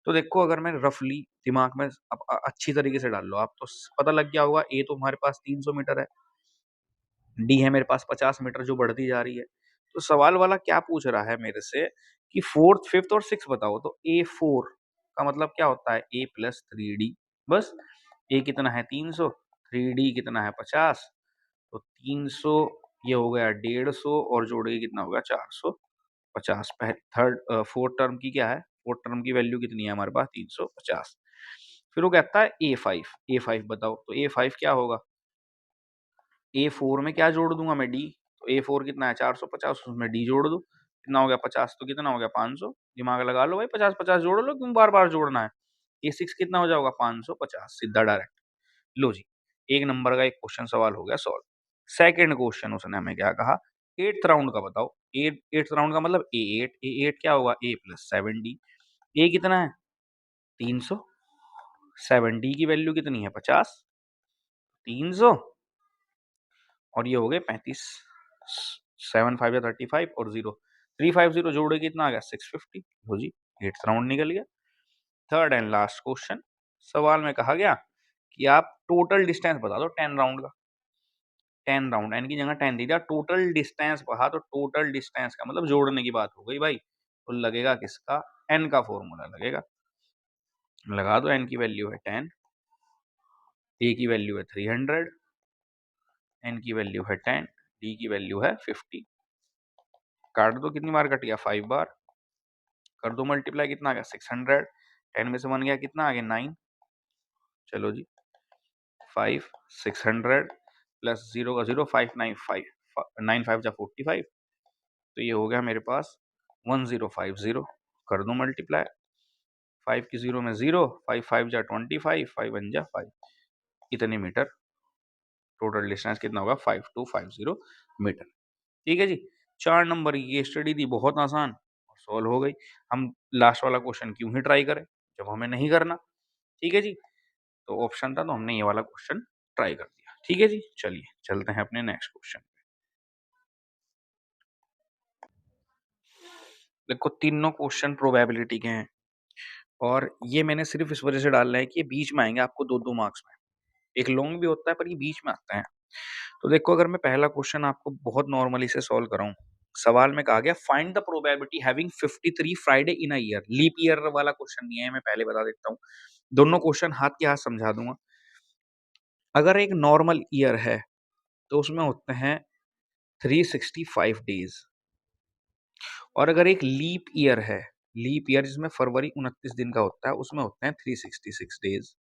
तो देखो, अगर मैं रफली दिमाग में अच्छी तरीके से डाल लो आप, तो पता लग गया होगा ए तो हमारे पास 300 मीटर है, डी है मेरे पास 50 मीटर जो बढ़ती जा रही है। तो सवाल वाला क्या पूछ रहा है मेरे से कि फोर्थ फिफ्थ और सिक्स बताओ। तो ए फोर का मतलब क्या होता है, ए प्लस 3D। बस, ए कितना है 300, 3D कितना है 50, तो 300 ये हो गया 150, और जोड़ के कितना होगा 450। थर्ड फोर्थ टर्म की क्या है, फोर्थ टर्म की वैल्यू कितनी है हमारे पास 350। फिर वो कहता है ए फाइव बताओ। तो ए फाइव क्या होगा, ए फोर में क्या जोड़ दूंगा मैं, डी। तो ए फोर कितना है 450, उसमें डी जोड़ दो, कितना हो गया 50, तो कितना हो गया 500। दिमाग लगा लो भाई, 50-50 जोड़ लो, क्यों बार बार जोड़ना है। ए सिक्स कितना हो जाएगा 550, सीधा डायरेक्ट। लो जी, एक नंबर का एक क्वेश्चन सवाल हो गया सॉल्व। सेकंड क्वेश्चन उसने हमें क्या कहा, एट्थ राउंड का बताओ। एट्थ राउंड का मतलब ए एट क्या होगा, ए प्लस 7D। ए कितना है 300, 7D की वैल्यू कितनी है 50, 300, और ये हो गए 35, 7 5 या 35 और 0 350 जोड़े कितना आ गया 650। लो जी, एट्थ राउंड निकल गया। थर्ड एंड लास्ट क्वेश्चन, सवाल में कहा गया कि आप टोटल डिस्टेंस बता दो 10 राउंड का। 10 राउंड, एन की जगह 10 दे दिया, टोटल डिस्टेंस कहा, तो टोटल डिस्टेंस का मतलब जोड़ने की बात हो गई भाई। तो लगेगा किसका, एन का फॉर्मूला लगेगा। लगा दो, एन की वैल्यू है 10, ए की वैल्यू है 300, एन की वैल्यू है 10, डी की वैल्यू है 50। काट दो, कितनी बार कट गया 5 बार। कर दो मल्टीप्लाई, कितना आ गया 600, 10 में से 1 गया, कितना आ गया 9। चलो जी, 5 600 प्लस 0 का 0, 595, 9 5 जा 45, तो ये हो गया मेरे पास 1050। कर दो मल्टीप्लाई, 5 की 0 में 0, 5 5 जा 25, 5 1 जा 5, इतने मीटर टोटल डिस्टेंस कितना होगा 5250 मीटर। ठीक है जी, 4 नंबर की ये स्टडी थी, बहुत आसान और सॉल्व हो गई। हम लास्ट वाला क्वेश्चन क्यों ही ट्राई करें जब हमें नहीं करना। ठीक है जी, तो ऑप्शन था तो हमने ये वाला क्वेश्चन ट्राई कर दिया। ठीक है जी, चलिए चलते हैं अपने नेक्स्ट क्वेश्चन। देखो तीनों क्वेश्चन प्रोबेबिलिटी के हैं और ये मैंने सिर्फ इस वजह से डालना है कि ये बीच में आएंगे आपको 2-2 मार्क्स में। एक लॉन्ग भी होता है पर ये बीच में आता है। तो देखो अगर मैं पहला क्वेश्चन आपको बहुत नॉर्मली से सॉल्व कराऊं, सवाल में कहा गया find the probability having 53 Friday in a year. Leap year वाला क्वेश्चन नहीं है, मैं पहले बता देता हूँ। दोनों क्वेश्चन हाथ के हाथ समझा दूंगा। अगर एक नॉर्मल ईयर है तो उसमें होते हैं 365 डेज, और अगर एक लीप ईयर है, लीप ईयर जिसमें फरवरी 29 दिन का होता है, उसमें होते हैं 366 डेज।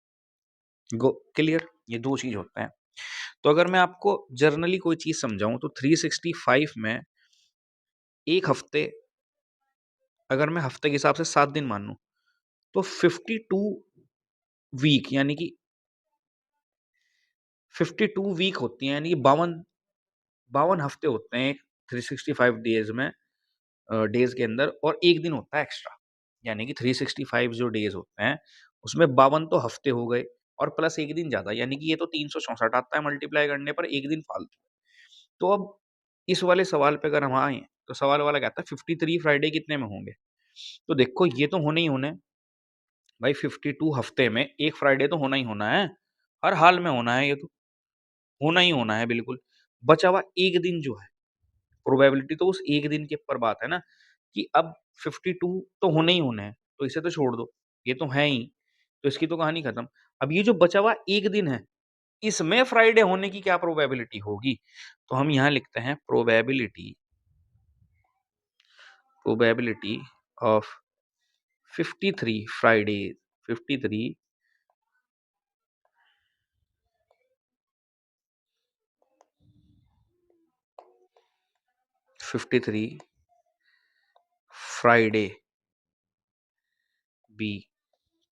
गो क्लियर, ये दो चीज होते हैं। तो अगर मैं आपको जर्नली कोई चीज समझाऊं तो 365 में एक हफ्ते, अगर मैं हफ्ते के हिसाब से 7 दिन मानूं तो 52 वीक यानी कि 52 वीक होती हैं, यानी कि 52 हफ्ते होते हैं 365 डेज में, डेज के अंदर, और एक दिन होता है एक्स्ट्रा। यानी कि 365 जो डेज होते हैं उसमें 52 तो हफ्ते हो गए और प्लस एक दिन ज्यादा, यानी कि ये तो 364 आता है मल्टीप्लाई करने पर, एक दिन फालतू। तो अब इस वाले सवाल पे अगर हम आए तो सवाल वाला कहता है 53 फ्राइडे कितने में होंगे। तो देखो ये तो होने ही होने भाई, 52 हफ्ते में एक फ्राइडे तो होना ही होना है, हर हाल में होना है, ये तो होना ही होना है बिल्कुल। बचा हुआ एक दिन जो है, प्रोबेबिलिटी तो उस एक दिन के ऊपर बात है ना, कि अब 52 तो होने ही होने हैं, तो इसे तो छोड़ दो, ये तो है ही, तो इसकी तो कहानी खत्म। अब ये जो बचा हुआ एक दिन है, इसमें फ्राइडे होने की क्या प्रोबेबिलिटी होगी, तो हम यहाँ लिखते हैं probability probability of 53 Friday, 53 53 Friday be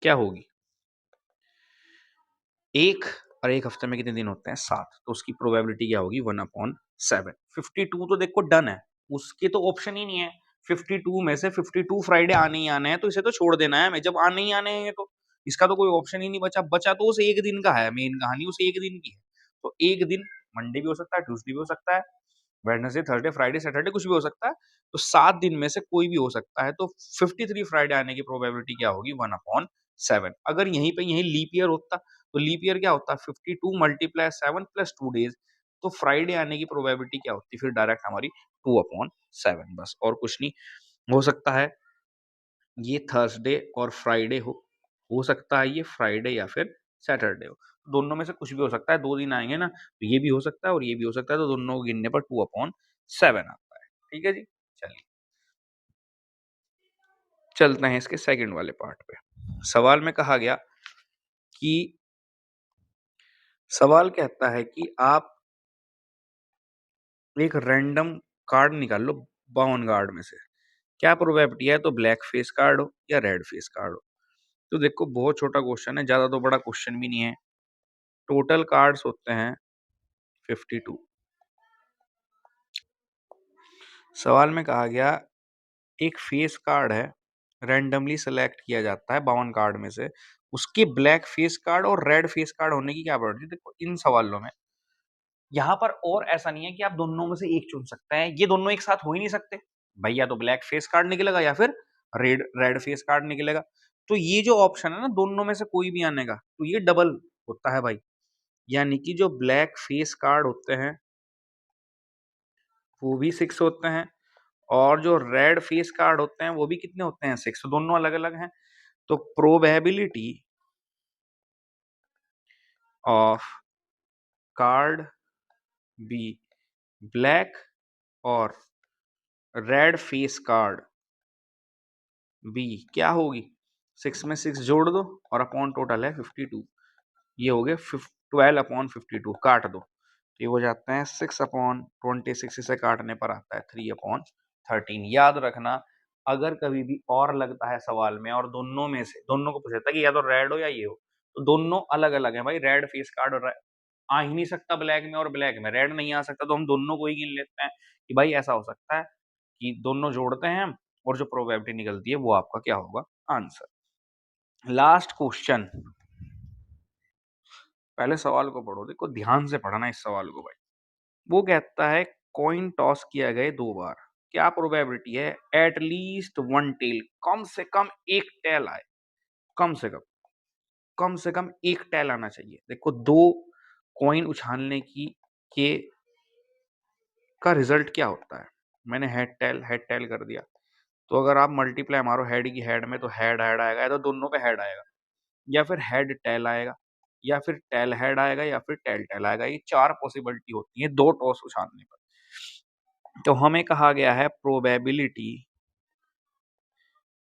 क्या होगी, एक, और एक हफ्ते में कितने दिन होते हैं 7, तो उसकी प्रोबेबिलिटी क्या होगी 1/7। 52 तो देखो डन है, उसके तो ऑप्शन ही नहीं है। 52 में से 52 फ्राइडे आने ही आने हैं, तो इसे तो छोड़ देना है हमें, जब आने ही आने हैं तो इसका तो कोई ऑप्शन ही नहीं बचा। बचा तो उस एक दिन का है, मेन कहानी उस एक दिन की है। तो एक दिन मंडे भी हो सकता है, ट्यूसडे भी हो सकता है, वेडनेसडे, थर्सडे, फ्राइडे, सैटरडे, कुछ भी हो सकता है। तो 7 दिन में से कोई भी हो सकता है, तो 53 फ्राइडे आने की प्रोबेबिलिटी क्या होगी 1/7। अगर यहीं पे यहीं लीप ईयर होता तो लीप ईयर क्या होता, 52 मल्टीप्लाई 7 प्लस 2 डेज, तो फ्राइडे आने की प्रोबेबिलिटी क्या होती फिर डायरेक्ट हमारी 2/7, बस और कुछ नहीं। हो सकता है ये थर्सडे और फ्राइडे हो सकता है ये फ्राइडे या फिर सैटरडे हो, दोनों में से कुछ भी हो सकता है। 2 दिन आएंगे ना, तो ये भी हो सकता है और ये भी हो सकता है, तो दोनों को गिनने पर 2/7 आता है। ठीक है जी, चलिए चलते हैं इसके सेकंड वाले पार्ट पे। सवाल में कहा गया कि, सवाल कहता है कि आप एक रैंडम कार्ड निकाल लो 52 कार्ड में से, क्या प्रोबेबिलिटी है तो ब्लैक फेस कार्ड हो या रेड फेस कार्ड हो। तो देखो बहुत छोटा क्वेश्चन है, ज्यादा तो बड़ा क्वेश्चन भी नहीं है। टोटल कार्ड्स होते हैं 52। सवाल में कहा गया एक फेस कार्ड है, रैंडमली सेलेक्ट किया जाता है 52 कार्ड में से, उसके ब्लैक फेस कार्ड और रेड फेस कार्ड होने की क्या प्रोबेबिलिटी। देखो इन सवालों में यहाँ पर और ऐसा नहीं है कि आप दोनों में से एक चुन सकते हैं, ये दोनों एक साथ हो ही नहीं सकते भाई, या तो ब्लैक फेस कार्ड निकलेगा या फिर रेड रेड फेस कार्ड निकलेगा। तो ये जो ऑप्शन है ना दोनों में से कोई भी आने का, तो ये डबल होता है भाई, यानी कि जो ब्लैक फेस कार्ड होते हैं वो भी 6 होते हैं, और जो रेड फेस कार्ड होते हैं वो भी कितने होते हैं 6, दोनों अलग अलग हैं। तो probability of card be black और रेड फेस कार्ड बी क्या होगी, 6 में 6 जोड़ दो और अपॉन टोटल है 52, ये हो गए 12/52, काट दो तो ये हो जाते हैं 6/26, इसे काटने पर आता है 3/13। याद रखना अगर कभी भी और लगता है सवाल में और दोनों में से दोनों को पूछा था कि या तो रेड हो या ये हो, तो दोनों अलग अलग है भाई, रेड फेस कार्ड और आ ही नहीं सकता ब्लैक में और ब्लैक में रेड नहीं आ सकता, तो हम दोनों को ही गिन लेते हैं कि भाई ऐसा हो सकता है कि दोनों जोड़ते हैं हम, और जो प्रोबेबिलिटी निकलती है वो आपका क्या होगा आंसर। लास्ट क्वेश्चन, पहले सवाल को पढ़ो, देखो ध्यान से पढ़ना इस सवाल को भाई। वो कहता है कॉइन टॉस किया गए 2 बार, क्या प्रोबेबिलिटी है एट लीस्ट वन टेल, कम से कम एक टेल आए, कम से कम एक टेल आना चाहिए। देखो दो कॉइन उछालने की के का रिजल्ट क्या होता है, मैंने हेड टेल कर दिया, तो अगर आप मल्टीप्लाई मारो हेड की हेड में तो हेड हेड आएगा, या तो दोनों पे हेड आएगा, या फिर हेड टेल आएगा, या फिर टेल हेड आएगा, या फिर टेल टेल आएगा। ये चार पॉसिबिलिटी होती है दो टॉस उछालने पर। तो हमें कहा गया है probability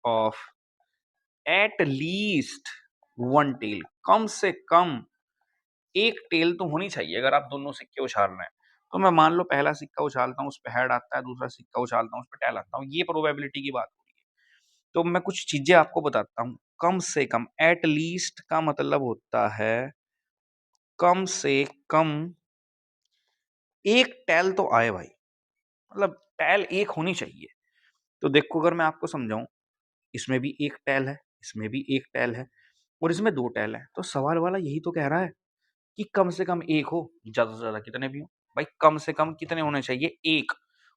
of at least one tail, कम से कम एक टेल तो होनी चाहिए अगर आप दोनों सिक्के उछाल रहे हैं। तो मैं मान लो पहला सिक्का उछालता हूँ उस पे हेड आता है, दूसरा सिक्का उछालता हूँ उस पे टेल आता हूँ, ये प्रोबेबिलिटी की बात हो रही है। तो मैं कुछ चीजें आपको बताता हूँ। कम से कम, एट लीस्ट का मतलब होता है कम से कम एक टेल तो आए भाई, मतलब टेल एक होनी चाहिए। तो देखो अगर मैं आपको समझाऊं, इसमें भी एक टेल है, इसमें भी एक टेल है, और इसमें दो टेल है, तो सवाल वाला यही तो कह रहा है कि कम से कम एक हो, ज्यादा से ज्यादा कितने भी हो। भाई कम से कम कितने होने चाहिए, एक,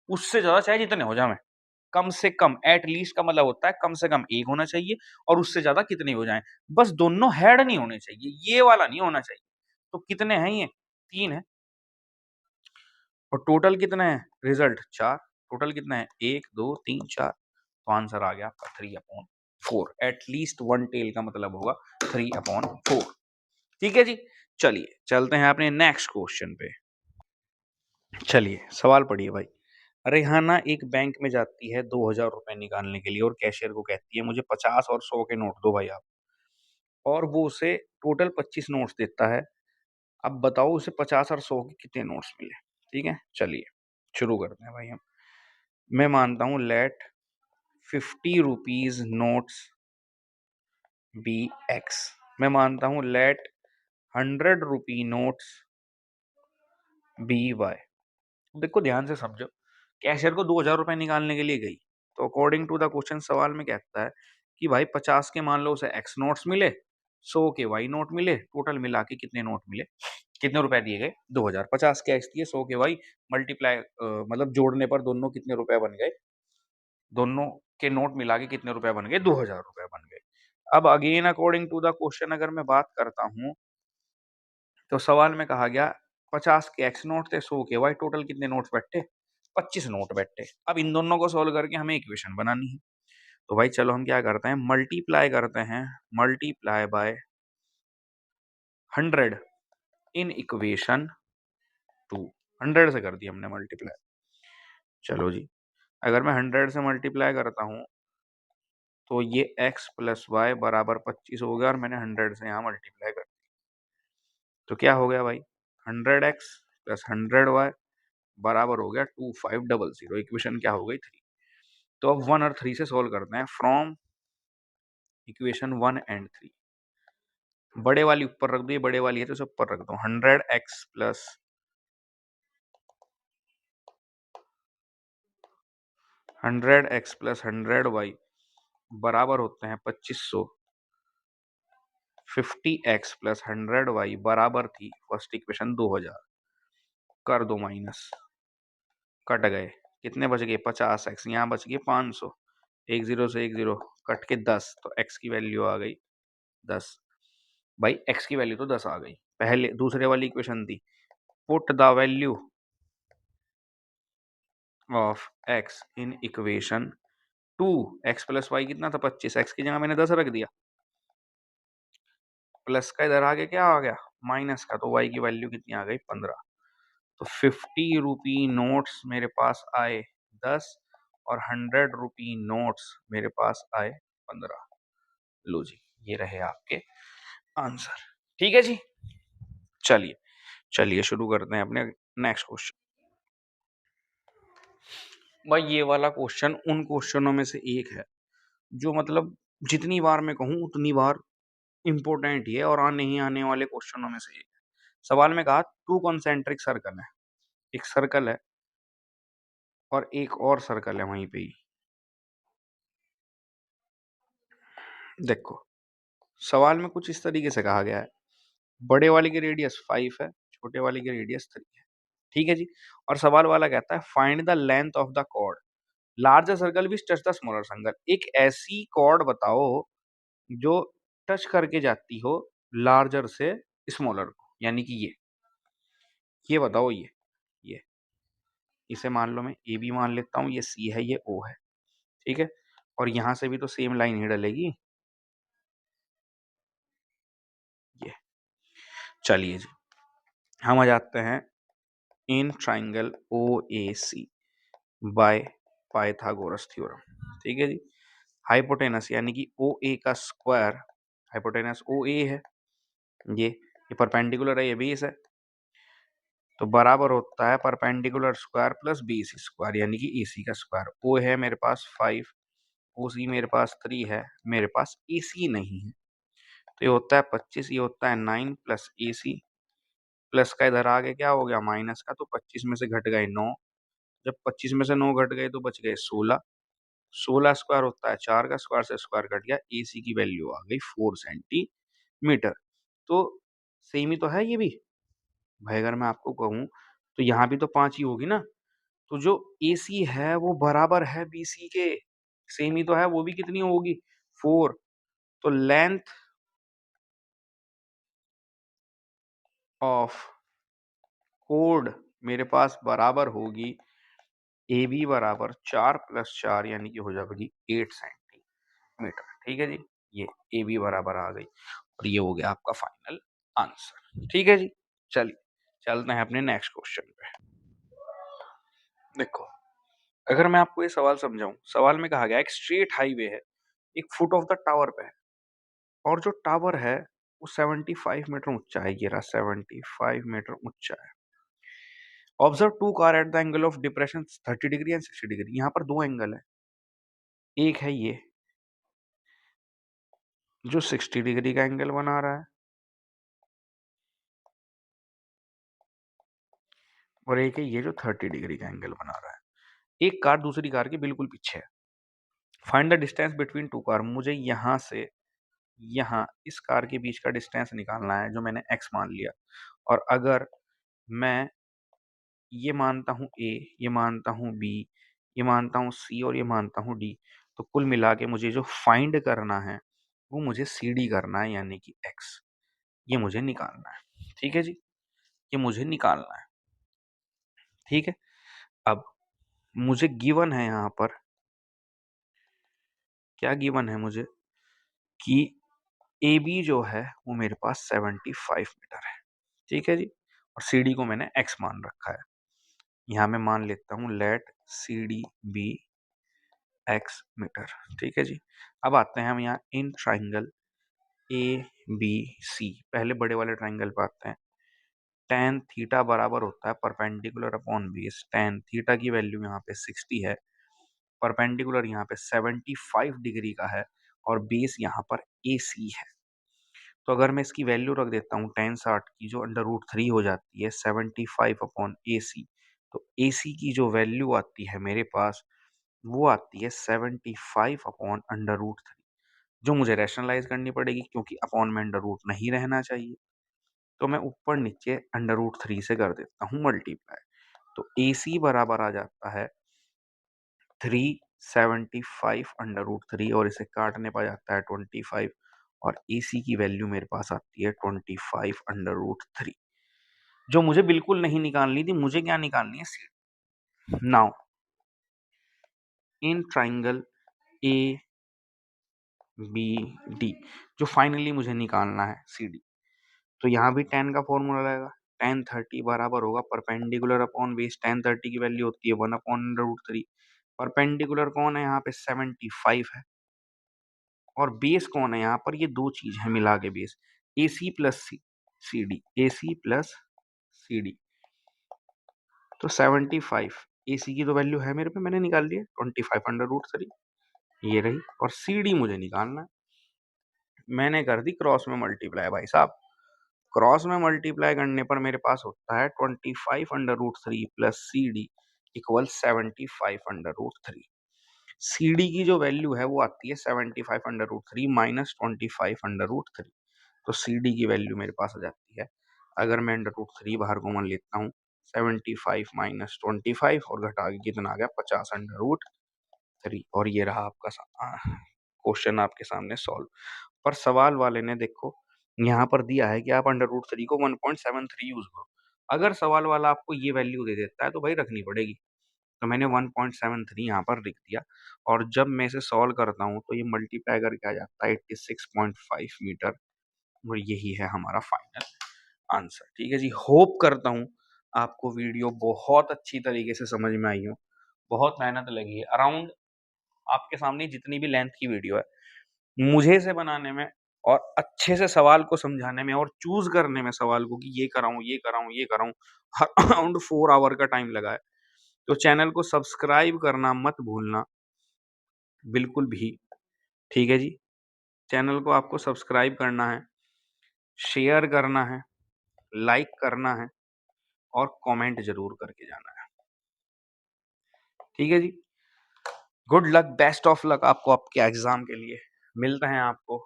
उससे ज्यादा चाहे जितने हो जाए। कम से कम, एट लीस्ट का मतलब होता है कम से कम एक होना चाहिए, और उससे ज्यादा कितने हो जाएं, बस दोनों हेड नहीं होने चाहिए, ये वाला नहीं होना चाहिए। तो कितने हैं ये, तीन है, और टोटल कितना है रिजल्ट, चार। टोटल कितना है, एक दो तीन चार, तो आंसर आ गया आपका 3/4। एटलीस्ट वन टेल का मतलब होगा 3/4। ठीक है जी, चलिए चलते हैं अपने नेक्स्ट क्वेश्चन पे। चलिए सवाल पढ़िए भाई। रेहाना एक बैंक में जाती है 2,000 रुपए निकालने के लिए, और कैशियर को कहती है मुझे 50 और 100 के नोट दो भाई आप, और वो उसे टोटल 25 नोट्स देता है। अब बताओ उसे 50 और 100 के कितने नोट्स मिले। ठीक है, चलिए शुरू करते हैं भाई हम। मैं मानता हूँ let 50 rupees notes be X. मैं मानता हूँ let 100 rupee notes be Y. देखो ध्यान से समझो, कैशियर को 2,000 रुपए निकालने के लिए गई, तो अकॉर्डिंग टू द क्वेश्चन सवाल में कहता है कि भाई 50 के मान लो उसे एक्स नोट्स मिले, 100 के वाई नोट मिले, टोटल मिला के कितने नोट मिले, कितने रुपए दिए गए, 2,000। 50 के एक्स दिए, 100 के वाई, मल्टीप्लाई मतलब जोड़ने पर दोनों कितने रुपए बन गए, दोनों के नोट मिला के कितने रुपए बन गए, 2,000 रुपए बन गए। अब again according to the question अगर मैं बात करता हूँ, तो सवाल में कहा गया 50 के एक्स नोट थे, 100 के वाई, टोटल कितने नोट्स बैठे, 25 नोट बैठे। अब इन दोनों को सोल्व करके हमें इक्वेशन बनानी है। तो भाई चलो हम क्या करते हैं, मल्टीप्लाई करते हैं, मल्टीप्लाई बाय 100 इन इक्वेशन 2। 100 से कर दिया हमने मल्टीप्लाई। चलो जी, अगर मैं 100 से मल्टीप्लाई करता हूँ तो ये x प्लस वाई बराबर 25 हो गया, और मैंने 100 से यहाँ मल्टीप्लाई कर दिया। तो क्या हो गया भाई, 100x प्लस 100y बराबर हो गया 2500। इक्वेशन क्या हो गई, 3। तो अब 1 और 3 से सोल्व करते हैं, फ्रॉम इक्वेशन 1 एंड 3। बड़े वाली ऊपर रख दो, ये बड़े वाली है तो इसे ऊपर रख दो। 100x प्लस 100y बराबर होते हैं 2500। 50x प्लस 100y बराबर थी फर्स्ट इक्वेशन 2000। कर दो माइनस, कट गए, कितने बच गए, 50x, यहाँ बच गए 500। एक जीरो से एक जीरो कट के 10, तो x की वैल्यू आ गई 10। भाई x की वैल्यू तो 10 आ गई। पहले दूसरे वाली इक्वेशन थी, put the value of x in equation 2। x plus Y कितना था, 25, x की जगह मैंने 10 रख दिया, प्लस का इधर आगे क्या आ गया, माइनस का, तो y की वैल्यू कितनी आ गई, 15। तो 50 रुपी नोट्स मेरे पास आए 10, और 100 रुपी नोट्स मेरे पास आए 15। लो जी, ये रहे आपके आंसर। ठीक है जी, चलिए चलिए शुरू करते हैं अपने नेक्स्ट क्वेश्चन। भाई ये वाला क्वेश्चन उन क्वेश्चनों में से एक है जो मतलब जितनी बार मैं कहूँ उतनी बार इंपॉर्टेंट ही है, और आने ही आने वाले क्वेश्चनों में से एक है। सवाल में कहा टू कॉन्सेंट्रिक सर्कल है, एक सर्कल है और एक और सर्कल है वहीं पे ही। देखो सवाल में कुछ इस तरीके से कहा गया है, बड़े वाले की रेडियस 5 है, छोटे वाले की रेडियस 3 है। ठीक है जी, और सवाल वाला कहता है find the length of the chord larger circle which touch the smaller circle, एक ऐसी कॉर्ड बताओ जो टच करके जाती हो लार्जर से स्मॉलर को, यानी कि ये बताओ, ये इसे मान लो, मैं ए बी मान लेता हूँ, ये सी है, ये ओ है, ठीक है, और यहां से भी तो सेम लाइन ही डलेगी, ये। चलिए जी, हम आ जाते हैं in triangle O A C by Pythagoras theorem, ठीक है जी। हाइपोटेनस यानी कि ओ ए का स्क्वायर, हाइपोटेनस ओ ए है, ये परपेंडिकुलर है, ये बेस है, तो बराबर होता है perpendicular square plus base square, यानी कि ए सी का स्क्वायर। ओ है मेरे पास 5, ओ सी मेरे पास 3 है, मेरे पास ए सी नहीं है, तो ये होता है 25, ये होता है 9 प्लस ए सी, प्लस का इधर आगे क्या हो गया माइनस का, तो 25 में से घट गए 9, जब 25 में से 9 घट गए तो बच गए 16, 16 स्क्वायर होता है 4 का स्क्वायर, से स्क्वायर कट गया, ए सी की वैल्यू आ गई 4 सेंटीमीटर। तो सेम ही तो है ये भी भाई, अगर मैं आपको कहूं तो यहाँ भी तो 5 ही होगी ना, तो जो ए सी है वो बराबर है बी सी के, सेम ही तो है, वो भी कितनी होगी 4, तो लेंथ ऑफ कोड मेरे पास बराबर होगी ए बी बराबर 4 प्लस 4, यानी कि हो जाएगी 8 सेंटीमीटर, ठीक है जी। ये ए बी बराबर आ गई, और ये हो गया आपका फाइनल आंसर, ठीक है जी। चलिए चलते हैं अपने नेक्स्ट क्वेश्चन पे। देखो, अगर मैं आपको ये सवाल समझाऊं, सवाल में कहा गया एक स्ट्रेट हाईवे है, एक फुट ऑफ द टावर पे है, और जो टावर है वो 75 मीटर ऊंचा है, ये रहा 75 मीटर ऊंचा है। Observe two car at the angle of depression 30 degree and 60 degree, यहाँ पर दो एंगल है, एक है ये जो 60 डिग्री का एंगल बना रहा है, और एक है ये जो 30 डिग्री का एंगल बना रहा है। एक कार दूसरी कार के बिल्कुल पीछे है। Find the distance between two car, मुझे यहाँ से यहाँ इस कार के बीच का डिस्टेंस निकालना है, जो मैंने x मान लिया, और अगर मैं ये मानता हूँ a, ये मानता हूँ b, ये मानता हूँ c और ये मानता हूँ d, तो कुल मिला के मुझे जो फाइंड करना है वो मुझे CD करना है, यानी कि x, ये मुझे निकालना है, ठीक है जी, ये मुझे निकालना है, ठीक है। अब मुझे गिवन है यहाँ पर, क्या गिवन है मुझे, कि ए बी जो है वो मेरे पास 75 मीटर है, ठीक है जी, और सी डी को मैंने एक्स मान रखा है, यहाँ मैं मान लेता हूँ let C D be X metre, ठीक है जी। अब आते हैं हम यहाँ इन ट्राइंगल ए बी सी, पहले बड़े वाले ट्राइंगल पे आते हैं। टेन थीटा बराबर होता है perpendicular upon base, tan theta की वैल्यू यहाँ पे 60 है, परपेंडिकुलर यहाँ पे 75 डिग्री का है, और बेस यहाँ पर ए सी है। तो अगर मैं इसकी वैल्यू रख देता हूँ टेन 60 की, जो अंडर रूट 3 हो जाती है 75 अपॉन ए सी, तो ए सी की जो वैल्यू आती है मेरे पास वो आती है 75 अपॉन अंडर रूट 3, जो मुझे रैशनलाइज करनी पड़ेगी क्योंकि अपॉन में अंडर रूट नहीं रहना चाहिए, तो मैं ऊपर नीचे अंडर रूट 3 से कर देता हूँ मल्टीप्लाई, तो ए सी बराबर आ जाता है 375 अंडर रूट 3, और इसे काटने पर जाता है 25, और ए सी की वैल्यू मेरे पास आती है 25 अंडर रूट 3, जो मुझे बिल्कुल नहीं निकालनी थी, मुझे क्या निकालनी है C. Now in triangle A B D, जो फाइनली मुझे निकालना है सी डी, तो यहाँ भी टेन का फॉर्मूला रहेगा, टेन 30 बराबर होगा परपेंडिकुलर अपॉन बेस, टेन 30 की वैल्यू होती है 1 अपॉन अंडर रूट 3, परपेंडिकुलर कौन है यहाँ पे 75 है, और बेस कौन है यहाँ पर, ये दो चीज है मिला के बेस, ए सी प्लस सी डी, ए सी प्लस सी डी, तो 75 ए सी की तो वैल्यू है मेरे पे, मैंने निकाल लिया 25 अंडर रूट 3, ये रही, और सी डी मुझे निकालना है, मैंने कर दी क्रॉस में मल्टीप्लाई भाई साहब, क्रॉस में मल्टीप्लाई करने पर मेरे पास होता है 25 under root 3 plus C D equal 75 under root 3, C D की जो वैल्यू है वो आती है 75 under root 3 minus 25 under root 3, तो सी डी की वैल्यू मेरे पास आ जाती है, अगर मैं अंडर रूट 3 बाहर कॉमन लेता हूँ 75 माइनस 25, और घटा के कितना आ गया 50 अंडर रूट 3 और ये रहा आपका क्वेश्चन आपके सामने सॉल्व। पर सवाल वाले ने देखो यहाँ पर दिया है कि आप √3 को 1.73 यूज़ करो। अगर सवाल वाला आपको ये वैल्यू दे देता है तो भाई रखनी पड़ेगी। तो मैंने 1.73 यहाँ पर लिख दिया और जब मैं इसे सॉल्व करता हूँ तो ये मल्टीप्लाई करके आ जाता है 86.5 मीटर और यही है हमारा फाइनल आंसर। ठीक है जी, होप करता हूँ आपको वीडियो बहुत अच्छी तरीके से समझ में आई हो। बहुत मेहनत लगी है, अराउंड आपके सामने जितनी भी लेंथ की वीडियो है, मुझे इसे बनाने में और अच्छे से सवाल को समझाने में और चूज़ करने में सवाल को कि ये कराऊँ, ये कराऊँ, ये कराऊँ, अराउंड 4 आवर का टाइम लगा है। तो चैनल को सब्सक्राइब करना मत भूलना, बिल्कुल भी। ठीक है जी, चैनल को आपको सब्सक्राइब करना है, शेयर करना है, लाइक करना है और कमेंट ज़रूर करके जाना है। ठीक है जी, good luck, best of luck आपको आपके एग्ज़ाम के लिए। मिलते हैं आपको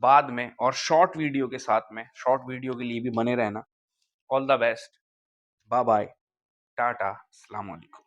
बाद में और शॉर्ट वीडियो के साथ में। शॉर्ट वीडियो के लिए भी बने रहना। All the best, bye bye, tata, अस्सलाम वालेकुम।